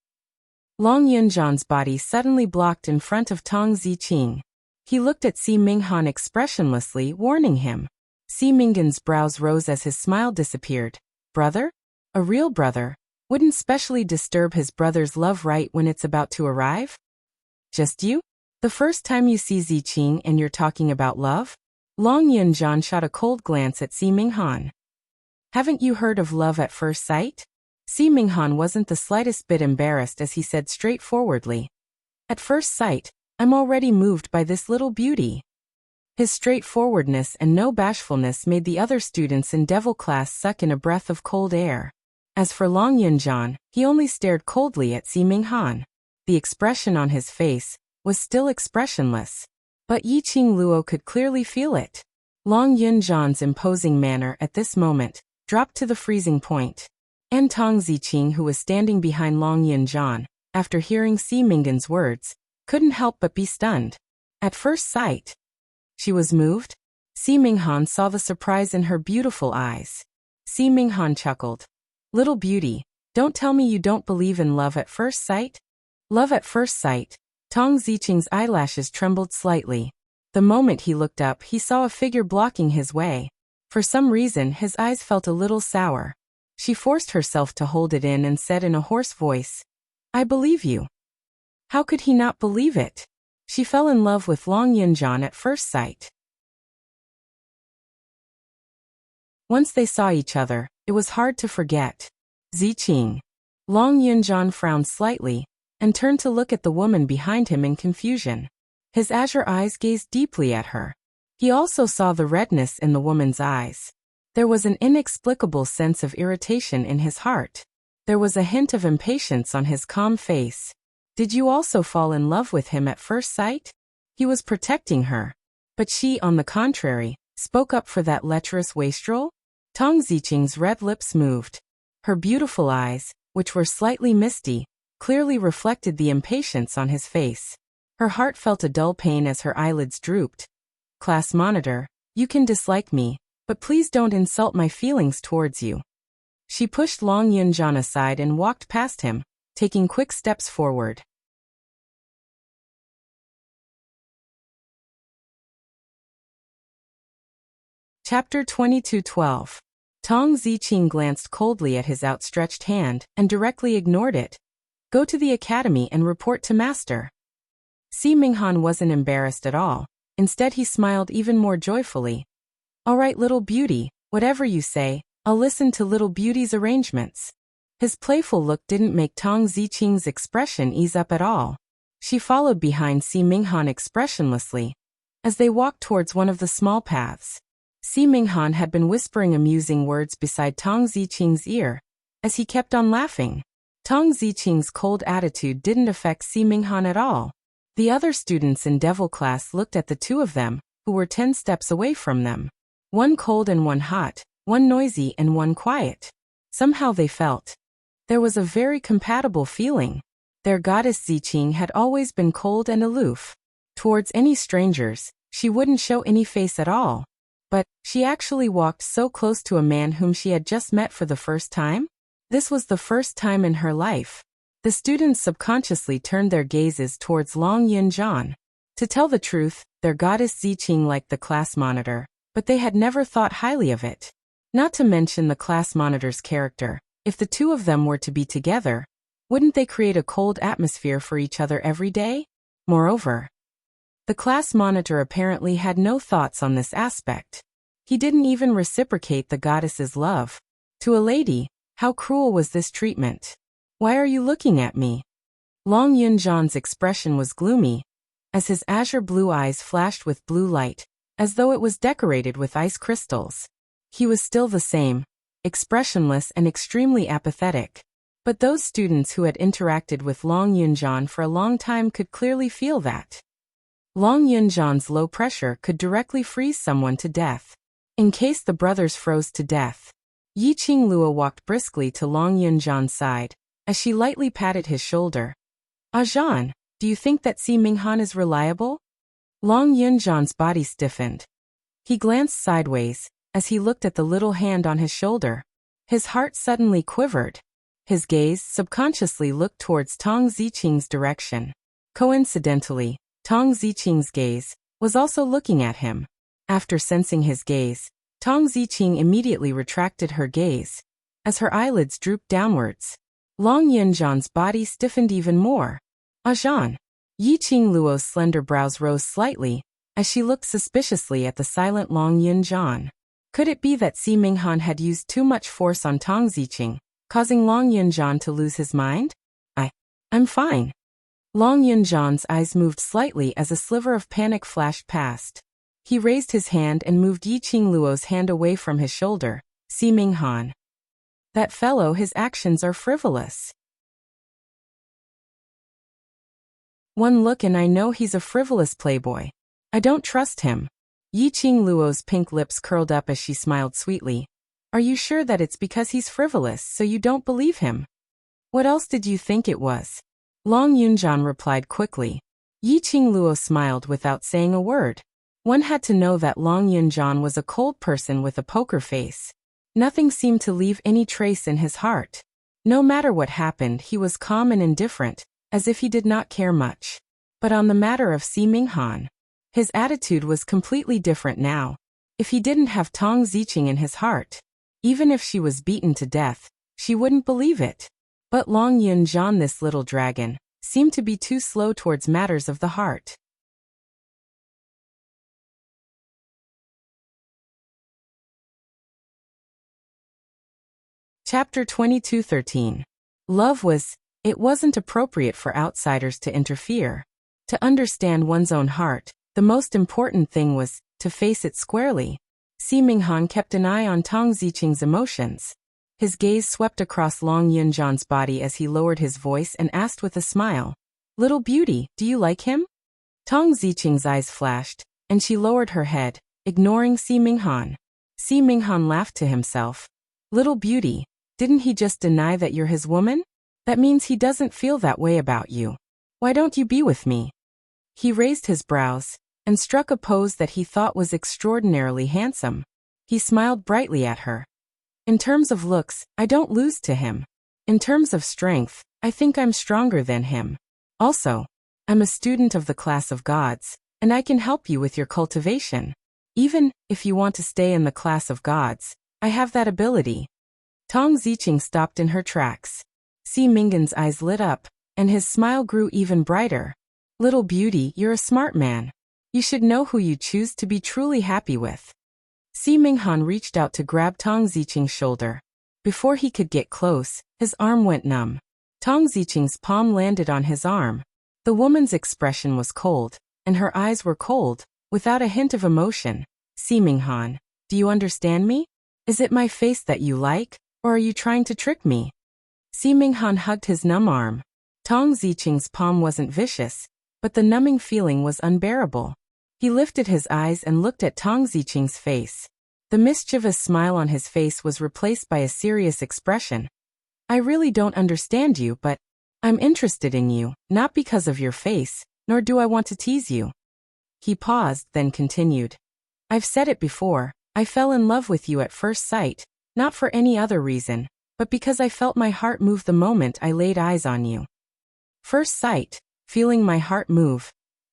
Long Yunjan's body suddenly blocked in front of Tong Ziqing. He looked at Si Minghan expressionlessly, warning him. Si Minghan's brows rose as his smile disappeared. Brother? A real brother? Wouldn't specially disturb his brother's love right when it's about to arrive? Just you? The first time you see Ziqing and you're talking about love? Long Yunjan shot a cold glance at Si Minghan. Haven't you heard of love at first sight? Si Minghan wasn't the slightest bit embarrassed as he said straightforwardly. At first sight, I'm already moved by this little beauty. His straightforwardness and no bashfulness made the other students in Devil class suck in a breath of cold air. As for Long Yunjan, he only stared coldly at Si Minghan. The expression on his face was still expressionless. But Yiqing Luo could clearly feel it. Long Yunjan's imposing manner at this moment dropped to the freezing point. And Tong Ziqing, who was standing behind Long Yunjan, after hearing Si Minghan's words, couldn't help but be stunned. At first sight, she was moved. Si Minghan saw the surprise in her beautiful eyes. Si Minghan chuckled. Little beauty, don't tell me you don't believe in love at first sight? Love at first sight. Tong Ziqing's eyelashes trembled slightly. The moment he looked up, he saw a figure blocking his way. For some reason, his eyes felt a little sour. She forced herself to hold it in and said in a hoarse voice, I believe you. How could he not believe it? She fell in love with Long Yunjan at first sight. Once they saw each other, it was hard to forget. Ziqing. Long Yunjan frowned slightly, and turned to look at the woman behind him in confusion. His azure eyes gazed deeply at her. He also saw the redness in the woman's eyes. There was an inexplicable sense of irritation in his heart. There was a hint of impatience on his calm face. Did you also fall in love with him at first sight? He was protecting her. But she, on the contrary, spoke up for that lecherous wastrel? Tong Ziqing's red lips moved. Her beautiful eyes, which were slightly misty, clearly reflected the impatience on his face. Her heart felt a dull pain as her eyelids drooped. Class monitor, you can dislike me, but please don't insult my feelings towards you. She pushed Long Yunjan aside and walked past him, taking quick steps forward. Chapter 22:12. Tong Ziqing glanced coldly at his outstretched hand and directly ignored it. Go to the academy and report to master. Si Minghan wasn't embarrassed at all. Instead, he smiled even more joyfully. All right, little beauty, whatever you say, I'll listen to little beauty's arrangements. His playful look didn't make Tang Ziqing's expression ease up at all. She followed behind Si Minghan expressionlessly as they walked towards one of the small paths. Si Minghan had been whispering amusing words beside Tang Ziqing's ear as he kept on laughing. Tang Ziqing's cold attitude didn't affect Si Minghan at all. The other students in Devil class looked at the two of them, who were 10 steps away from them. One cold and one hot, one noisy and one quiet. Somehow they felt there was a very compatible feeling. Their goddess Ziqing had always been cold and aloof. Towards any strangers, she wouldn't show any face at all. But she actually walked so close to a man whom she had just met for the first time. This was the first time in her life. The students subconsciously turned their gazes towards Long Yunjian. To tell the truth, their goddess Ziqing liked the class monitor, but they had never thought highly of it. Not to mention the class monitor's character. If the two of them were to be together, wouldn't they create a cold atmosphere for each other every day? Moreover, the class monitor apparently had no thoughts on this aspect. He didn't even reciprocate the goddess's love. To a lady, how cruel was this treatment? Why are you looking at me? Long Yunjian's expression was gloomy, as his azure blue eyes flashed with blue light, as though it was decorated with ice crystals. He was still the same, expressionless and extremely apathetic. But those students who had interacted with Long Yunjian for a long time could clearly feel that Long Yunjian's low pressure could directly freeze someone to death. In case the brothers froze to death. Yiqing Luo walked briskly to Long Yunjian's side, as she lightly patted his shoulder. Zhan, do you think that Si Minghan is reliable? Long Yunjian's body stiffened. He glanced sideways, as he looked at the little hand on his shoulder. His heart suddenly quivered. His gaze subconsciously looked towards Tang Ziqing's direction. Coincidentally, Tang Ziqing's gaze was also looking at him. After sensing his gaze, Tang Ziqing immediately retracted her gaze, as her eyelids drooped downwards. Long Yunjian's body stiffened even more. Zhan. Yiqing Luo's slender brows rose slightly, as she looked suspiciously at the silent Long Yunjian. Could it be that Si Minghan had used too much force on Tang Ziqing, causing Long Yunjian to lose his mind? I'm fine. Long Yunjian's eyes moved slightly as a sliver of panic flashed past. He raised his hand and moved Yiqing Luo's hand away from his shoulder. Si Minghan. That fellow, his actions are frivolous. One look and I know he's a frivolous playboy. I don't trust him. Yiqing Luo's pink lips curled up as she smiled sweetly. Are you sure that it's because he's frivolous so you don't believe him? What else did you think it was? Long Yunjian replied quickly. Yiqing Luo smiled without saying a word. One had to know that Long Yunjian was a cold person with a poker face. Nothing seemed to leave any trace in his heart. No matter what happened, he was calm and indifferent, as if he did not care much. But on the matter of Si Minghan, his attitude was completely different now. If he didn't have Tang Ziqing in his heart, even if she was beaten to death, she wouldn't believe it. But Long Yunjian, this little dragon, seemed to be too slow towards matters of the heart. Chapter 22:13. Love it wasn't appropriate for outsiders to interfere. To understand one's own heart, the most important thing was to face it squarely. Si Minghan kept an eye on Tang Ziqing's emotions. His gaze swept across Long Yunjian's body as he lowered his voice and asked with a smile, "Little beauty, do you like him?" Tang Ziqing's eyes flashed, and she lowered her head, ignoring Si Minghan. Si Minghan laughed to himself. "Little beauty, didn't he just deny that you're his woman? That means he doesn't feel that way about you. Why don't you be with me?" He raised his brows and struck a pose that he thought was extraordinarily handsome. He smiled brightly at her. "In terms of looks, I don't lose to him. In terms of strength, I think I'm stronger than him. Also, I'm a student of the class of gods, and I can help you with your cultivation. Even if you want to stay in the class of gods, I have that ability." Tang Ziqing stopped in her tracks. Si Minghan's eyes lit up, and his smile grew even brighter. "Little beauty, you're a smart man. You should know who you choose to be truly happy with." Si Minghan reached out to grab Tong Ziqing's shoulder. Before he could get close, his arm went numb. Tong Ziqing's palm landed on his arm. The woman's expression was cold, and her eyes were cold, without a hint of emotion. Si Minghan, do you understand me? Is it my face that you like, or are you trying to trick me? Si Minghan hugged his numb arm. Tong Ziqing's palm wasn't vicious, but the numbing feeling was unbearable. He lifted his eyes and looked at Tong Ziqing's face. The mischievous smile on his face was replaced by a serious expression. I really don't understand you, but I'm interested in you, not because of your face, nor do I want to tease you. He paused, then continued. I've said it before, I fell in love with you at first sight, not for any other reason, but because I felt my heart move the moment I laid eyes on you. First sight, feeling my heart move.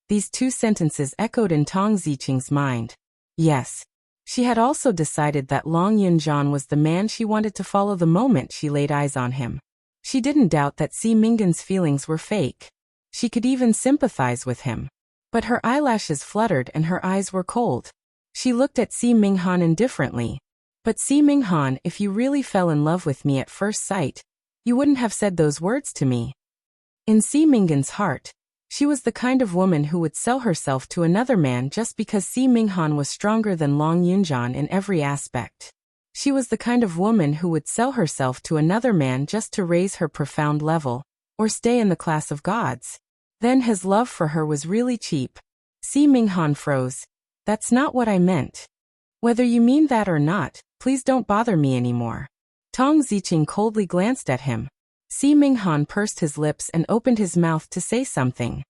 These two sentences echoed in Tong Ziqing's mind. Yes. She had also decided that Long Yunjian was the man she wanted to follow the moment she laid eyes on him. She didn't doubt that Si Minghan's feelings were fake. She could even sympathize with him. But her eyelashes fluttered and her eyes were cold. She looked at Si Minghan indifferently. But Si Minghan, if you really fell in love with me at first sight, you wouldn't have said those words to me. In Si Minghan's heart, she was the kind of woman who would sell herself to another man just because Si Minghan was stronger than Long Yunjian in every aspect. She was the kind of woman who would sell herself to another man just to raise her profound level, or stay in the class of gods. Then his love for her was really cheap. Si Minghan froze. That's not what I meant. Whether you mean that or not, please don't bother me anymore. Tong Ziqing coldly glanced at him. Si Minghan pursed his lips and opened his mouth to say something.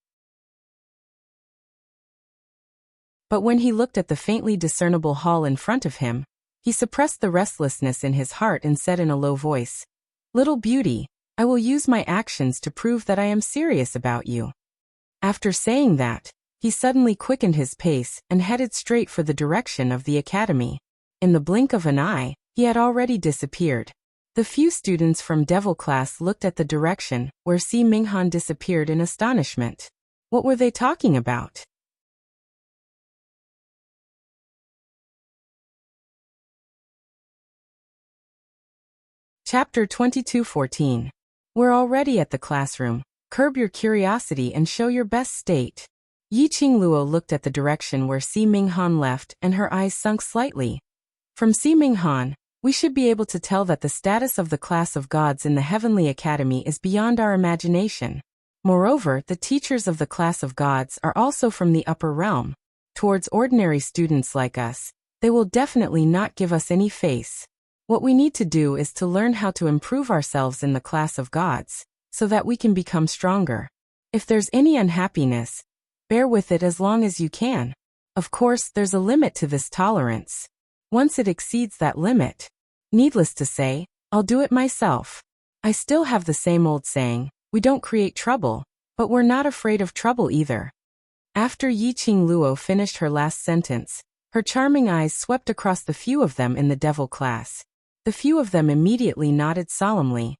But when he looked at the faintly discernible hall in front of him, he suppressed the restlessness in his heart and said in a low voice, Little beauty, I will use my actions to prove that I am serious about you. After saying that, he suddenly quickened his pace and headed straight for the direction of the academy. In the blink of an eye, he had already disappeared. The few students from Devil class looked at the direction where Si Minghan disappeared in astonishment. What were they talking about? Chapter 22:14. We're already at the classroom. Curb your curiosity and show your best state. Yiqing Luo looked at the direction where Si Minghan left and her eyes sunk slightly. From Si Minghan, we should be able to tell that the status of the class of gods in the Heavenly Academy is beyond our imagination. Moreover, the teachers of the class of gods are also from the upper realm. Towards ordinary students like us, they will definitely not give us any face. What we need to do is to learn how to improve ourselves in the class of gods, so that we can become stronger. If there's any unhappiness, bear with it as long as you can. Of course, there's a limit to this tolerance. Once it exceeds that limit, needless to say, I'll do it myself. I still have the same old saying, we don't create trouble, but we're not afraid of trouble either. After Yiqing Luo finished her last sentence, her charming eyes swept across the few of them in the devil class. The few of them immediately nodded solemnly.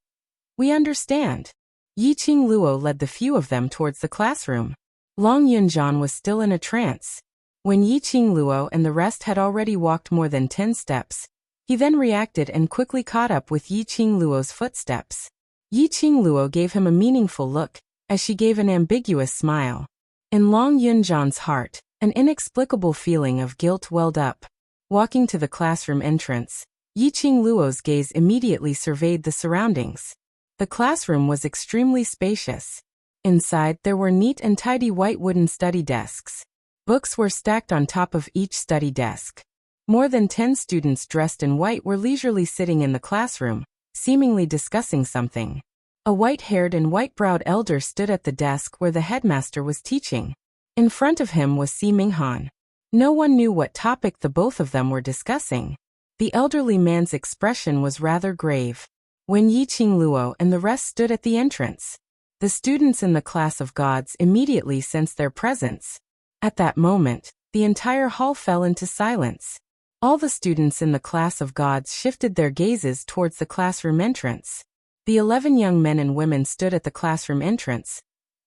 We understand. Yiqing Luo led the few of them towards the classroom. Long Yunjian was still in a trance. When Yiqing Luo and the rest had already walked more than 10 steps, he then reacted and quickly caught up with Yiqing Luo's footsteps. Yiqing Luo gave him a meaningful look, as she gave an ambiguous smile. In Long Yunjian's heart, an inexplicable feeling of guilt welled up. Walking to the classroom entrance, Yiqing Luo's gaze immediately surveyed the surroundings. The classroom was extremely spacious. Inside, there were neat and tidy white wooden study desks. Books were stacked on top of each study desk. More than 10 students dressed in white were leisurely sitting in the classroom, seemingly discussing something. A white-haired and white-browed elder stood at the desk where the headmaster was teaching. In front of him was Si Minghan. No one knew what topic the both of them were discussing. The elderly man's expression was rather grave. When Yiqing Luo and the rest stood at the entrance, the students in the class of gods immediately sensed their presence. At that moment, the entire hall fell into silence. All the students in the class of gods shifted their gazes towards the classroom entrance. The 11 young men and women stood at the classroom entrance,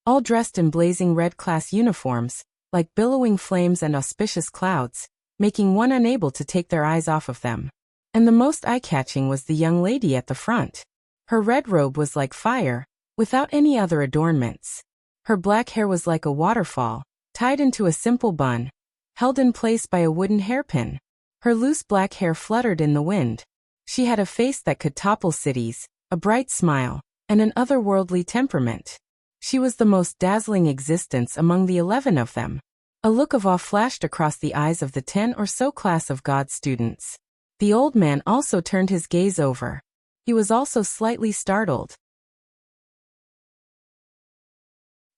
all dressed in blazing red class uniforms, like billowing flames and auspicious clouds. making one unable to take their eyes off of them. And the most eye-catching was the young lady at the front. Her red robe was like fire, without any other adornments. Her black hair was like a waterfall, tied into a simple bun, held in place by a wooden hairpin. Her loose black hair fluttered in the wind. She had a face that could topple cities, a bright smile, and an otherworldly temperament. She was the most dazzling existence among the 11 of them. A look of awe flashed across the eyes of the 10 or so class of God students. The old man also turned his gaze over. He was also slightly startled.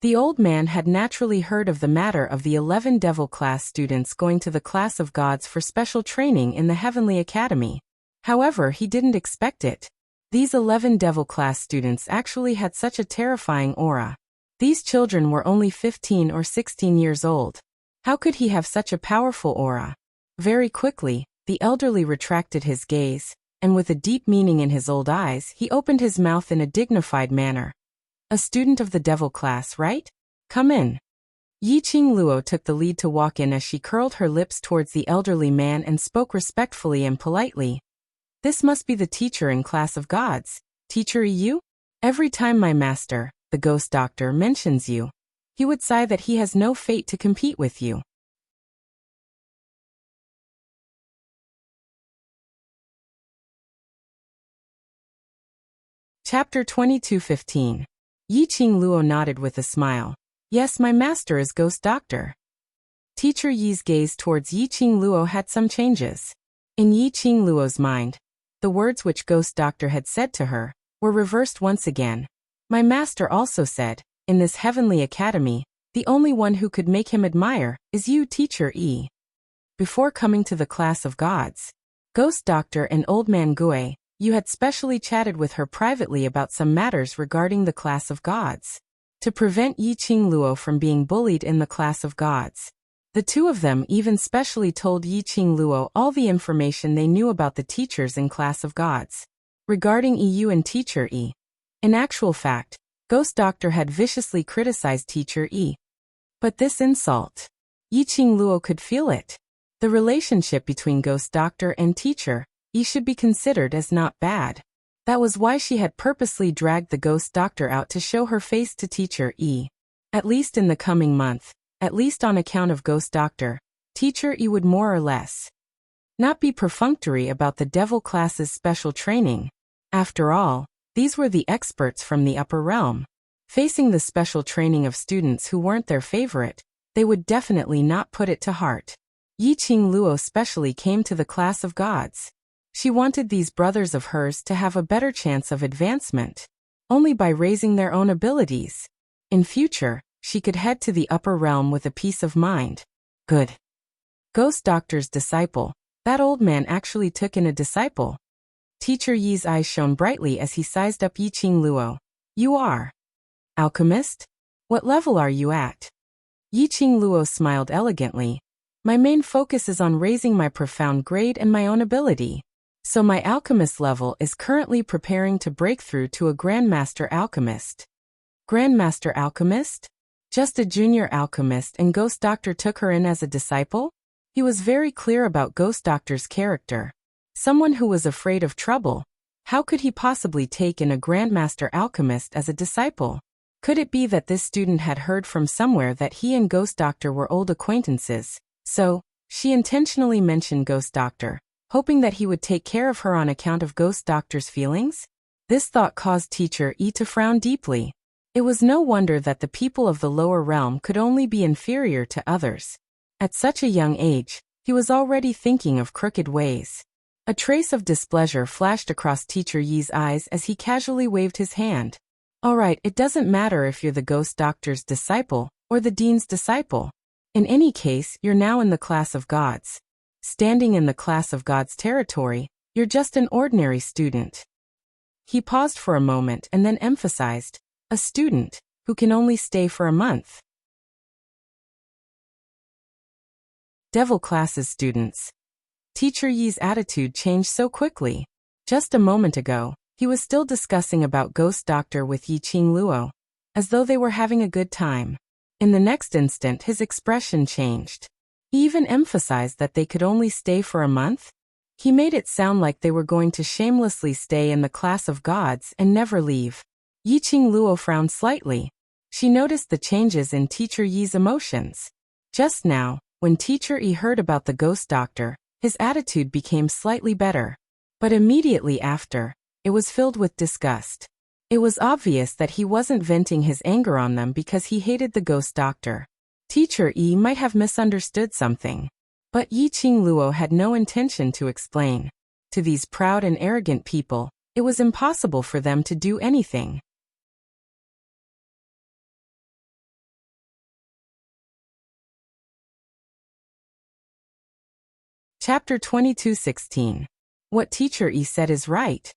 The old man had naturally heard of the matter of the 11 devil class students going to the class of gods for special training in the Heavenly Academy. However, he didn't expect it. These 11 devil class students actually had such a terrifying aura. These children were only 15 or 16 years old. How could he have such a powerful aura? Very quickly, the elderly retracted his gaze, and with a deep meaning in his old eyes, he opened his mouth in a dignified manner. A student of the devil class, right? Come in. Yiqing Luo took the lead to walk in as she curled her lips towards the elderly man and spoke respectfully and politely. This must be the teacher in class of gods. Teacher Yu? Every time my master, the ghost doctor, mentions you, he would sigh that he has no fate to compete with you. Chapter 22:15. Yiqing Luo nodded with a smile. Yes, my master is ghost doctor. Teacher Yi's gaze towards Yiqing Luo had some changes. In Yiqing Luo's mind, the words which ghost doctor had said to her were reversed once again. My master also said, in this heavenly academy, the only one who could make him admire is you, teacher Yi. Before coming to the class of gods, ghost doctor and old man Gui, you had specially chatted with her privately about some matters regarding the class of gods. To prevent Yiqing Luo from being bullied in the class of gods, the two of them even specially told Yiqing Luo all the information they knew about the teachers in class of gods. Regarding Yu and teacher Yi, in actual fact, ghost doctor had viciously criticized teacher Yi. But this insult, Yiqing Luo could feel it. The relationship between ghost doctor and teacher Yi should be considered as not bad. That was why she had purposely dragged the ghost doctor out to show her face to teacher Yi. At least in the coming month, at least on account of ghost doctor, teacher Yi would more or less not be perfunctory about the devil class's special training. After all, these were the experts from the upper realm. Facing the special training of students who weren't their favorite, they would definitely not put it to heart. Yiqing Luo specially came to the class of gods. She wanted these brothers of hers to have a better chance of advancement, only by raising their own abilities. In future, she could head to the upper realm with a peace of mind. Good. Ghost doctor's disciple. That old man actually took in a disciple. Teacher Yi's eyes shone brightly as he sized up Yiqing Luo. You are alchemist? What level are you at? Yiqing Luo smiled elegantly. My main focus is on raising my profound grade and my own ability. So my alchemist level is currently preparing to break through to a Grandmaster Alchemist. Grandmaster Alchemist? Just a junior alchemist, and Ghost Doctor took her in as a disciple? He was very clear about Ghost Doctor's character. Someone who was afraid of trouble. How could he possibly take in a Grandmaster Alchemist as a disciple? Could it be that this student had heard from somewhere that he and Ghost Doctor were old acquaintances? So, she intentionally mentioned Ghost Doctor, hoping that he would take care of her on account of Ghost Doctor's feelings? This thought caused teacher Yi to frown deeply. It was no wonder that the people of the lower realm could only be inferior to others. At such a young age, he was already thinking of crooked ways. A trace of displeasure flashed across teacher Yi's eyes as he casually waved his hand. All right, it doesn't matter if you're the Ghost Doctor's disciple or the Dean's disciple. In any case, you're now in the class of gods. Standing in the class of gods territory, you're just an ordinary student. He paused for a moment and then emphasized, a student who can only stay for a month. Devil classes students. Teacher Yi's attitude changed so quickly. Just a moment ago, he was still discussing about Ghost Doctor with Yiqing Luo, as though they were having a good time. In the next instant his expression changed. He even emphasized that they could only stay for a month. He made it sound like they were going to shamelessly stay in the class of gods and never leave. Yiqing Luo frowned slightly. She noticed the changes in Teacher Yi's emotions. Just now, when Teacher Yi heard about the ghost doctor, his attitude became slightly better. But immediately after, it was filled with disgust. It was obvious that he wasn't venting his anger on them because he hated the ghost doctor. Teacher Yi might have misunderstood something. But Yiqing Luo had no intention to explain. To these proud and arrogant people, it was impossible for them to do anything. Chapter 22:16. What Teacher Yi said is right.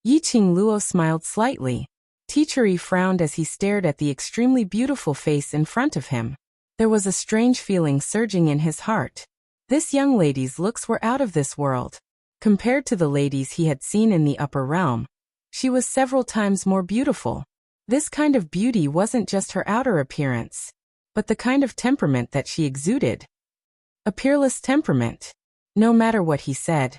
Yiqing Luo smiled slightly. Teacher Yi frowned as he stared at the extremely beautiful face in front of him. There was a strange feeling surging in his heart. This young lady's looks were out of this world. Compared to the ladies he had seen in the upper realm, she was several times more beautiful. This kind of beauty wasn't just her outer appearance, but the kind of temperament that she exuded. A peerless temperament. No matter what he said,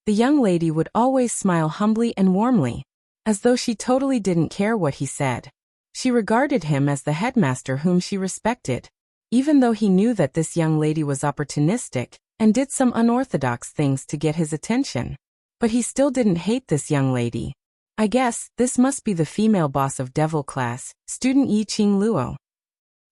the young lady would always smile humbly and warmly, as though she totally didn't care what he said. She regarded him as the headmaster whom she respected. Even though he knew that this young lady was opportunistic and did some unorthodox things to get his attention. But he still didn't hate this young lady. I guess this must be the female boss of Devil Class, student Yiqing Luo.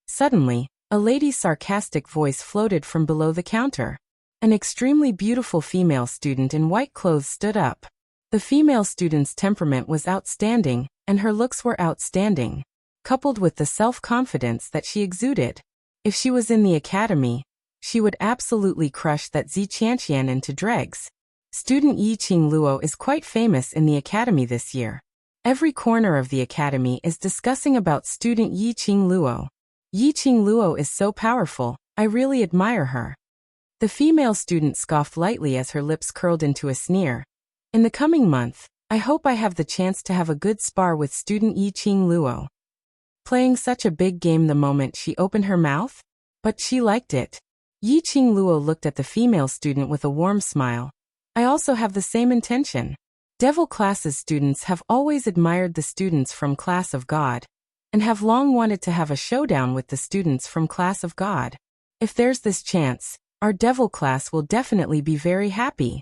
Suddenly, a lady's sarcastic voice floated from below the counter. An extremely beautiful female student in white clothes stood up. The female student's temperament was outstanding, and her looks were outstanding, coupled with the self-confidence that she exuded. If she was in the academy, she would absolutely crush that Ziqianqian into dregs. Student Yiqing Luo is quite famous in the academy this year. Every corner of the academy is discussing about student Yiqing Luo. Yiqing Luo is so powerful, I really admire her. The female student scoffed lightly as her lips curled into a sneer. In the coming month, I hope I have the chance to have a good spar with student Yiqing Luo. Playing such a big game the moment she opened her mouth? But she liked it. Yiqing Luo looked at the female student with a warm smile. I also have the same intention. Devil Class's students have always admired the students from Class of God, and have long wanted to have a showdown with the students from Class of God. If there's this chance, our Devil Class will definitely be very happy.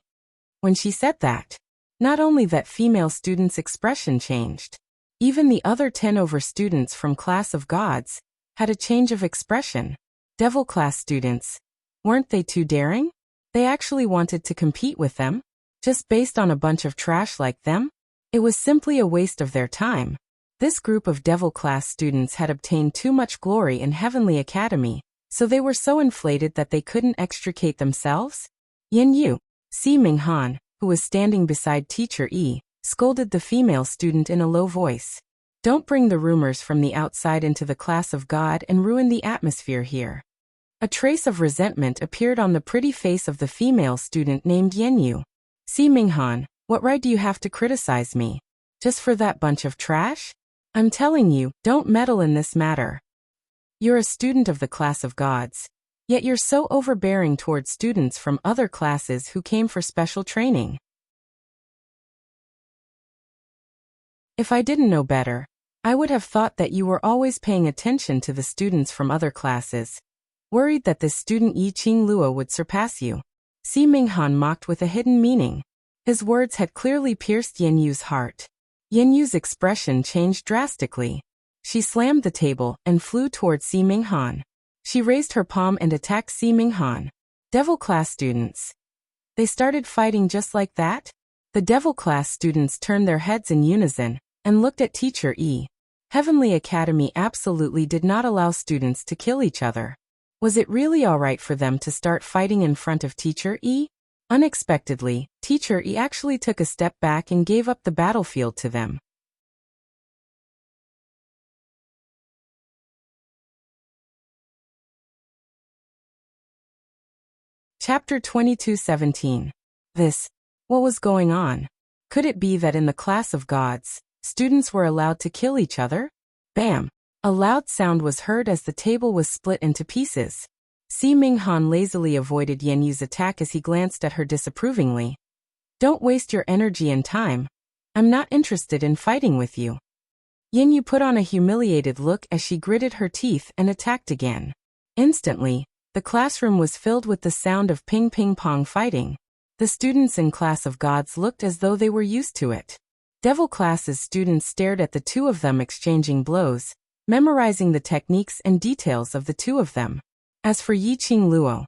When she said that, not only that female student's expression changed, even the other 10 over students from Class of Gods had a change of expression. Devil Class students, weren't they too daring? They actually wanted to compete with them, just based on a bunch of trash like them? It was simply a waste of their time. This group of Devil Class students had obtained too much glory in Heavenly Academy, so they were so inflated that they couldn't extricate themselves? Yin Yu, Si Minghan, who was standing beside Teacher Yi, scolded the female student in a low voice. Don't bring the rumors from the outside into the Class of God and ruin the atmosphere here. A trace of resentment appeared on the pretty face of the female student named Yenyu. Si Minghan, what right do you have to criticize me? Just for that bunch of trash? I'm telling you, don't meddle in this matter. You're a student of the Class of Gods, yet you're so overbearing towards students from other classes who came for special training. If I didn't know better, I would have thought that you were always paying attention to the students from other classes, worried that this student Yiqing Luo would surpass you. Si Minghan mocked with a hidden meaning. His words had clearly pierced Yenyu's heart. Yenyu's expression changed drastically. She slammed the table and flew towards Si Minghan. She raised her palm and attacked Si Minghan. Devil Class students. They started fighting just like that? The Devil Class students turned their heads in unison and looked at Teacher Yi. Heavenly Academy absolutely did not allow students to kill each other. Was it really alright for them to start fighting in front of Teacher Yi? Unexpectedly, Teacher Yi actually took a step back and gave up the battlefield to them. Chapter 22:17. What was going on? Could it be that in the Class of Gods, students were allowed to kill each other? Bam! A loud sound was heard as the table was split into pieces. Si Minghan lazily avoided Yan Yu's attack as he glanced at her disapprovingly. Don't waste your energy and time. I'm not interested in fighting with you. Yan Yu put on a humiliated look as she gritted her teeth and attacked again. Instantly, the classroom was filled with the sound of ping-pong fighting. The students in Class of Gods looked as though they were used to it. Devil Class's students stared at the two of them exchanging blows, memorizing the techniques and details of the two of them. As for Yiqing Luo,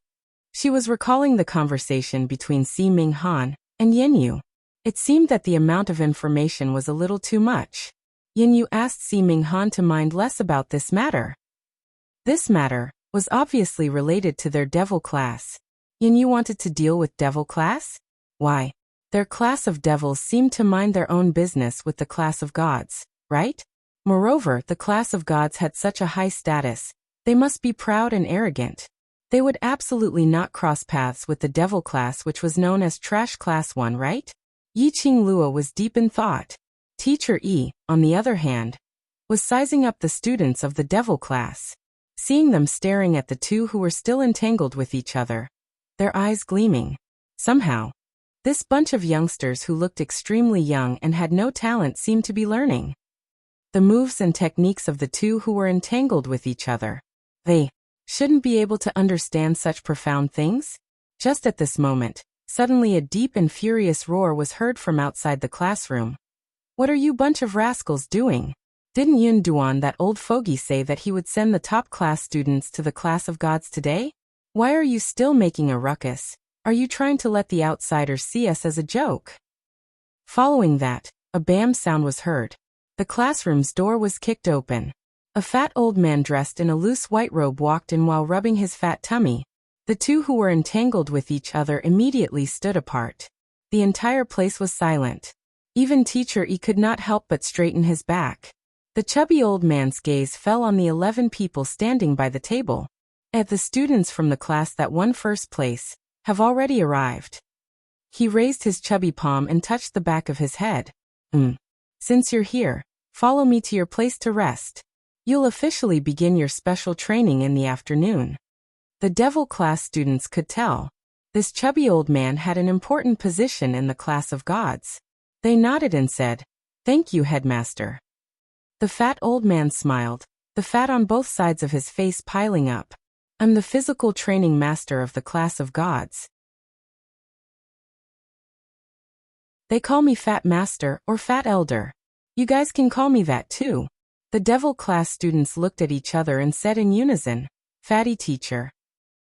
she was recalling the conversation between Si Minghan and Yan Yu. It seemed that the amount of information was a little too much. Yan Yu asked Si Minghan to mind less about this matter. This matter was obviously related to their devil class. Yan Yu wanted to deal with devil class? Why? Their class of devils seemed to mind their own business with the class of gods, right? Moreover, the class of gods had such a high status. They must be proud and arrogant. They would absolutely not cross paths with the devil class, which was known as Trash Class 1, right? Yiqing Luo was deep in thought. Teacher Yi, on the other hand, was sizing up the students of the devil class. Seeing them staring at the two who were still entangled with each other, their eyes gleaming. Somehow, this bunch of youngsters who looked extremely young and had no talent seemed to be learning the moves and techniques of the two who were entangled with each other. They shouldn't be able to understand such profound things? Just at this moment, suddenly a deep and furious roar was heard from outside the classroom. What are you bunch of rascals doing? Didn't Yun Duan, that old fogey, say that he would send the top class students to the class of gods today? Why are you still making a ruckus? Are you trying to let the outsiders see us as a joke? Following that, a bam sound was heard. The classroom's door was kicked open. A fat old man dressed in a loose white robe walked in while rubbing his fat tummy. The two who were entangled with each other immediately stood apart. The entire place was silent. Even Teacher Yi could not help but straighten his back. The chubby old man's gaze fell on the 11 people standing by the table. The students from the class that won first place have already arrived. He raised his chubby palm and touched the back of his head. Since you're here, follow me to your place to rest. You'll officially begin your special training in the afternoon. The devil class students could tell. This chubby old man had an important position in the class of gods. They nodded and said, "Thank you, headmaster." The fat old man smiled, the fat on both sides of his face piling up. I'm the physical training master of the class of gods. They call me Fat Master or Fat Elder. You guys can call me that too. The devil class students looked at each other and said in unison, "Fatty teacher.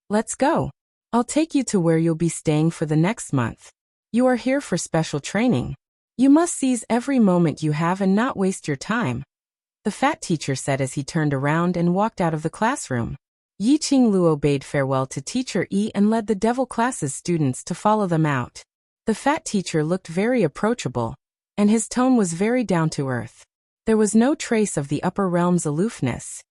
Let's go. I'll take you to where you'll be staying for the next month. You are here for special training. You must seize every moment you have and not waste your time," the fat teacher said as he turned around and walked out of the classroom. Yiqing Luo bade farewell to Teacher Yi and led the devil class's students to follow them out. The fat teacher looked very approachable, and his tone was very down to earth. There was no trace of the upper realm's aloofness.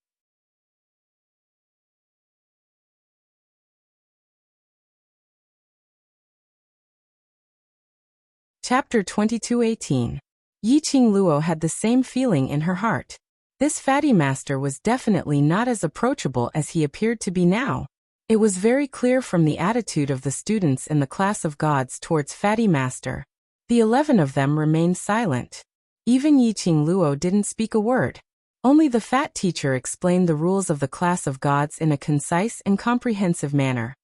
Chapter 22:18. Yiqing Luo had the same feeling in her heart. This fatty master was definitely not as approachable as he appeared to be now. It was very clear from the attitude of the students in the class of gods towards fatty master. The 11 of them remained silent. Even Yiqing Luo didn't speak a word. Only the fat teacher explained the rules of the class of gods in a concise and comprehensive manner.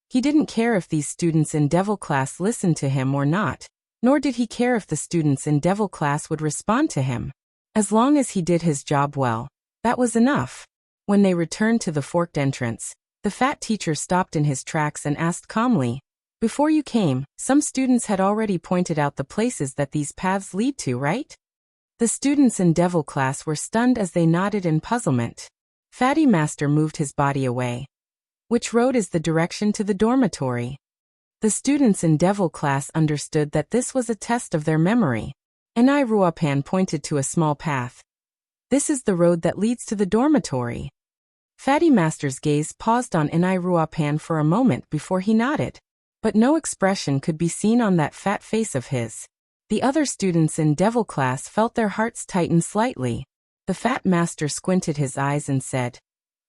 He didn't care if these students in devil class listened to him or not, nor did he care if the students in devil class would respond to him. As long as he did his job well, that was enough. When they returned to the forked entrance, the fat teacher stopped in his tracks and asked calmly, "Before you came, some students had already pointed out the places that these paths lead to, right?" The students in devil class were stunned as they nodded in puzzlement. Fatty Master moved his body away. "Which road is the direction to the dormitory?" The students in devil class understood that this was a test of their memory. Enai Ruopan pointed to a small path. "This is the road that leads to the dormitory." Fatty Master's gaze paused on Enai Ruopan for a moment before he nodded. But no expression could be seen on that fat face of his. The other students in devil class felt their hearts tighten slightly. The fat master squinted his eyes and said,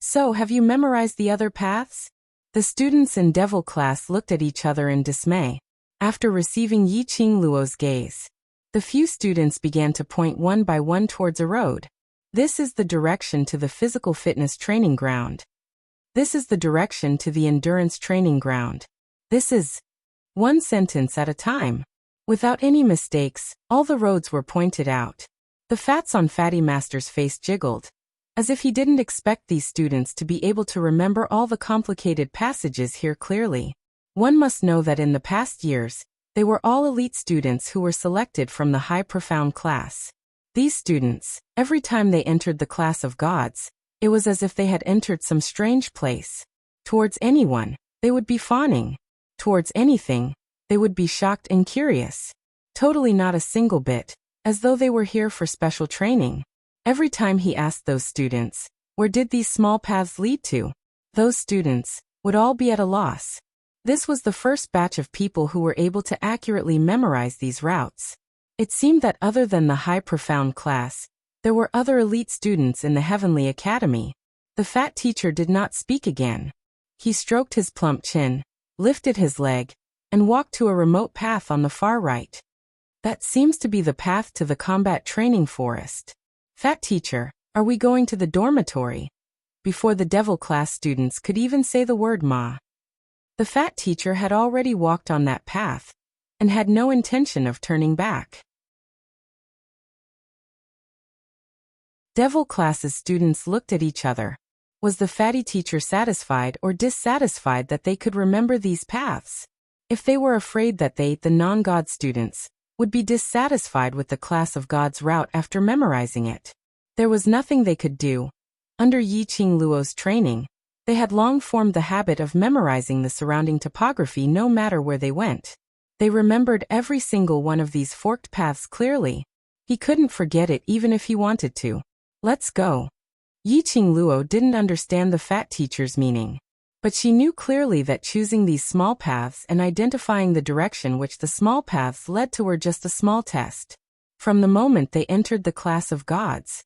"So have you memorized the other paths?" The students in Devil class looked at each other in dismay. After receiving Yi Qing Luo's gaze, the few students began to point one by one towards a road. This is the direction to the physical fitness training ground. This is the direction to the endurance training ground. This is one sentence at a time. Without any mistakes, all the roads were pointed out. The fats on Fatty Master's face jiggled, as if he didn't expect these students to be able to remember all the complicated passages here clearly. One must know that in the past years, they were all elite students who were selected from the high profound class. These students, every time they entered the class of gods, it was as if they had entered some strange place. Towards anyone, they would be fawning. Towards anything, they would be shocked and curious. Totally not a single bit, as though they were here for special training. Every time he asked those students, where did these small paths lead to? Those students would all be at a loss. This was the first batch of people who were able to accurately memorize these routes. It seemed that other than the high profound class, there were other elite students in the Heavenly Academy. The fat teacher did not speak again. He stroked his plump chin, lifted his leg, and walked to a remote path on the far right. That seems to be the path to the combat training forest. Fat teacher, are we going to the dormitory? Before the Devil class students could even say the word ma, the fat teacher had already walked on that path, and had no intention of turning back. Devil class's students looked at each other. Was the fatty teacher satisfied or dissatisfied that they could remember these paths? If they were afraid that they, the non-God students, would be dissatisfied with the class of God's route after memorizing it, there was nothing they could do. Under Yi Qing Luo's training, they had long formed the habit of memorizing the surrounding topography no matter where they went. They remembered every single one of these forked paths clearly. He couldn't forget it even if he wanted to. Let's go. Yi Qing Luo didn't understand the fat teacher's meaning, but she knew clearly that choosing these small paths and identifying the direction which the small paths led to were just a small test. From the moment they entered the class of gods,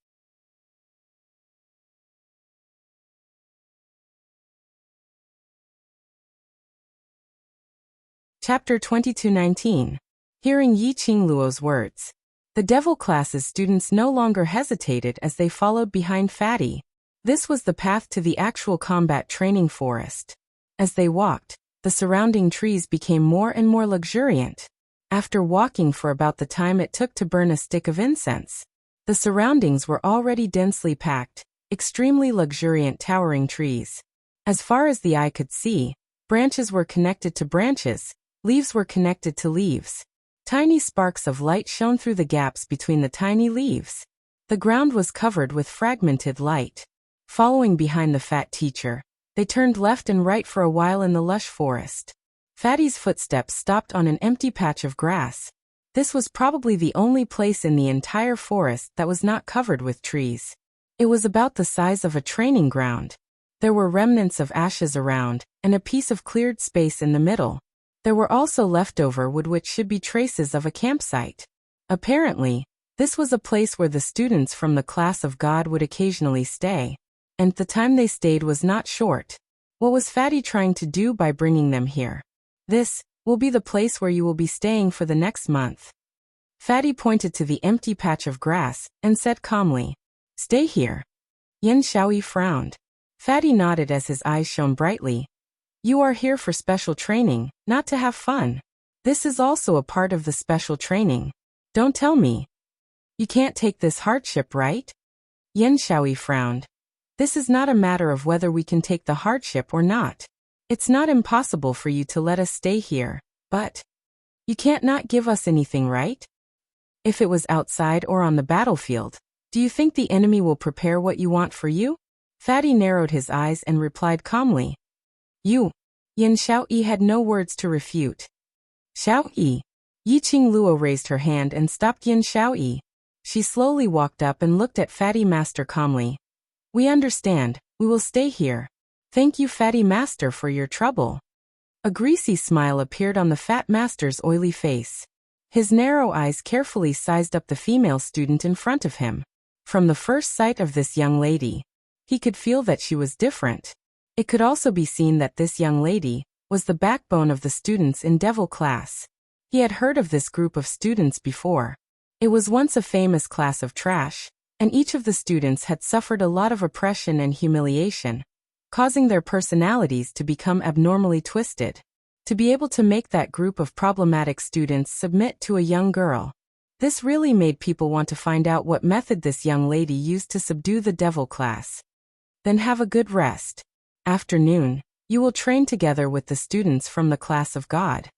Chapter 22:19. Hearing Yi Qing Luo's words, the Devil class's students no longer hesitated as they followed behind Fatty. This was the path to the actual combat training forest. As they walked, the surrounding trees became more and more luxuriant. After walking for about the time it took to burn a stick of incense, the surroundings were already densely packed, extremely luxuriant towering trees. As far as the eye could see, branches were connected to branches, leaves were connected to leaves. Tiny sparks of light shone through the gaps between the tiny leaves. The ground was covered with fragmented light. Following behind the fat teacher, they turned left and right for a while in the lush forest. Fatty's footsteps stopped on an empty patch of grass. This was probably the only place in the entire forest that was not covered with trees. It was about the size of a training ground. There were remnants of ashes around, and a piece of cleared space in the middle. There were also leftover wood which should be traces of a campsite. Apparently, this was a place where the students from the class of God would occasionally stay. And the time they stayed was not short. What was Fatty trying to do by bringing them here? This will be the place where you will be staying for the next month. Fatty pointed to the empty patch of grass and said calmly, "Stay here." Yin Xiaoyi frowned. Fatty nodded as his eyes shone brightly. "You are here for special training, not to have fun. This is also a part of the special training. Don't tell me. You can't take this hardship, right?" Yin Xiaoyi frowned. "This is not a matter of whether we can take the hardship or not. It's not impossible for you to let us stay here, but you can't not give us anything, right? If it was outside or on the battlefield, do you think the enemy will prepare what you want for you?" Fatty narrowed his eyes and replied calmly, "You." Yin Xiaoyi had no words to refute. "Xiaoyi." Yi Qing Luo raised her hand and stopped Yin Xiaoyi. She slowly walked up and looked at Fatty Master calmly. "We understand, we will stay here. Thank you, Fatty Master, for your trouble." A greasy smile appeared on the Fat Master's oily face. His narrow eyes carefully sized up the female student in front of him. From the first sight of this young lady, he could feel that she was different. It could also be seen that this young lady was the backbone of the students in Devil class. He had heard of this group of students before. It was once a famous class of trash, and each of the students had suffered a lot of oppression and humiliation, causing their personalities to become abnormally twisted. To be able to make that group of problematic students submit to a young girl. This really made people want to find out what method this young lady used to subdue the Devil class. Then have a good rest. Afternoon, you will train together with the students from the class of God.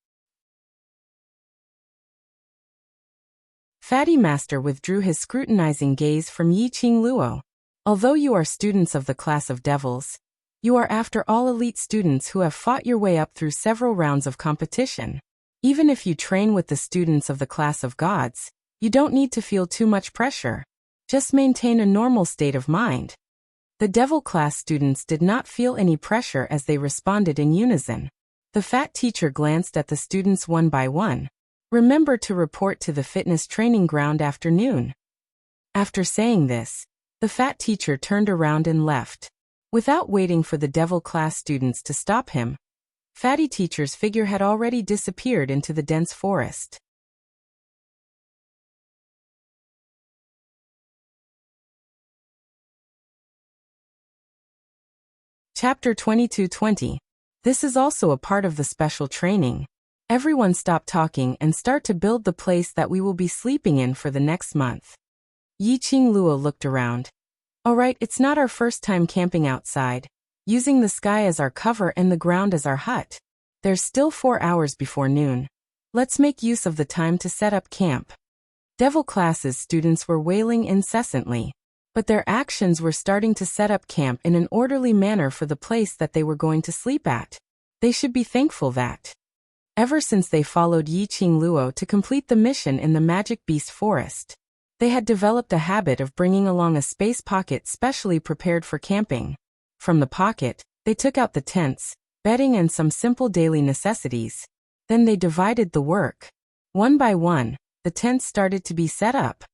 Fatty Master withdrew his scrutinizing gaze from Yiqing Luo. Although you are students of the class of devils, you are after all elite students who have fought your way up through several rounds of competition. Even if you train with the students of the class of gods, you don't need to feel too much pressure. Just maintain a normal state of mind. The Devil class students did not feel any pressure as they responded in unison. The fat teacher glanced at the students one by one. Remember to report to the fitness training ground afternoon. After saying this, the fat teacher turned around and left. Without waiting for the Devil class students to stop him, Fatty teacher's figure had already disappeared into the dense forest. Chapter 22:20. This is also a part of the special training. Everyone stop talking and start to build the place that we will be sleeping in for the next month. Yiqing Luo looked around. Alright, it's not our first time camping outside, using the sky as our cover and the ground as our hut. There's still 4 hours before noon. Let's make use of the time to set up camp. Devil classes students were wailing incessantly, but their actions were starting to set up camp in an orderly manner for the place that they were going to sleep at. They should be thankful that, ever since they followed Yiqing Luo to complete the mission in the Magic Beast Forest, they had developed a habit of bringing along a space pocket specially prepared for camping. From the pocket, they took out the tents, bedding and some simple daily necessities. Then they divided the work. One by one, the tents started to be set up.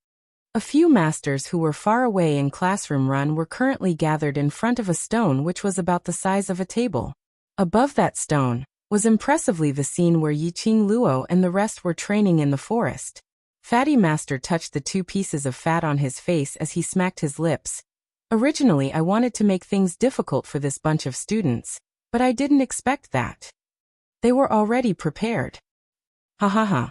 A few masters who were far away in classroom run were currently gathered in front of a stone which was about the size of a table. Above that stone was impressively the scene where Yiqing Luo and the rest were training in the forest. Fatty Master touched the 2 pieces of fat on his face as he smacked his lips. Originally I wanted to make things difficult for this bunch of students, but I didn't expect that. They were already prepared. Ha ha ha.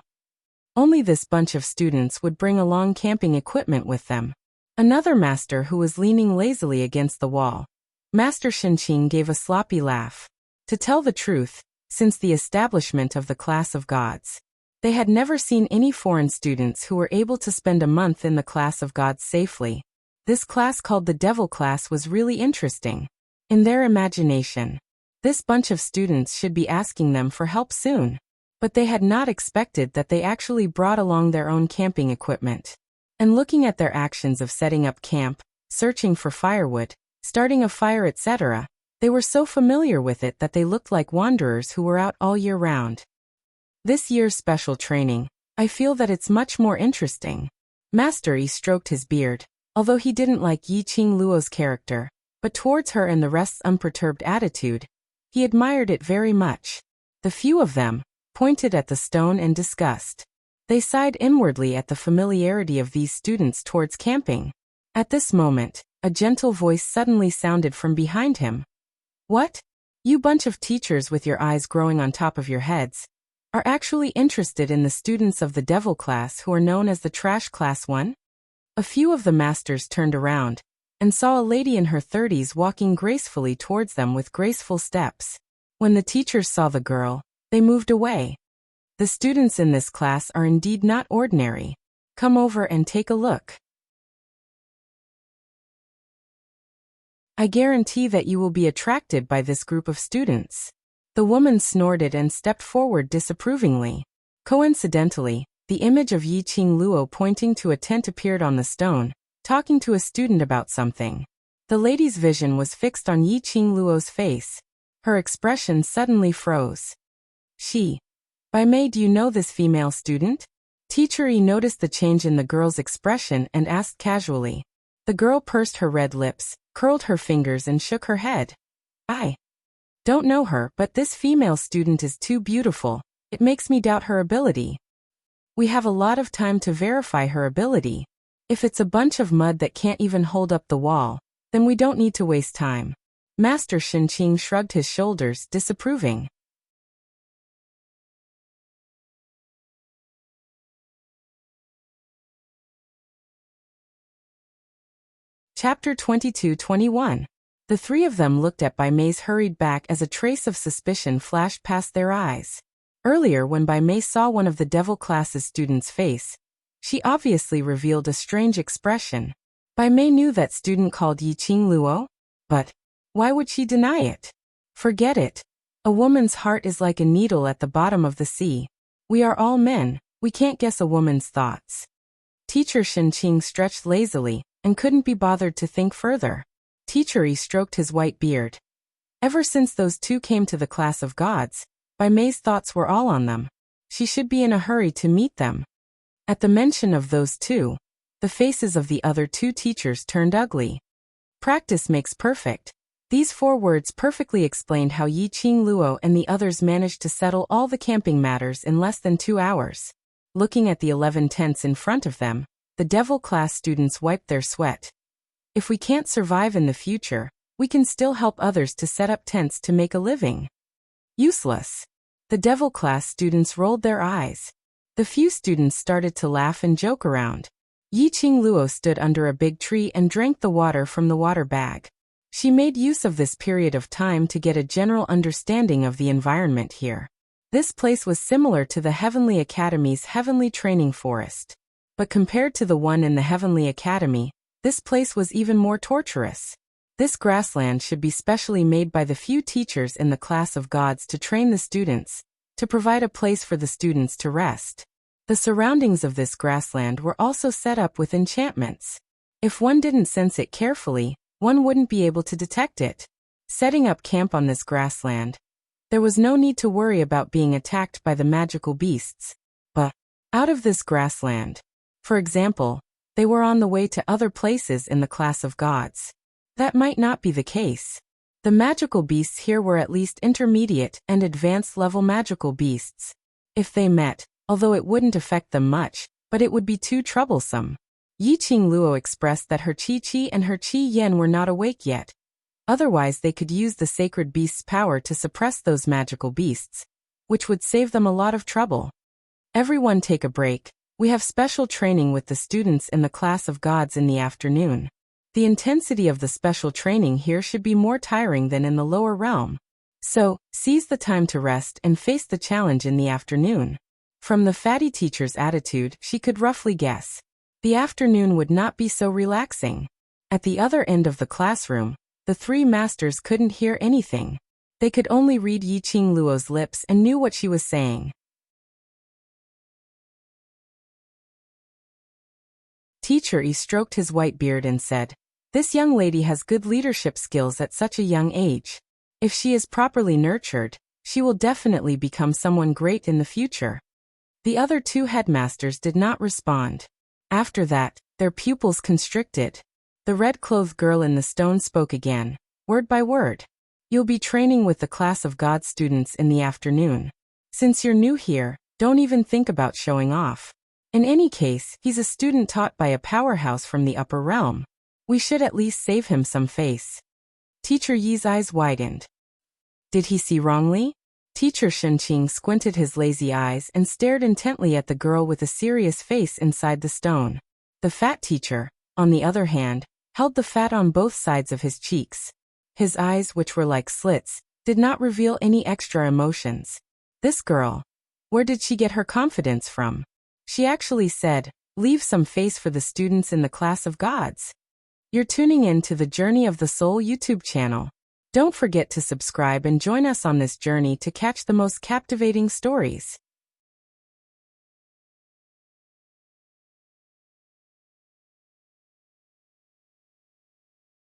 Only this bunch of students would bring along camping equipment with them. Another master who was leaning lazily against the wall. Master Shinqing gave a sloppy laugh. To tell the truth, since the establishment of the class of gods, they had never seen any foreign students who were able to spend a month in the class of gods safely. This class called the Devil class was really interesting. In their imagination, this bunch of students should be asking them for help soon. But they had not expected that they actually brought along their own camping equipment. And looking at their actions of setting up camp, searching for firewood, starting a fire, etc., they were so familiar with it that they looked like wanderers who were out all year round. This year's special training, I feel that it's much more interesting. Master Yi stroked his beard, although he didn't like Yiqing Luo's character, but towards her and the rest's unperturbed attitude, he admired it very much. The few of them pointed at the stone and discussed. They sighed inwardly at the familiarity of these students towards camping. At this moment, a gentle voice suddenly sounded from behind him. What? You bunch of teachers with your eyes growing on top of your heads are actually interested in the students of the Devil class who are known as the Trash Class 1? A few of the masters turned around and saw a lady in her 30s walking gracefully towards them with graceful steps. When the teachers saw the girl, they moved away. The students in this class are indeed not ordinary. Come over and take a look. I guarantee that you will be attracted by this group of students. The woman snorted and stepped forward disapprovingly. Coincidentally, the image of Yiqing Luo pointing to a tent appeared on the stone, talking to a student about something. The lady's vision was fixed on Yiqing Luo's face. Her expression suddenly froze. By May, do you know this female student? Teacher Yi noticed the change in the girl's expression and asked casually. The girl pursed her red lips, curled her fingers and shook her head. Don't know her, but this female student is too beautiful. It makes me doubt her ability. We have a lot of time to verify her ability. If it's a bunch of mud that can't even hold up the wall, then we don't need to waste time. Master Shinqing shrugged his shoulders, disapproving. Chapter 22-21. The three of them looked at Bai Mei's hurried back as a trace of suspicion flashed past their eyes. Earlier, when Bai Mei saw one of the devil class's students' face, she obviously revealed a strange expression. Bai Mei knew that student called Yiqing Luo, but why would she deny it? Forget it. A woman's heart is like a needle at the bottom of the sea. We are all men, we can't guess a woman's thoughts. Teacher Shinqing stretched lazily and couldn't be bothered to think further. Teacher Yi stroked his white beard. Ever since those two came to the class of gods, Bai Mei's thoughts were all on them. She should be in a hurry to meet them. At the mention of those two, the faces of the other two teachers turned ugly. Practice makes perfect. These 4 words perfectly explained how Yiqing Luo and the others managed to settle all the camping matters in less than 2 hours. Looking at the 11 tents in front of them, the devil class students wiped their sweat. If we can't survive in the future, we can still help others to set up tents to make a living. Useless. The devil class students rolled their eyes. The few students started to laugh and joke around. Yiqing Luo stood under a big tree and drank the water from the water bag. She made use of this period of time to get a general understanding of the environment here. This place was similar to the Heavenly Academy's Heavenly Training Forest. But compared to the one in the Heavenly Academy, this place was even more torturous. This grassland should be specially made by the few teachers in the class of gods to train the students, to provide a place for the students to rest. The surroundings of this grassland were also set up with enchantments. If one didn't sense it carefully, one wouldn't be able to detect it. Setting up camp on this grassland, there was no need to worry about being attacked by the magical beasts. But out of this grassland, for example, they were on the way to other places in the class of gods. That might not be the case. The magical beasts here were at least intermediate and advanced level magical beasts. If they met, although it wouldn't affect them much, but it would be too troublesome. Yiqing Luo expressed that her Qi and her Qi Yan were not awake yet. Otherwise they could use the sacred beast's power to suppress those magical beasts, which would save them a lot of trouble. Everyone take a break. We have special training with the students in the class of gods in the afternoon. The intensity of the special training here should be more tiring than in the lower realm. So, seize the time to rest and face the challenge in the afternoon. From the fatty teacher's attitude, she could roughly guess. The afternoon would not be so relaxing. At the other end of the classroom, the 3 masters couldn't hear anything. They could only read Yiqing Luo's lips and knew what she was saying. Teacher Yi stroked his white beard and said, "This young lady has good leadership skills at such a young age. If she is properly nurtured, she will definitely become someone great in the future." The other 2 headmasters did not respond. After that, their pupils constricted. The red-clothed girl in the stone spoke again, word by word. "You'll be training with the class of God students in the afternoon. Since you're new here, don't even think about showing off. In any case, he's a student taught by a powerhouse from the upper realm. We should at least save him some face." Teacher Yi's eyes widened. Did he see wrongly? Teacher Shinqing squinted his lazy eyes and stared intently at the girl with a serious face inside the stone. The fat teacher, on the other hand, held the fat on both sides of his cheeks. His eyes, which were like slits, did not reveal any extra emotions. This girl, where did she get her confidence from? She actually said, "Leave some face for the students in the class of gods." You're tuning in to the Journey of the Soul YouTube channel. Don't forget to subscribe and join us on this journey to catch the most captivating stories.